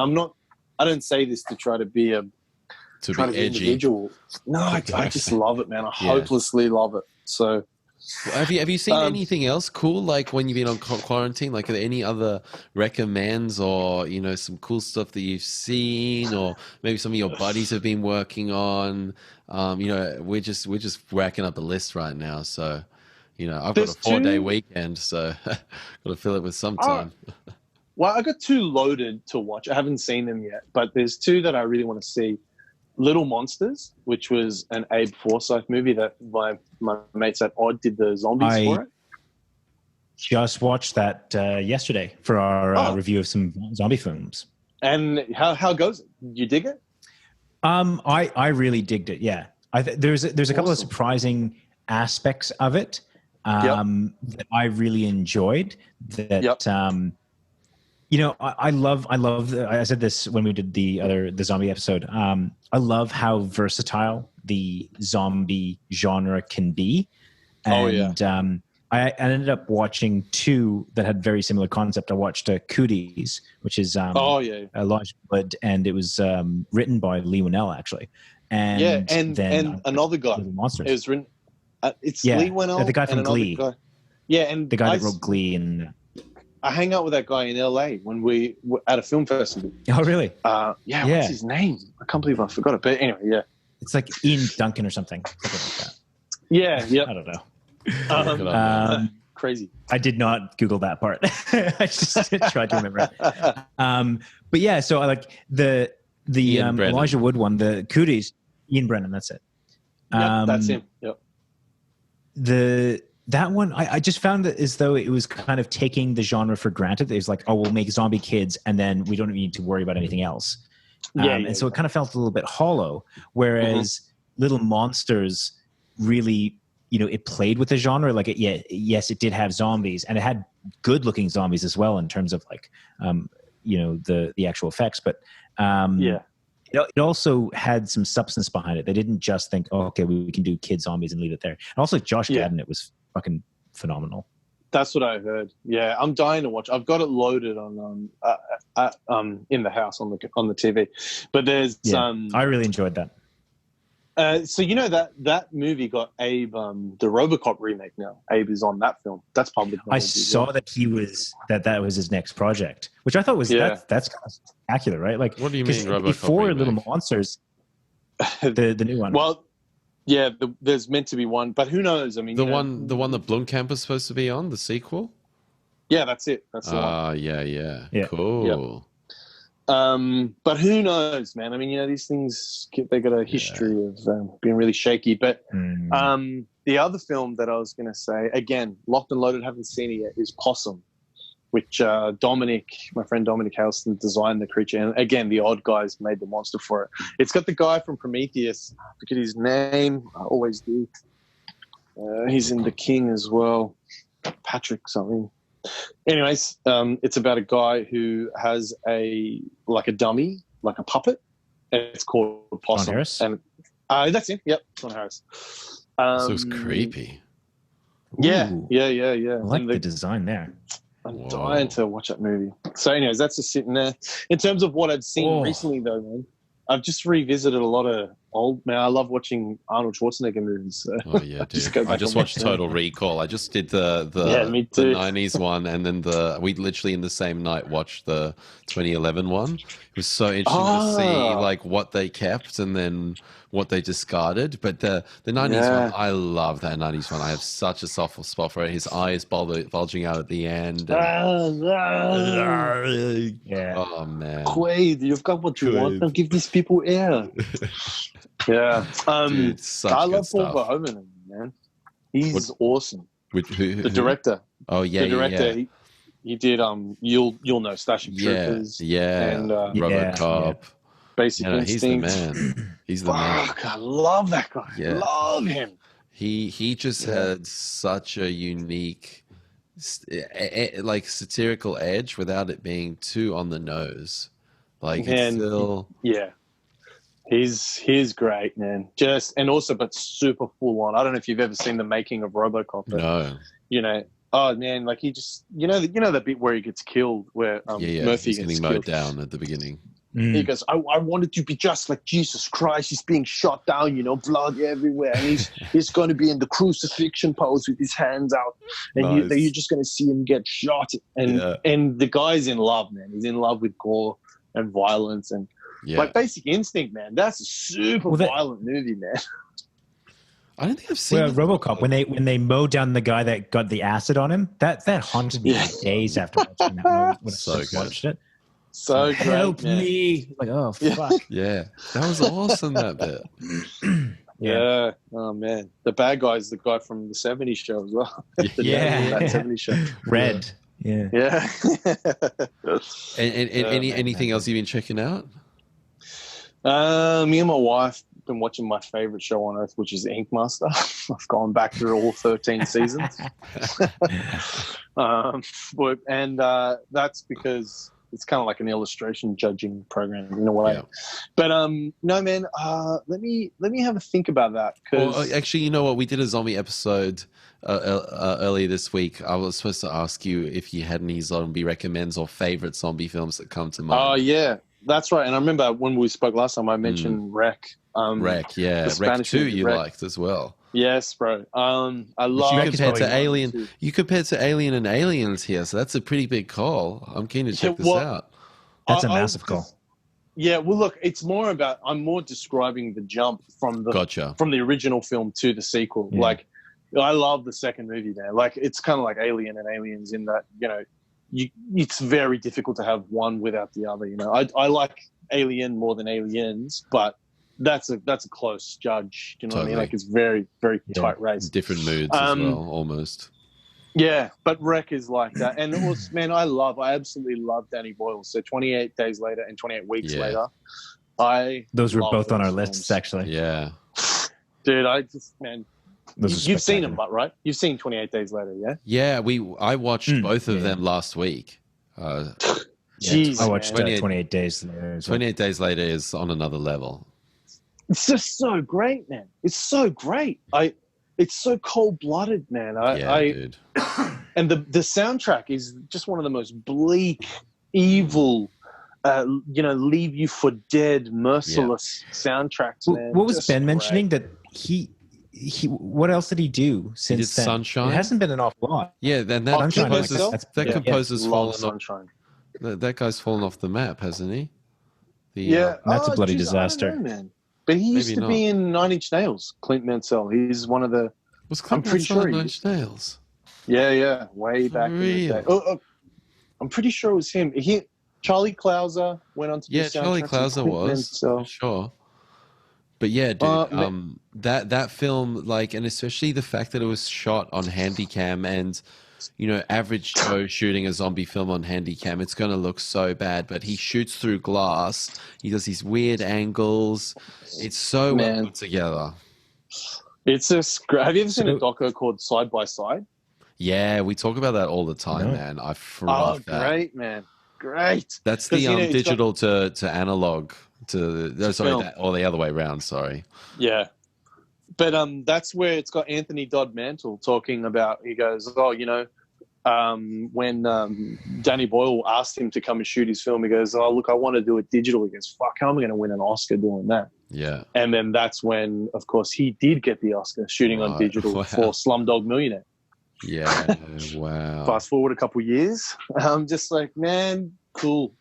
[SPEAKER 2] I don't say this to try to be
[SPEAKER 1] to be edgy.
[SPEAKER 2] Individual. No, I just love it, man. I hopelessly love it. So
[SPEAKER 1] have you seen anything else cool, like when you've been on quarantine? Like, are there any other recommends or some cool stuff that you've seen, or maybe some of your buddies have been working on? We're just racking up the list right now. So I've got a 4-day weekend, so got to fill it with some time.
[SPEAKER 2] Well, I got two loaded to watch. I haven't seen them yet, but there's two that I really want to see. Little Monsters, which was an Abe Forsyth movie that my mates at Odd did the zombies for it.
[SPEAKER 3] Just watched that yesterday for our review of some zombie films.
[SPEAKER 2] And how goes it? You dig it?
[SPEAKER 3] I really digged it. Yeah, there's a couple of surprising aspects of it that I really enjoyed. I love. I said this when we did the zombie episode. I love how versatile the zombie genre can be. And, I ended up watching two that had very similar concept. I watched Cooties, which is Elijah Wood, and it was written by Lee Winnell actually. And
[SPEAKER 2] and another guy.
[SPEAKER 3] Monsters.
[SPEAKER 2] It was written. It's Lee Winnell,
[SPEAKER 3] the guy from Glee.
[SPEAKER 2] And
[SPEAKER 3] the guy that wrote Glee and.
[SPEAKER 2] I hang out with that guy in LA when we were at a film festival.
[SPEAKER 3] Oh, really?
[SPEAKER 2] What's his name? I can't believe I forgot it. But anyway,
[SPEAKER 3] it's like Ian Duncan or something like that.
[SPEAKER 2] Yeah,
[SPEAKER 3] I don't know.
[SPEAKER 2] Crazy.
[SPEAKER 3] I did not Google that part. I just tried to remember it. But yeah, so I like the Elijah Wood one, the Cooties, Ian Brennan. That's it.
[SPEAKER 2] That's him. Yep.
[SPEAKER 3] That one, I just found it as though it was kind of taking the genre for granted. It was like, oh, we'll make zombie kids, and then we don't need to worry about anything else. So it kind of felt a little bit hollow. Whereas Little Monsters really, it played with the genre. Like, yes, it did have zombies, and it had good-looking zombies as well in terms of like, the actual effects. But it also had some substance behind it. They didn't just think, oh, okay, we can do kid zombies and leave it there. And also Josh Gad in it was fucking phenomenal.
[SPEAKER 2] That's what I heard. Yeah, I'm dying to watch. I've got it loaded on in the house on the TV. But there's
[SPEAKER 3] I really enjoyed that.
[SPEAKER 2] So that movie got Abe the RoboCop remake now. Abe is on that film. That's public knowledge.
[SPEAKER 3] I saw that he was that was his next project, which I thought was that's kind of spectacular, right? Like,
[SPEAKER 1] what do you mean RoboCop
[SPEAKER 3] before
[SPEAKER 1] remake?
[SPEAKER 3] Little Monsters, the new one?
[SPEAKER 2] Well, yeah, there's meant to be one, but who knows? I mean,
[SPEAKER 1] the one that Blomkamp was supposed to be on, the sequel.
[SPEAKER 2] Yeah, that's it. That's the one.
[SPEAKER 1] Yeah. Cool.
[SPEAKER 2] Yep. But who knows, man? I mean, these things, they got a history of being really shaky. But the other film that I was going to say, again, locked and loaded, haven't seen it yet, is Possum, which my friend Dominic Halston designed the creature. And again, the odd guys made the monster for it. It's got the guy from Prometheus. I forget his name. I always do. He's in The King as well. Patrick something. Anyways, it's about a guy who has a dummy, like a puppet, and it's called Possum.
[SPEAKER 3] John Harris?
[SPEAKER 2] And that's it. Yep, John Harris.
[SPEAKER 1] So it's creepy.
[SPEAKER 2] Yeah.
[SPEAKER 3] I like the design there.
[SPEAKER 2] I'm dying to watch that movie. So anyways, that's just sitting there. In terms of what I've seen recently, though, man, I've just revisited a lot of old. Man, I love watching Arnold Schwarzenegger movies. So.
[SPEAKER 1] Oh yeah, dude. I just watched Total Recall. I just did the 90s one, and then we literally in the same night watched the 2011 one. It was so interesting to see like what they kept and then what they discarded. But the 90s one, I love that 90s one. I have such a soft spot for it. His eyes bulging out at the end. And... Oh man,
[SPEAKER 2] Quaid, you've got what you want. Now give these people air. Yeah,
[SPEAKER 1] dude,
[SPEAKER 2] I love Paul Verhoeven, man. He's awesome.
[SPEAKER 1] The
[SPEAKER 2] director.
[SPEAKER 1] Oh yeah,
[SPEAKER 2] the director. Yeah. He did you'll know Starship Troopers.
[SPEAKER 1] And RoboCop.
[SPEAKER 2] Basic Instinct.
[SPEAKER 1] He's the man. He's the man.
[SPEAKER 2] I love that guy.
[SPEAKER 1] Yeah.
[SPEAKER 2] Love him.
[SPEAKER 1] He just had such a unique, like satirical edge without it being too on the nose. Like it's still
[SPEAKER 2] He's great, man. But super full on. I don't know if you've ever seen the making of RoboCop. But,
[SPEAKER 1] no.
[SPEAKER 2] Oh man, like he just the bit where he gets killed, where Murphy
[SPEAKER 1] he's
[SPEAKER 2] gets
[SPEAKER 1] getting
[SPEAKER 2] mowed
[SPEAKER 1] mowed down at the beginning.
[SPEAKER 2] He goes, I wanted to be just like Jesus Christ. He's being shot down, blood everywhere. And he's going to be in the crucifixion pose with his hands out. And you're just going to see him get shot. And the guy's in love, man. He's in love with gore and violence. And like Basic Instinct, man. That's a super violent movie, man.
[SPEAKER 1] I don't think I've seen
[SPEAKER 3] RoboCop, when they mowed down the guy that got the acid on him, that haunted me for days after watching that when I watched it.
[SPEAKER 2] So great,
[SPEAKER 3] help
[SPEAKER 2] man.
[SPEAKER 3] me! Like, oh fuck!
[SPEAKER 1] Yeah, that was awesome. That bit.
[SPEAKER 2] Yeah. Oh man, the bad guy is the guy from the '70s show as well. That '70s show.
[SPEAKER 3] Red. Yeah.
[SPEAKER 1] And anything else you've been checking out?
[SPEAKER 2] Me and my wife have been watching my favorite show on earth, which is Ink Master. I've gone back through all 13 seasons. That's because it's kind of like an illustration judging program in a way. Yeah. But no, man, let me have a think about that.
[SPEAKER 1] Well, actually, you know what? We did a zombie episode earlier this week. I was supposed to ask you if you had any zombie recommends or favorite zombie films that come to mind.
[SPEAKER 2] Oh, yeah. That's right. And I remember when we spoke last time, I mentioned Wreck.
[SPEAKER 1] Wreck, yeah. Wreck 2 you liked as well.
[SPEAKER 2] Yes, bro. I love
[SPEAKER 1] you compared to Alien. You compared to Alien and Aliens here, so that's a pretty big call. I'm keen to check this out.
[SPEAKER 3] That's a massive call.
[SPEAKER 2] Yeah, well, look, it's more about I'm more describing the jump from the original film to the sequel. Yeah. Like, I love the second movie there. Like, it's kind of like Alien and Aliens in that it's very difficult to have one without the other. I like Alien more than Aliens, but that's a close judge. You know what I mean?
[SPEAKER 1] Totally.
[SPEAKER 2] Like it's very, very tight race.
[SPEAKER 1] Different moods as well, almost.
[SPEAKER 2] Yeah, but Wreck is like that. And it was, man, I absolutely love Danny Boyle. So 28 Days Later and 28 Weeks Later.
[SPEAKER 3] Those were both on our lists, actually.
[SPEAKER 1] Yeah.
[SPEAKER 2] Dude, you've seen them, but right? You've seen 28 Days Later, yeah?
[SPEAKER 1] Yeah, I watched both of them last week.
[SPEAKER 3] Jeez, I watched 28 Days Later.
[SPEAKER 1] 28 Days Later is on another level.
[SPEAKER 2] It's just so great, man. It's so great. It's so cold-blooded, man.
[SPEAKER 1] Dude.
[SPEAKER 2] And the soundtrack is just one of the most bleak, evil, leave you for dead, merciless soundtracks, man.
[SPEAKER 3] What was just Ben mentioning that he what else did he do since
[SPEAKER 1] he did
[SPEAKER 3] then?
[SPEAKER 1] Sunshine?
[SPEAKER 3] It hasn't been an awful lot.
[SPEAKER 1] Yeah, then that composer's fallen off. That guy's fallen off the map, hasn't he?
[SPEAKER 3] That's a bloody disaster.
[SPEAKER 2] I don't know, man. But he used to be in Nine Inch Nails, Clint Mansell. He's one of the...
[SPEAKER 1] Was Clint Mansell in Nine Inch Nails?
[SPEAKER 2] Yeah. Way back in the day. I'm pretty sure it was him. Charlie Clouser went on to do soundtracks. Yeah, Charlie Clouser was,
[SPEAKER 1] sure. But yeah, dude, that film, like, and especially the fact that it was shot on Handycam and... average Joe shooting a zombie film on Handycam, it's going to look so bad, but he shoots through glass. He does these weird angles. It's so well put together.
[SPEAKER 2] It's just great. Have you ever seen a doco called Side by Side?
[SPEAKER 1] Yeah, we talk about that all the time, man. I love that.
[SPEAKER 2] Great, man. Great.
[SPEAKER 1] That's the digital to analog or the other way around, sorry.
[SPEAKER 2] Yeah. But that's where it's got Anthony Dodd Mantle talking about, he goes, when Danny Boyle asked him to come and shoot his film, he goes, I want to do it digital. He goes, fuck, how am I going to win an Oscar doing that?
[SPEAKER 1] Yeah.
[SPEAKER 2] And then that's when, of course, he did get the Oscar shooting on digital for Slumdog Millionaire.
[SPEAKER 1] Yeah, wow.
[SPEAKER 2] Fast forward a couple years. I'm just like, man, cool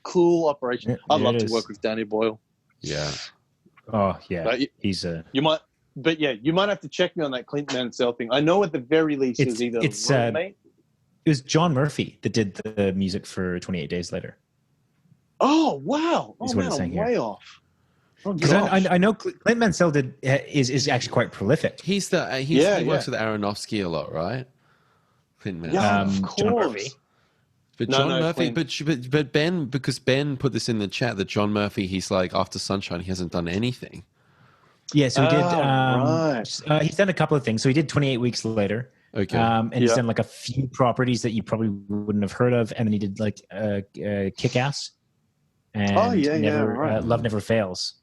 [SPEAKER 2] operation. I'd love to work with Danny Boyle.
[SPEAKER 1] Yeah.
[SPEAKER 3] Oh, yeah.
[SPEAKER 2] But
[SPEAKER 3] he's a...
[SPEAKER 2] You might... But yeah, you might have to check me on that Clint Mansell thing. I know at the very least it's either roommate.
[SPEAKER 3] It was John Murphy that did the music for 28 Days Later.
[SPEAKER 2] Oh wow! Oh man, I'm way off.
[SPEAKER 3] Because I know Clint Mansell is actually quite prolific.
[SPEAKER 1] He works with Aronofsky a lot, right? Clint Mansell.
[SPEAKER 2] Yeah, of course.
[SPEAKER 3] John Murphy.
[SPEAKER 1] But John Murphy, but Ben, because Ben put this in the chat that John Murphy, he's like, after Sunshine, he hasn't done anything.
[SPEAKER 3] Yeah, so he did. He's done a couple of things. So he did 28 Weeks Later.
[SPEAKER 1] Okay.
[SPEAKER 3] And he's done like a few properties that you probably wouldn't have heard of. And then he did like Kick-Ass. And Love Never Fails.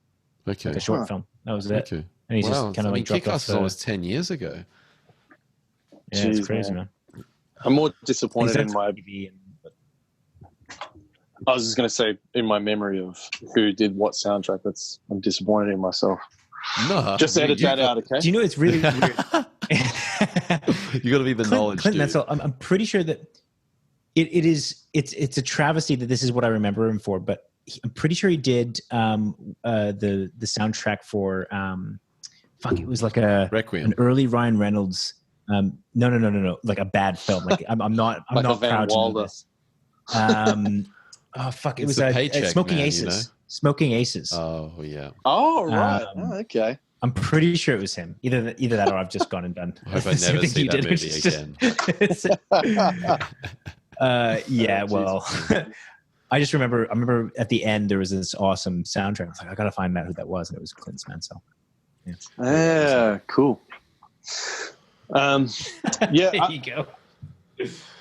[SPEAKER 1] Okay.
[SPEAKER 3] Like a short film. That was it.
[SPEAKER 1] Okay.
[SPEAKER 3] And he's just kind of like
[SPEAKER 1] Kick-Ass was almost 10 years ago.
[SPEAKER 3] Yeah, it's crazy, man.
[SPEAKER 2] I'm more disappointed in my... I was just going to say, in my memory of who did what soundtrack, I'm disappointed in myself.
[SPEAKER 1] No,
[SPEAKER 2] just edit that out, okay?
[SPEAKER 3] Do you know it's really weird?
[SPEAKER 1] You got to be the knowledge.
[SPEAKER 3] Clint Mansell, I'm pretty sure that it's a travesty that this is what I remember him for, but I'm pretty sure he did the soundtrack for it was like
[SPEAKER 1] Requiem.
[SPEAKER 3] an early Ryan Reynolds. No, like a bad film. Like I'm not
[SPEAKER 2] like
[SPEAKER 3] not proud to do this. It was Smoking Aces. Smoking Aces.
[SPEAKER 1] Oh yeah.
[SPEAKER 2] Oh right. Okay.
[SPEAKER 3] I'm pretty sure it was him. Either that, or I've just gone and done.
[SPEAKER 1] I hope I never see that movie again.
[SPEAKER 3] Yeah. Well, I remember at the end there was this awesome soundtrack. I was like, I gotta find out who that was, and it was Clint Mansell.
[SPEAKER 2] Yeah. Cool. Yeah.
[SPEAKER 3] There you go.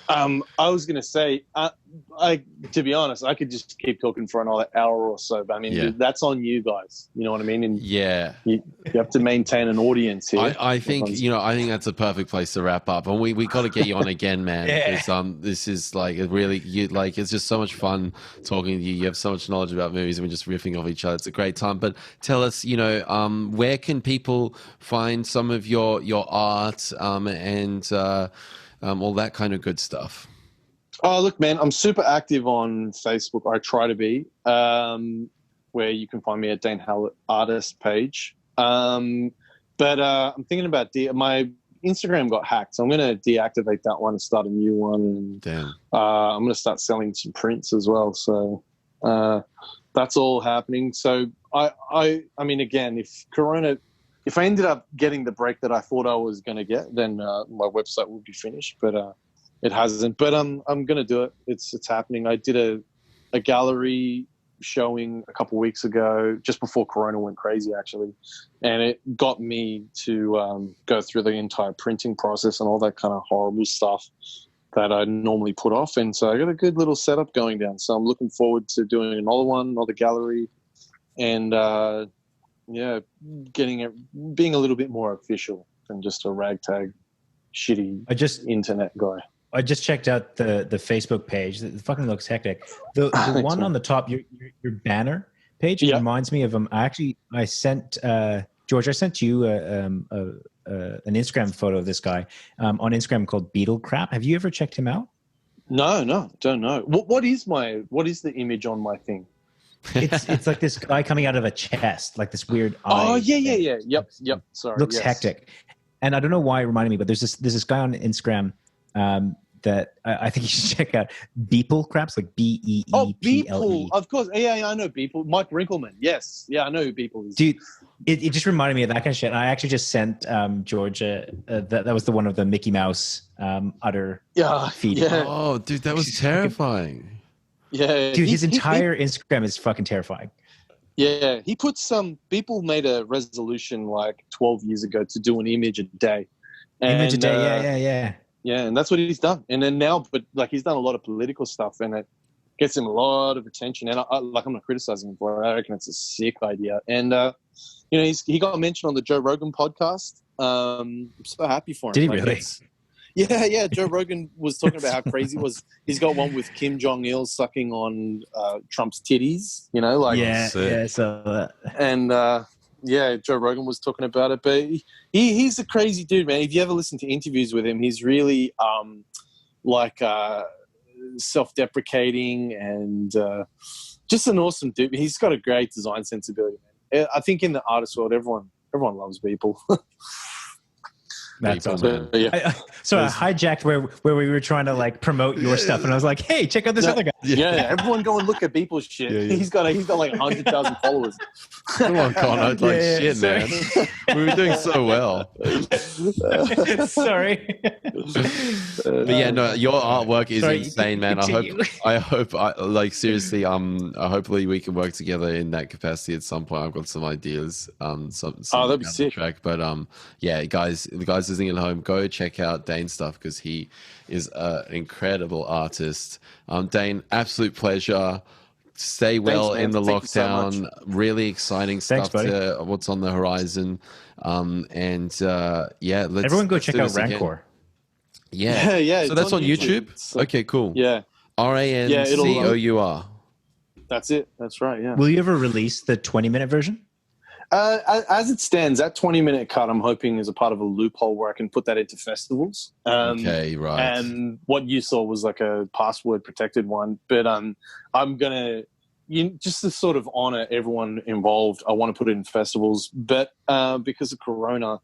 [SPEAKER 2] I was going to say, to be honest, I could just keep talking for another hour or so, but I mean, that's on you guys. You know what I mean? And you have to maintain an audience here.
[SPEAKER 1] I think that's a perfect place to wrap up. And we got to get you on again, man. Because this is like it's just so much fun talking to you. You have so much knowledge about movies, and we're just riffing off each other. It's a great time. But tell us, where can people find some of your art and all that kind of good stuff?
[SPEAKER 2] Oh, look, man, I'm super active on Facebook. I try to be, where you can find me at Dane Hallett Artist page. But I'm thinking about my Instagram got hacked, so I'm going to deactivate that one and start a new one. And
[SPEAKER 1] damn,
[SPEAKER 2] I'm going to start selling some prints as well. So that's all happening. So I mean, again, if I ended up getting the break that I thought I was going to get, then my website would be finished. But it hasn't. But I'm going to do it. It's happening. I did a gallery showing a couple of weeks ago, just before Corona went crazy, actually, and it got me to go through the entire printing process and all that kind of horrible stuff that I normally put off. And so I got a good little setup going down. So I'm looking forward to doing another gallery, and getting it, being a little bit more official than just a ragtag, shitty internet guy.
[SPEAKER 3] I just checked out the Facebook page. It fucking looks hectic. The one on the top, your banner page, reminds me of I sent George. I sent you an Instagram photo of this guy on Instagram called Beetle Crap. Have you ever checked him out?
[SPEAKER 2] No, don't know. What is the image on my thing?
[SPEAKER 3] It's like this guy coming out of a chest, like this weird eye.
[SPEAKER 2] Oh yeah. Yep. Sorry.
[SPEAKER 3] Looks hectic, and I don't know why it reminded me, but there's this guy on Instagram. That I think you should check out. Beeple Craps, like Beeple.
[SPEAKER 2] Oh, Beeple, of course. Yeah, I know Beeple. Mike Rinkelman. Yes, yeah, I know who Beeple is.
[SPEAKER 3] Dude, it just reminded me of that kind of shit. I actually just sent George that was the one of the Mickey Mouse udder feed.
[SPEAKER 1] Yeah. Oh, dude, that was terrifying.
[SPEAKER 2] Yeah,
[SPEAKER 3] dude, his entire Instagram is fucking terrifying.
[SPEAKER 2] Yeah, he put Beeple made a resolution like 12 years ago to do an image a day.
[SPEAKER 3] Image a day, yeah.
[SPEAKER 2] Yeah, and that's what he's done. And then now, but like he's done a lot of political stuff, and it gets him a lot of attention. And I'm not criticizing him for it. I reckon it's a sick idea. And he got mentioned on the Joe Rogan podcast. I'm so happy for him.
[SPEAKER 3] Did he really?
[SPEAKER 2] Yeah. Joe Rogan was talking about how crazy it was. He's got one with Kim Jong-il sucking on Trump's titties.
[SPEAKER 3] So
[SPEAKER 2] and. Yeah, Joe Rogan was talking about it, but he's a crazy dude, man. If you ever listen to interviews with him, he's really self-deprecating and just an awesome dude. He's got a great design sensibility, man. I think in the artist world, everyone loves people.
[SPEAKER 3] That's awesome. I hijacked where we were trying to like promote your stuff, and I was like, "Hey, check out this other guy."
[SPEAKER 2] Yeah, everyone go and look at Beeple's shit. Yeah. He's got like 100,000 followers.
[SPEAKER 1] Come on, Connor, shit, man. We were doing so well.
[SPEAKER 3] Sorry.
[SPEAKER 1] But yeah, no, your artwork is insane, man. I hope, seriously, hopefully we can work together in that capacity at some point. I've got some ideas.
[SPEAKER 2] That'd be sick.
[SPEAKER 1] Track, but the guys listening at home, go check out Dane's stuff because he is an incredible artist. Dane, absolute pleasure. Stay well. Thanks, in the lockdown. So really exciting stuff. What's on the horizon. Let's
[SPEAKER 3] everyone go check out Rancour.
[SPEAKER 2] Yeah.
[SPEAKER 1] So that's on YouTube. Okay, cool.
[SPEAKER 2] Yeah.
[SPEAKER 1] RANCOUR.
[SPEAKER 2] That's it. That's right. Yeah.
[SPEAKER 3] Will you ever release the 20-minute version?
[SPEAKER 2] As it stands, that 20-minute cut, I'm hoping is a part of a loophole where I can put that into festivals.
[SPEAKER 1] Okay, right.
[SPEAKER 2] And what you saw was like a password protected one, but I'm gonna just to sort of honor everyone involved. I want to put it in festivals, but because of Corona,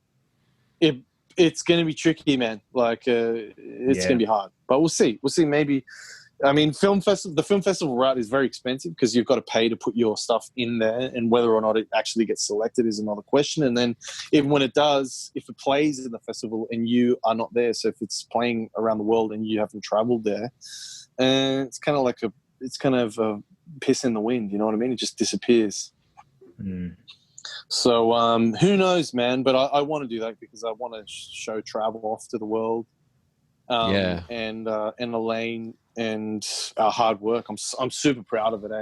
[SPEAKER 2] it's going to be tricky, man. Like it's going to be hard, but we'll see. Maybe. I mean, the film festival route is very expensive because you've got to pay to put your stuff in there, and whether or not it actually gets selected is another question. And then when it does, if it plays in the festival and you are not there, so if it's playing around the world and you haven't traveled there, it's kind of like a piss in the wind. You know what I mean? It just disappears.
[SPEAKER 3] Mm.
[SPEAKER 2] So who knows, man? But I want to do that because I want to show travel off to the world. And Elaine and our hard work. I'm super proud of it.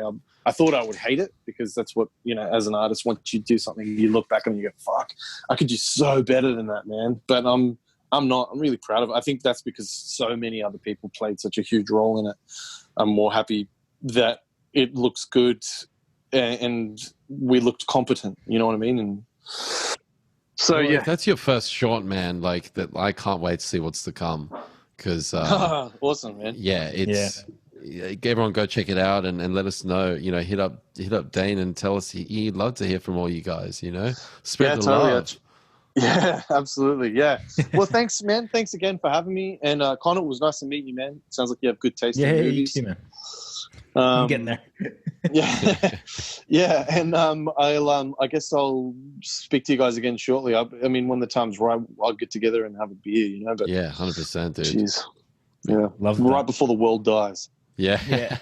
[SPEAKER 2] I thought I would hate it because that's what, as an artist, once you do something, you look back and you go, fuck, I could do so better than that, man. But I'm not. I'm really proud of it. I think that's because so many other people played such a huge role in it. I'm more happy that it looks good and we looked competent. You know what I mean? And so,
[SPEAKER 1] if that's your first short, man, like that, I can't wait to see what's to come. Because
[SPEAKER 2] awesome, man.
[SPEAKER 1] Everyone go check it out and let us know. Hit up Dane and tell us he'd love to hear from all you guys. Spread the love.
[SPEAKER 2] Yeah, absolutely. Yeah. Well, thanks, man. Thanks again for having me. And Connor, it was nice to meet you, man. Sounds like you have good taste in movies.
[SPEAKER 3] You too, man. I'm getting there.
[SPEAKER 2] Yeah, yeah, and I guess I'll speak to you guys again shortly. I mean, when the time's right, I'll get together and have a beer, you know. But
[SPEAKER 1] yeah, 100%, dude.
[SPEAKER 2] Jeez, yeah,
[SPEAKER 3] Love
[SPEAKER 2] right
[SPEAKER 3] that.
[SPEAKER 2] before the world dies.
[SPEAKER 1] Yeah,
[SPEAKER 3] Yeah.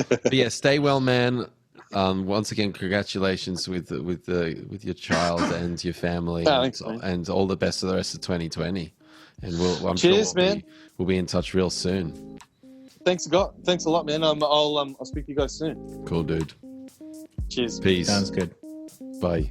[SPEAKER 1] but yeah, stay well, man. Once again, congratulations with your child and your family,
[SPEAKER 2] Thanks, man.
[SPEAKER 1] and all the best for the rest of 2020. And I'm
[SPEAKER 2] Cheers,
[SPEAKER 1] sure
[SPEAKER 2] man.
[SPEAKER 1] We'll be in touch real soon.
[SPEAKER 2] Thanks a lot, man. I'll speak to you guys soon.
[SPEAKER 1] Cool, dude.
[SPEAKER 2] Cheers.
[SPEAKER 1] Peace.
[SPEAKER 3] Sounds good.
[SPEAKER 1] Bye.